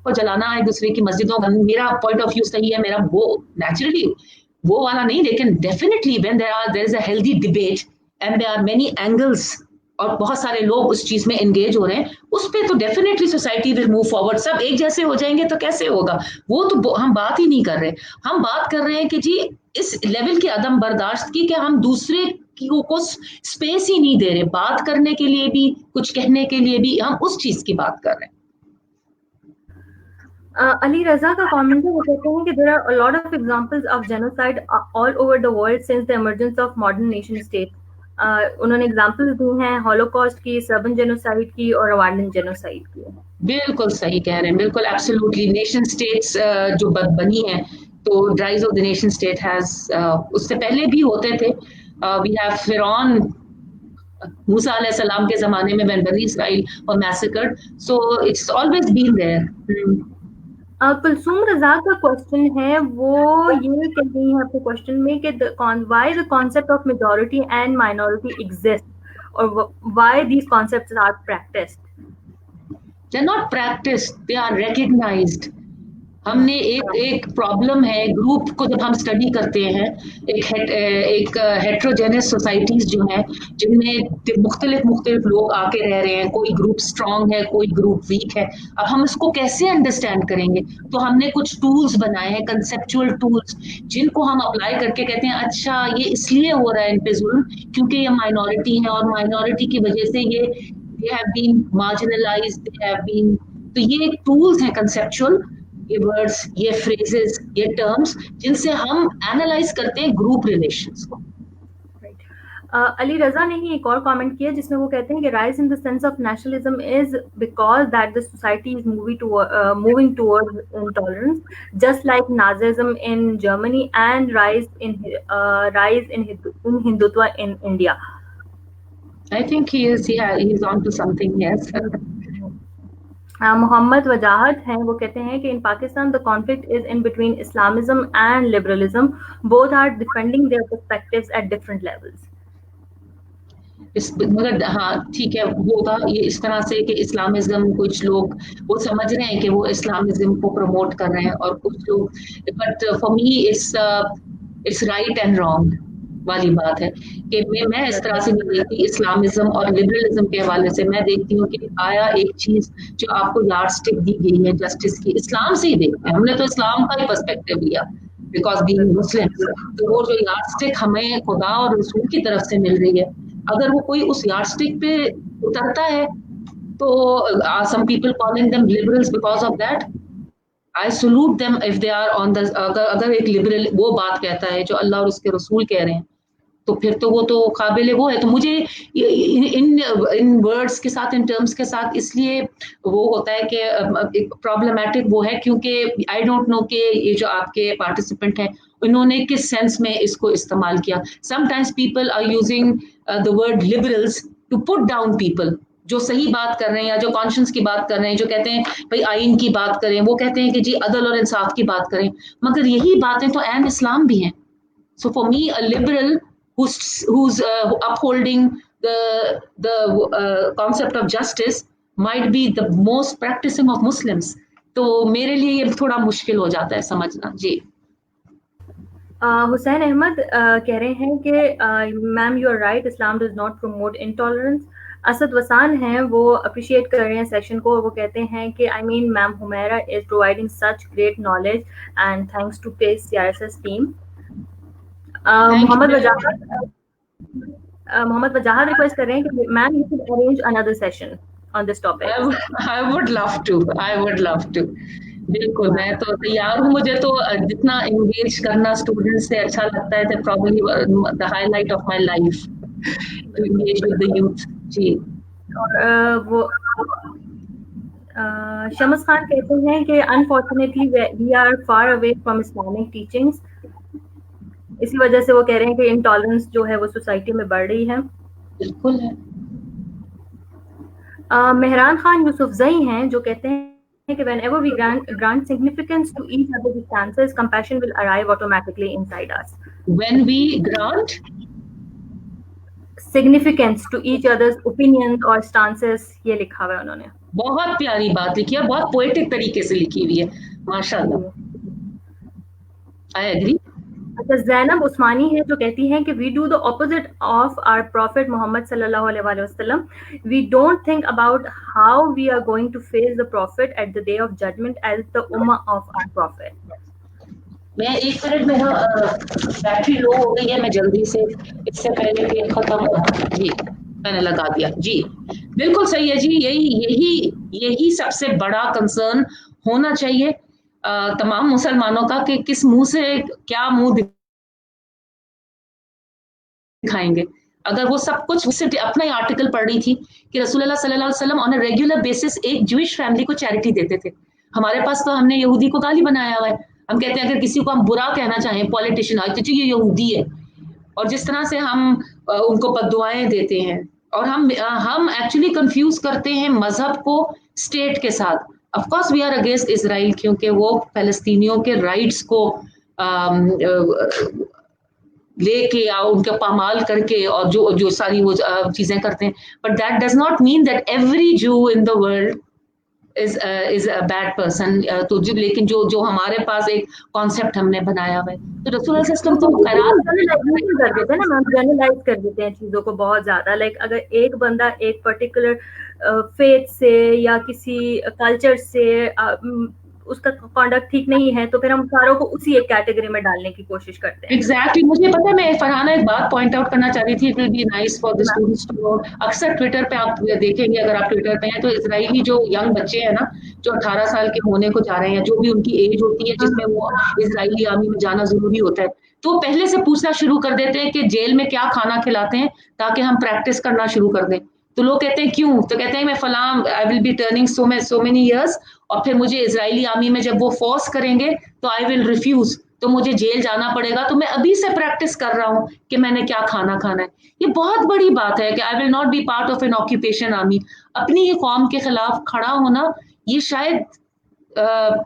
को जलाना, एक दूसरे की मस्जिदों का, मेरा पॉइंट ऑफ व्यू सही है, मेरा वो नेचुरली वो वाला नहीं, लेकिन definitely when there is a healthy debate and there are many angles और बहुत सारे लोग उस चीज में एंगेज हो रहे हैं, उस पे तो definitely society will move forward. सब एक जैसे हो जाएंगे तो कैसे होगा? वो तो हम बात ही नहीं कर रहे. हम बात कर रहे हैं कि जी इस लेवल की अदम बर्दाश्त की कि हम दूसरे को स्पेस ही नहीं दे रहे, बात करने के लिए भी, कुछ कहने के लिए भी, हम उस चीज की बात कर रहे हैं. अली रजा का कमेंट है, वो कहते हैं कि there are a lot of examples of genocide all over the world since the emergence of modern nation state. उन्होंने एग्जांपल्स दी हैं हॉलोकॉस्ट की, सर्बन जेनोसाइड की और रवांडन जेनोसाइड की. बिल्कुल सही कह रहे हैं, बिल्कुल एब्सोल्युटली. नेशन स्टेट्स जो बनी है, तो ड्राइज of the nation state has, उससे पहले भी होते थे. वी हैव फिरौन मूसा अलैहि सलाम के जमाने में when बनी इसराइल और massacred, so it's always been there. Kulsoom Raza का क्वेश्चन है, वो ये कह रही है अपने क्वेश्चन में कि why the concept of majority and minority exist और why these concepts are practised. They're not practiced, they are recognized. हमने एक प्रॉब्लम है ग्रुप को जब हम स्टडी करते हैं, एक हेट्रोजेनस सोसाइटीज जो हैं जिनमें मुख्तलिफ लोग आके रह रहे हैं, कोई ग्रुप स्ट्रांग है, कोई ग्रुप वीक है. अब हम इसको कैसे अंडरस्टैंड करेंगे? तो हमने कुछ टूल्स बनाए हैं, कंसेप्चुअल टूल्स, जिनको हम अप्लाई करके कहते हैं अच्छा ये इसलिए हो रहा है इन पे जुल्म क्योंकि ये माइनॉरिटी है और माइनॉरिटी की वजह से ये they have been marginalized, they have been. तो ये टूल्स हैं कंसेप्चुअल, ये वर्ड्स, ये फ्रेजेस, ये टर्म्स, जिनसे हम एनालाइज करते हैं ग्रुप रिलेशंस को. अली रजा ने ही एक और कमेंट किया जिसमें वो कहते हैं कि rise in the sense of nationalism is because that the society is moving towards intolerance just like Nazism in Germany and rise in Hindutva in India. I think he's on to something, yes. Mohammad Wajahat हैं, वो कहते हैं कि in Pakistan the conflict is in between Islamism and liberalism, both are defending their perspectives at different levels. मगर हाँ ठीक है, होगा ये इस तरह से कि इस्लामिज्म, कुछ लोग वो समझ रहे हैं कि वो इस्लामिज्म को प्रमोट कर रहे हैं और कुछ लोग, but for me it's right and wrong वाली बात है कि मैं इस तरह से नहीं देखती इस्लामिज्म और लिबरलिज्म के हवाले से. मैं देखती हूँ कि आया एक चीज जो आपको यार्डस्टिक दी गई है जस्टिस की, इस्लाम से ही देखते हैं. हमने तो इस्लाम का ही पर्सपेक्टिव लिया बिकॉज बीइंग मुस्लिम. तो वो जो यार्डस्टिक हमें खुदा और रसूल की तरफ से मिल रही है, अगर वो कोई उस यार्डस्टिक पे उतरता है तो some people calling them liberals because of that. I salute them if they are on the, अगर एक लिबरल वो बात कहता है जो अल्लाह और उसके रसूल कह रहे हैं, तो फिर तो वो तो काबिल वो है. तो मुझे इन वर्ड्स के साथ, इन टर्म्स के साथ इसलिए वो होता है कि प्रॉब्लमैटिक वो है क्योंकि आई डोंट नो कि ये जो आपके पार्टिसिपेंट हैं उन्होंने किस सेंस में इसको इस्तेमाल किया. Sometimes people are using the word liberals to put down people जो सही बात कर रहे हैं या जो कॉन्शियस की बात कर रहे हैं, जो कहते हैं भाई आइन की बात करें, वो कहते हैं कि जी अदल और इंसाफ की बात करें, मगर यही बातें तो एन इस्लाम भी हैं. So for me a liberal who's upholding the concept of justice might be the most practicing of Muslims. तो मेरे लिए ये थोड़ा मुश्किल हो जाता है समझना. जी हुसैन अहमद कह रहे हैं कि ma'am you are right, Islam does not promote intolerance. Asad Wasan हैं, वो अप्रिशिएट कर रहे हैं सेशन को, और वो कहते हैं कि I mean ma'am Humaira is providing such great knowledge and thanks to pace CRSS team. Mohammad Wajahat request कर रहे हैं कि ma'am you should arrange another session on this topic. I would love to. बिल्कुल, मैं तो तैयार हूँ. मुझे तो जितना एंगेज करना स्टूडेंट्स से अच्छा लगता है, probably the highlight of my life to engage with the youth. जी. और वो शमस खान कहते हैं कि unfortunately we are far away from Islamic teachings. इसी वजह से वो कह रहे हैं कि इंटॉलरेंस जो है वो सोसाइटी में बढ़ रही है. बिल्कुल है. मेहरान खान यूसुफजई हैं, जो कहते हैं कि whenever we grant significance to each other's stances, compassion will arrive automatically inside us. When we grant significance to each other's opinions or stances, ये लिखा हुआ है उन्होंने. बहुत प्यारी बात लिखी है, बहुत पोएटिक तरीके से लिखी हुई है, माशाल्लाह। जी। I agree. अच्छा, ज़ैनब उस्मानी है जो कहती हैं कि we do the opposite of our prophet Muhammad सल्लल्लाहु अलैहि वसल्लम। We don't think about how we are going to face the prophet at the day of judgment as the उम्मा ऑफ आवर प्रॉफिट। मैं 1 मिनट में battery low हो गई है, मैं जल्दी से इससे पहले कि खत्म, जी मैंने लगा दिया। जी बिल्कुल सही है जी, यही यही यही सबसे बड़ा कंसर्न होना चाहिए तमाम मुसलमानों का कि किस मुंह से क्या मुंह दिखाएंगे। अगर वो सब कुछ, उससे अपना ही आर्टिकल पढ़ रही थी कि रसूलुल्लाह सल्लल्लाहु अलैहि वसल्लम ऑन अ रेगुलर बेसिस एक ज्यूइश फैमिली को चैरिटी देते थे। हमारे पास तो हमने यहूदी को गाली बनाया हुआ है, हम कहते हैं अगर किसी को हम बुरा कहना चाहें पॉलिटिशियन आज तो ये यहूदी है, और जिस तरह से हम उनको बददुआएं देते हैं, और हम एक्चुअली कंफ्यूज करते हैं मजहब को स्टेट के साथ। Of course we are against Israel क्योंकि वो फलस्तीनियों के राइट्स को लेके या उनके पामाल करके और जो जो सारी वो चीजें करते हैं, but that does not mean that every Jew in the world is a bad person. तो लेकिन जो जो हमारे पास एक कॉन्सेप्ट हमने बनाया हुआ है, तो रसूल सल्लल्लाहु अलैहि वसल्लम तो खैरात कर देते हैं ना मैम, जनरलाइज कर देते हैं चीजों को बहुत ज्यादा। लाइक अगर एक बंदा एक पर्टिकुलर फेथ से या किसी कल्चर से उसका कॉन्डक्ट ठीक नहीं है तो फिर हम सारों को उसी एक कैटेगरी में डालने की कोशिश करते हैं। एग्जैक्टली मुझे पता है, मैं फरहाना एक बात पॉइंट आउट करना चाह रही थी, it will be nice for the students to know. अक्सर ट्विटर पे आप देखेंगे, अगर आप ट्विटर पे हैं तो इजरायली जो यंग बच्चे हैं ना, जो 18 साल के होने को जा रहे हैं, जो भी उनकी एज होती है जिसमें वो इजरायली आर्मी में जाना जरूरी होता है, तो पहले से पूछना शुरू कर देते हैं कि जेल में क्या खाना खिलाते हैं ताकि हम प्रैक्टिस करना शुरू कर दें। तो लोग कहते हैं क्यों, तो कहते हैं मैं फलां आई will B turning so many years, और फिर मुझे इजरायली आर्मी में जब वो फोर्स करेंगे तो आई विल रिफ्यूज, तो मुझे जेल जाना पड़ेगा, तो मैं अभी से प्रैक्टिस कर रहा हूँ कि मैंने क्या खाना खाना है। ये बहुत बड़ी बात है कि I will not be part of N occupation army. अपनी ही कौम के खिलाफ खड़ा होना, ये शायद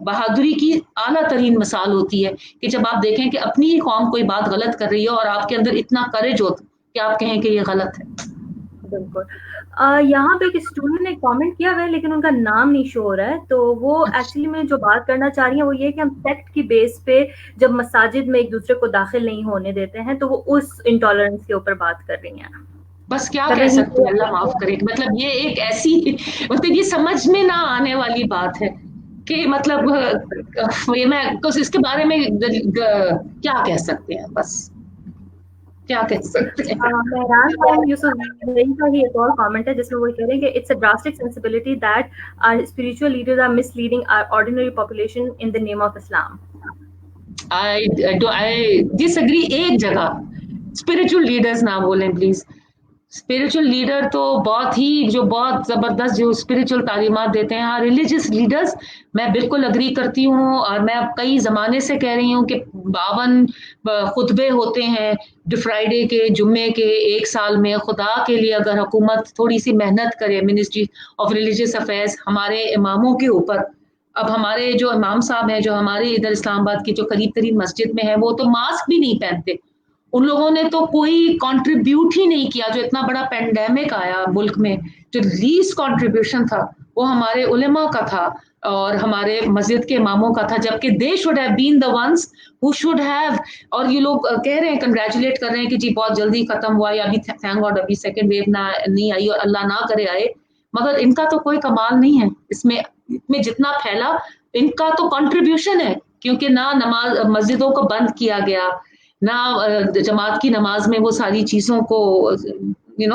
बहादुरी की आला तरीन मिसाल होती है कि जब आप देखें कि अपनी ही कौम कोई बात गलत कर रही है और आपके अंदर इतना करेज हो कि आप कहें कि ये गलत है। बिल्कुल। यहाँ पे एक स्टूडेंट ने कमेंट किया हुआ है लेकिन उनका नाम नहीं शो हो रहा है, तो वो एक्चुअली में जो बात करना चाह रही है वो ये कि हम सेक्ट की बेस पे जब मसाजिद में एक दूसरे को दाखिल नहीं होने देते हैं तो वो उस इंटॉलरेंस के ऊपर बात कर रही हैं। बस क्या कह सकते हैं, अल्लाह माफ करे। मतलब ये एक ऐसी, मतलब ये समझ में ना आने वाली बात है कि मतलब ये मैं कुछ इसके बारे में क्या कह सकते हैं, बस क्या कह सकते हैं। मेहरान यूसुफ का ही एक और कमेंट है जिसमें वो कह रहे हैं कि it's a drastic sensibility that our spiritual leaders are misleading our ordinary population in the name of Islam. I disagree एक जगह, स्पिरिचुअल लीडर्स ना बोलें प्लीज। स्पिरिचुअल लीडर तो बहुत ही, जो बहुत जबरदस्त जो स्पिरिचुअल तालीमात देते हैं। हाँ, रिलीजियस लीडर्स मैं बिल्कुल अग्री करती हूँ, और मैं अब कई जमाने से कह रही हूँ कि 52 खुतबे होते हैं फ्राइडे के, जुम्मे के, एक साल में। खुदा के लिए अगर हुकूमत थोड़ी सी मेहनत करे, मिनिस्ट्री ऑफ रिलीजियस अफेयर्स, हमारे इमामों के ऊपर। अब हमारे जो इमाम साहब हैं, जो हमारे इधर इस्लामाबाद की जो करीब तरीन मस्जिद में है, वो तो मास्क भी नहीं पहनते। उन लोगों ने तो कोई कंट्रीब्यूट ही नहीं किया। जो इतना बड़ा पेंडेमिक आया मुल्क में, जो लीस्ट कंट्रीब्यूशन था वो हमारे उलेमा का था और हमारे मस्जिद के इमामों का था, जबकि they should have been the ones who should have. और ये लोग कह रहे हैं, कंग्रेचुलेट कर रहे हैं कि जी बहुत जल्दी खत्म हुआ, या अभी थैंक गॉड अभी सेकेंड वेव ना नहीं आई और अल्लाह ना करे आए, मगर इनका तो कोई कमाल नहीं है इसमें जितना फैला। इनका तो कंट्रीब्यूशन है, क्योंकि ना नमाज मस्जिदों को बंद किया गया, ना जमात की नमाज में वो सारी चीजों को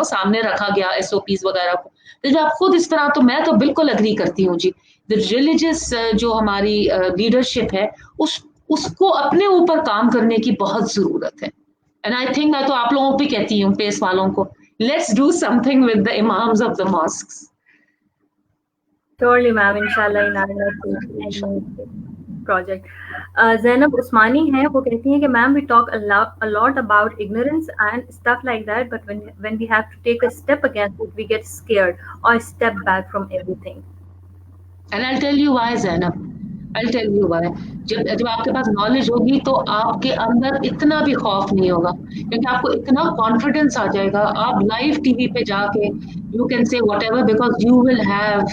सामने रखा गया, एसओपीज वगैरह को। तो जब आप खुद इस तरह, तो मैं तो बिल्कुल अग्री करती हूँ जी। द रिलीजियस जो हमारी लीडरशिप है, उसको अपने ऊपर काम करने की बहुत जरूरत है। एंड आई थिंक, मैं तो आप लोगों को भी कहती हूँ, पेस वालों को, let's do something with the imams of the mosques. Surely ma'am, inshallah in our project. Zainab Usmani है, वो कहती हैं कि ma'am we talk a lot about ignorance and stuff like that, but when we have to take a step against it, we get scared or step back from everything. And I'll tell you why, Zainab. I'll tell you why. जब आपके पास knowledge होगी तो आपके अंदर इतना भी खौफ नहीं होगा, क्योंकि आपको इतना कॉन्फिडेंस आ जाएगा। आप लाइव टीवी पे जाके you can say whatever, because you will have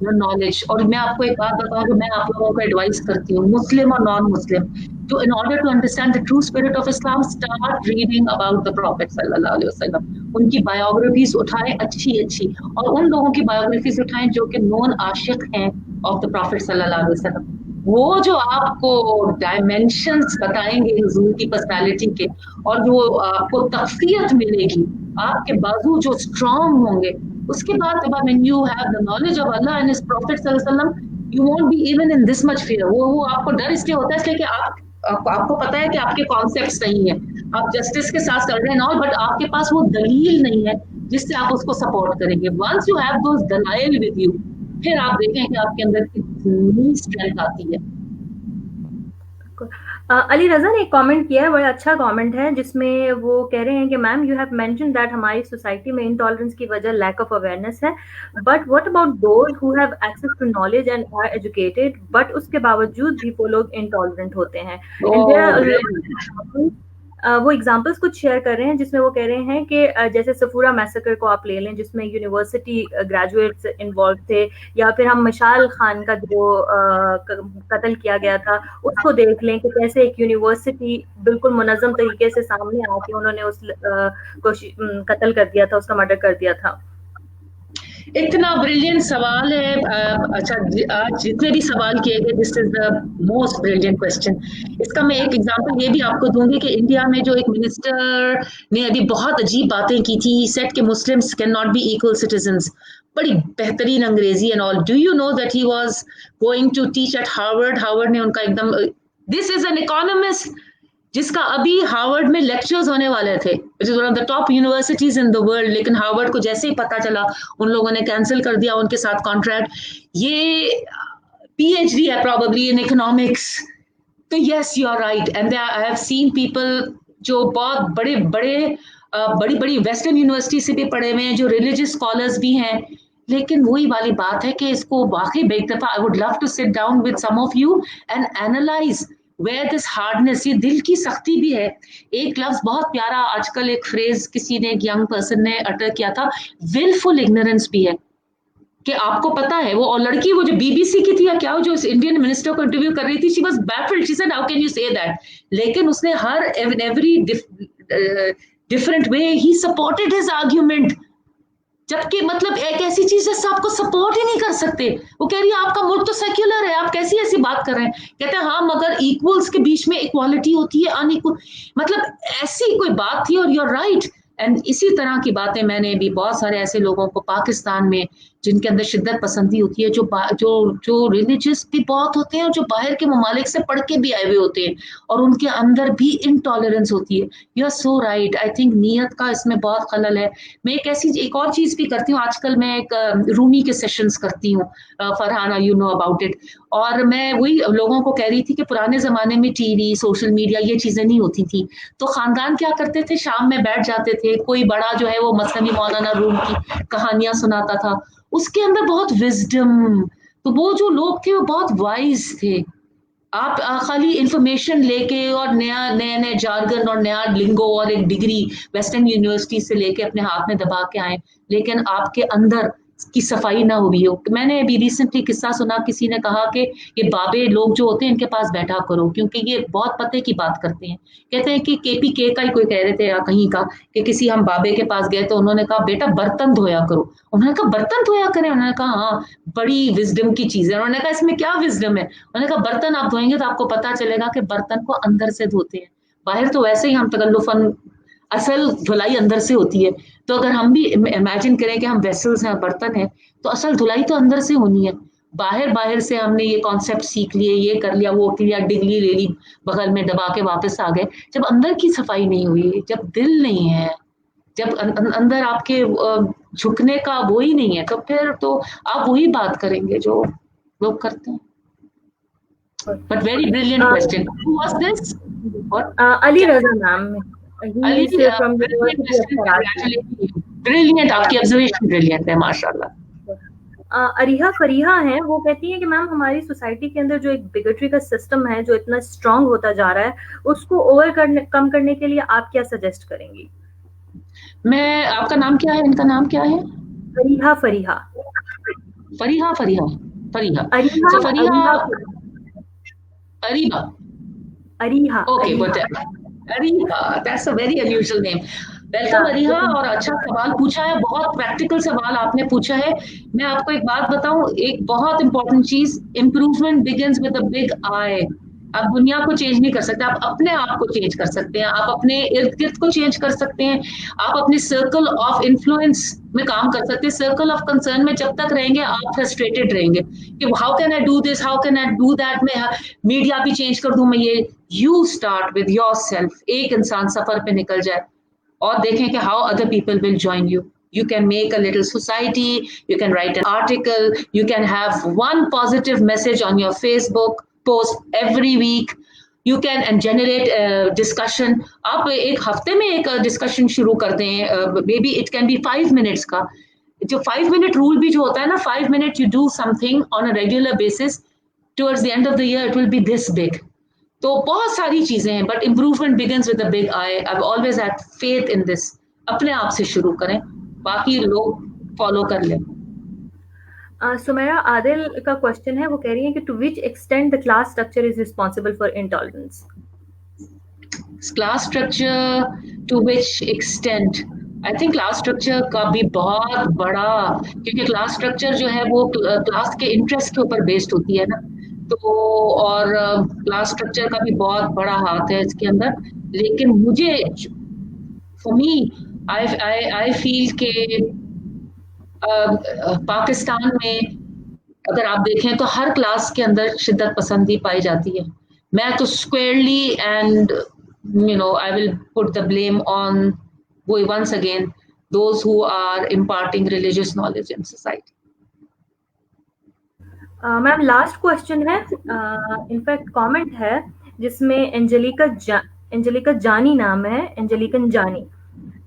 your knowledge. और मैं आपको एक बात बताऊं कि मैं आप लोगों को एडवाइस करती हूँ, मुस्लिम और नॉन मुस्लिम, तो in order to understand the true spirit of Islam, start reading about the prophet सल्लल्लाहु अलैहि वसल्लम। उनकी बायोग्राफीज उठाएं अच्छी अच्छी, और उन लोगों की बायोग्राफीज उठाएं जो कि नॉन आशिक हैं ऑफ द प्रॉफिट सल्लल्लाहु अलैहि वसल्लम। वो जो आपको डायमेंशंस बताएंगे हुजूर की पर्सनालिटी के, और जो आपको तफसीयत मिलेगी, आपके बाजू जो स्ट्रांग होंगे, उसके बाद when you have the knowledge of Allah and His Prophet sallallahu alaihi wasallam, you won't be even in this much fear. वो आपको डर इसलिए होता है इसलिए कि आपको पता है कि आपके कॉन्सेप्ट्स नहीं है, आप जस्टिस के साथ चल रहे हैं और बट आपके पास वो दलील नहीं है जिससे आप उसको सपोर्ट करेंगे। वंस यू हैव दोस दलाइल विद यू, फिर आप देखें कि आपके अंदर कितनी स्ट्रेंथ आती है। अली रज़ा ने एक कमेंट किया है, बड़ा अच्छा कमेंट है, जिसमें वो कह रहे हैं कि ma'am you have mentioned that हमारी सोसाइटी में इंटॉलरेंस की वजह लैक ऑफ अवेयरनेस है, but what about those who have access to knowledge and are educated but उसके बावजूद भी वो लोग इंटॉलरेंट होते हैं। एंड देयर आर वो एग्जाम्पल्स कुछ शेयर कर रहे हैं जिसमें वो कह रहे हैं कि जैसे सफूरा मैसेकर को आप ले लें जिसमें यूनिवर्सिटी ग्रेजुएट्स इन्वॉल्व थे, या फिर हम मशाल खान का जो कत्ल किया गया था उसको देख लें कि कैसे एक यूनिवर्सिटी बिल्कुल मुनज़्ज़म तरीके से सामने आके उन्होंने उस को कत्ल कर दिया था, उसका मर्डर कर दिया था। इतना ब्रिलियंट सवाल है। अच्छा, आज जितने भी सवाल किए गए, this is the most brilliant question. इसका मैं एक एग्जांपल ये भी आपको दूंगी कि इंडिया में जो एक मिनिस्टर ने अभी बहुत अजीब बातें की थी, सेट कि Muslims can not be equal citizens, बड़ी बेहतरीन अंग्रेजी and all. Do you know that he was going to teach at Harvard? Harvard ने उनका एकदम, दिस इज एन इकोनॉमिस्ट जिसका अभी हार्वर्ड में लेक्चर्स होने वाले थे, which is one of the top universities in the world, लेकिन हार्वर्ड को जैसे ही पता चला उन लोगों ने कैंसिल कर दिया उनके साथ कॉन्ट्रैक्ट। ये पीएचडी है probably in economics। तो yes, you are right, and I have seen people जो बहुत बड़े बड़े बड़ी बड़ी वेस्टर्न यूनिवर्सिटी से भी पढ़े हुए हैं, जो रिलीजियस स्कॉलर्स भी हैं, लेकिन वही वाली बात है कि इसको वाकई एक दफा I would love to sit down with some of you and analyze where this hardness, ये दिल की सख्ती भी है। एक लफ्ज बहुत प्यारा, आजकल एक फ्रेज किसी ने, एक यंग पर्सन ने अटर किया था, विलफुल इग्नोरेंस भी है, कि आपको पता है वो, और लड़की वो जो बीबीसी की थी या क्या, जो इंडियन मिनिस्टर को इंटरव्यू कर रही थी, she was baffled, she said how can you say that, लेकिन उसने हर every different way he supported his argument, जबकि मतलब एक ऐसी चीज जिससे आपको सपोर्ट ही नहीं कर सकते। वो कह रही है आपका मुल्क तो सेक्युलर है, आप कैसी ऐसी बात कर रहे हैं? कहते हैं हाँ मगर इक्वल्स के बीच में इक्वालिटी होती है, अनइक्वल, मतलब ऐसी कोई बात थी, और यू आर राइट। एंड इसी तरह की बातें मैंने भी बहुत सारे ऐसे लोगों को पाकिस्तान में, जिनके अंदर शिद्दत पसंदी होती है, जो रिलीजियस भी बहुत होते हैं, और जो बाहर के ममालिक से पढ़ के भी आए हुए होते हैं, और उनके अंदर भी इनटॉलरेंस होती है। You are so right, I think नीयत का इसमें बहुत खलल है। मैं एक और चीज भी करती हूँ आजकल, मैं एक रूमी के सेशंस करती हूँ, Farhana you know about it, और मैं वही लोगों को कह रही थी कि पुराने जमाने में टीवी, सोशल मीडिया, ये चीजें नहीं होती थी, तो खानदान क्या करते थे, शाम में बैठ जाते थे, कोई बड़ा जो है वो मसलनी मौलाना रूम की कहानियां सुनाता था, उसके अंदर बहुत विजडम, तो वो जो लोग थे वो बहुत वाइज थे। आप खाली इंफॉर्मेशन लेके और नए नए जार्गन और नया लिंगो और एक डिग्री वेस्टर्न यूनिवर्सिटी से लेके अपने हाथ में दबा के आए, लेकिन आपके अंदर की सफाई ना हुई हो। मैंने अभी रिसेंटली किस्सा सुना, किसी ने कहा कि ये बाबे लोग जो होते हैं इनके पास बैठा करो, क्योंकि ये बहुत पते की बात करते हैं। कहते हैं कि केपीके का ही कोई कह रहे थे या कहीं का, कि किसी हम बाबे के पास गए तो उन्होंने कहा बेटा बर्तन धोया करो। उन्होंने कहा बर्तन धोया करें? उन्होंने कहा हाँ, बड़ी विजडम की चीज है। उन्होंने कहा इसमें क्या विजडम है? उन्होंने कहा बर्तन आप धोएंगे तो आपको पता चलेगा कि बर्तन को अंदर से धोते हैं, बाहर तो वैसे ही हम तकल्लुफन, असल धुलाई अंदर से होती है। तो अगर हम भी इमेजिन करें कि हम वेसल्स हैं, बर्तन हैं, तो असल धुलाई तो अंदर से होनी है। बाहर से हमने ये कॉन्सेप्ट सीख लिए, ये कर लिया, वो किया, डिग्री ले ली, बगल में दबा के वापस आ गए। जब अंदर की सफाई नहीं हुई, जब दिल नहीं है, जब अंदर आपके झुकने का वो ही नहीं है, तो फिर तो आप वही बात करेंगे जो लोग करते हैं। But very brilliant question. Who was this? Ali Raza ma'am, brilliant, आपकी ऑब्जर्वेशन ब्रिलियंट है माशाल्लाह। अरिहा फरीहा हैं, वो कहती हैं कि मैम हमारी सोसाइटी के अंदर जो एक बिगेटरी का सिस्टम है जो इतना स्ट्रांग होता जा रहा है, उसको कम करने के लिए आप क्या सजेस्ट करेंगी? मैं, आपका नाम क्या है, इनका नाम क्या है? Ariha Fariha. Fariha. Ariha, So Fariha, Ariha, Ariba. Ariha, Okay, Ariha. but Ariha, that's a very unusual name. Welcome Yeah, Ariha, different. और अच्छा सवाल पूछा है, बहुत प्रैक्टिकल सवाल आपने पूछा है. मैं आपको एक बात बताऊं, एक बहुत इंपॉर्टेंट चीज, improvement begins with a big I. आप दुनिया को चेंज नहीं कर सकते, आप अपने आप को चेंज कर सकते हैं, आप अपने इर्द गिर्द को चेंज कर सकते हैं, आप अपने सर्कल ऑफ इन्फ्लुएंस में काम कर सकते हैं. सर्कल ऑफ कंसर्न में जब तक रहेंगे आप फ्रस्ट्रेटेड रहेंगे कि how can I do this, how can I do that, मैं मीडिया भी चेंज कर दूं, मैं ये. You start with your self. एक इंसान सफर पे निकल जाए और देखें कि how other people will join you. You can make a little society, you can write an article, you can have one positive message on your Facebook post every week, you can and generate a discussion. आप एक हफ्ते में एक discussion शुरू कर दें, may be it can be 5 minutes का. जो 5 minute रूल भी जो होता है ना, 5 minutes you do something on a regular basis, towards the end of the year it will be this big. तो बहुत सारी चीजें हैं, but improvement begins with a big I. I always had faith in this. अपने आप से शुरू करें, बाकी लोग फॉलो कर लें. सुमेरा आदिल का क्वेश्चन है, वो कह रही है कि to which extent the class structure is responsible for intolerance. Class structure to which extent, I think class structure का भी बहुत बड़ा, क्योंकि क्लास स्ट्रक्चर जो है वो क्लास के इंटरेस्ट के ऊपर बेस्ड होती है ना, तो और क्लास स्ट्रक्चर का भी बहुत बड़ा हाथ है इसके अंदर. लेकिन मुझे, फॉर मी, आई फील के पाकिस्तान में अगर आप देखें तो हर क्लास के अंदर शिद्दत पसंदी पाई जाती है. मैं तो squarely and I will put the blame on, once again, those who are imparting religious knowledge in society. Ma'am last question है, इनफैक्ट कमेंट है जिसमें एंजेलिका जानी नाम है, एंजेलिकन जानी.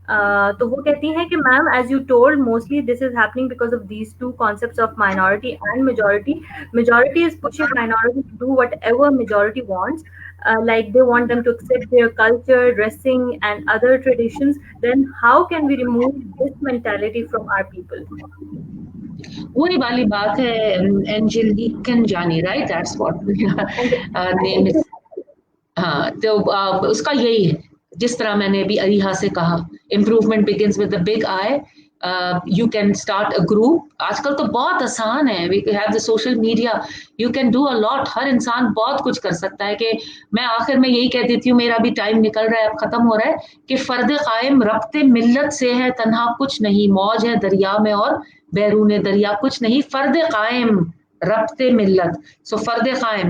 तो वो कहती हैं कि ma'am, as you told, mostly this is happening because of these two concepts of minority and majority is pushing minority to do whatever majority wants, like they want them to accept their culture, dressing and other traditions. Then how can we remove this mentality from our people? वही वाली बात है, एंजेलिकन जानी, right, that's what name is. हाँ, तो उसका यही है, जिस तरह मैंने अभी अरिहा से कहा, improvement begins with the big I. You can start a group. आजकल तो बहुत आसान है, we have the social media, you can do a lot. हर इंसान बहुत कुछ कर सकता है. कि मैं आखिर में यही कह देती हूँ, मेरा भी टाइम निकल रहा है, अब खत्म हो रहा है, कि फर्द कायम रब्ते मिल्लत से है, तन्हा कुछ नहीं, मौज है दरिया में और बैरून दरिया कुछ नहीं, फर्द कायम रब्ते मिल्लत. सो फर्द कायम,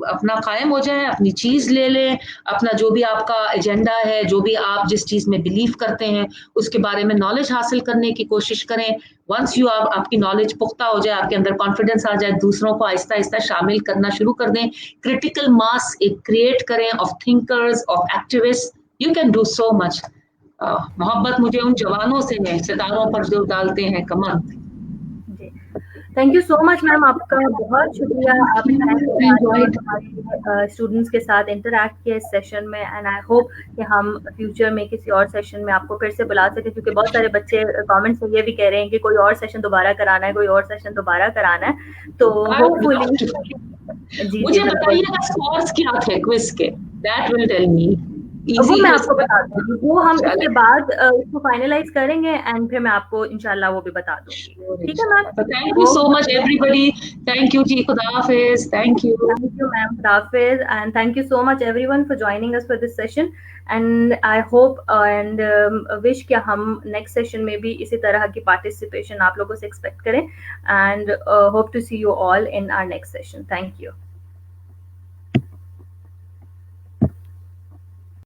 अपना कायम हो जाए, अपनी चीज ले लें, अपना जो भी आपका एजेंडा है, जो भी आप जिस चीज में बिलीव करते हैं उसके बारे में नॉलेज हासिल करने की कोशिश करें. वंस यू आपकी नॉलेज पुख्ता हो जाए, आपके अंदर कॉन्फिडेंस आ जाए, दूसरों को आहिस्ता आहिस्ता शामिल करना शुरू कर दें. क्रिटिकल मास एक क्रिएट करें of thinkers, of activist. You can do so much. मोहब्बत मुझे उन जवानों से है, सितारों पर जो डालते हैं कमर. Thank you so much ma'am, आपका बहुत शुक्रिया. आपने स्टूडेंट्स के साथ इंटरैक्ट किया इस सेशन में, एंड आई होप कि हम फ्यूचर में किसी और सेशन में आपको फिर से बुला सकें, क्योंकि बहुत सारे बच्चे कमेंट्स में ये भी कह रहे हैं कि कोई और सेशन दोबारा कराना है, कोई और सेशन दोबारा कराना है. तो होपफुली मुझे बताइएगा स्कोर्स क्या थे क्विज के, दैट विल टेल मी. वो मैं आपको बता दूंगी, वो हम इसके बाद इसको फाइनलाइज करेंगे एंड फिर मैं आपको इंशाल्लाह वो भी बता दूंगी. ठीक है ma'am. Thank you so much everybody. Thank you जी, खुदा हाफिज. थैंक यू मैम, खुदा हाफिज, and thank you so much everyone for joining us for this session. And I hope and wish कि हम नेक्स्ट सेशन में भी इसी तरह की पार्टिसिपेशन आप लोगों से एक्सपेक्ट करें, and hope to see you all in our next session. Thank you.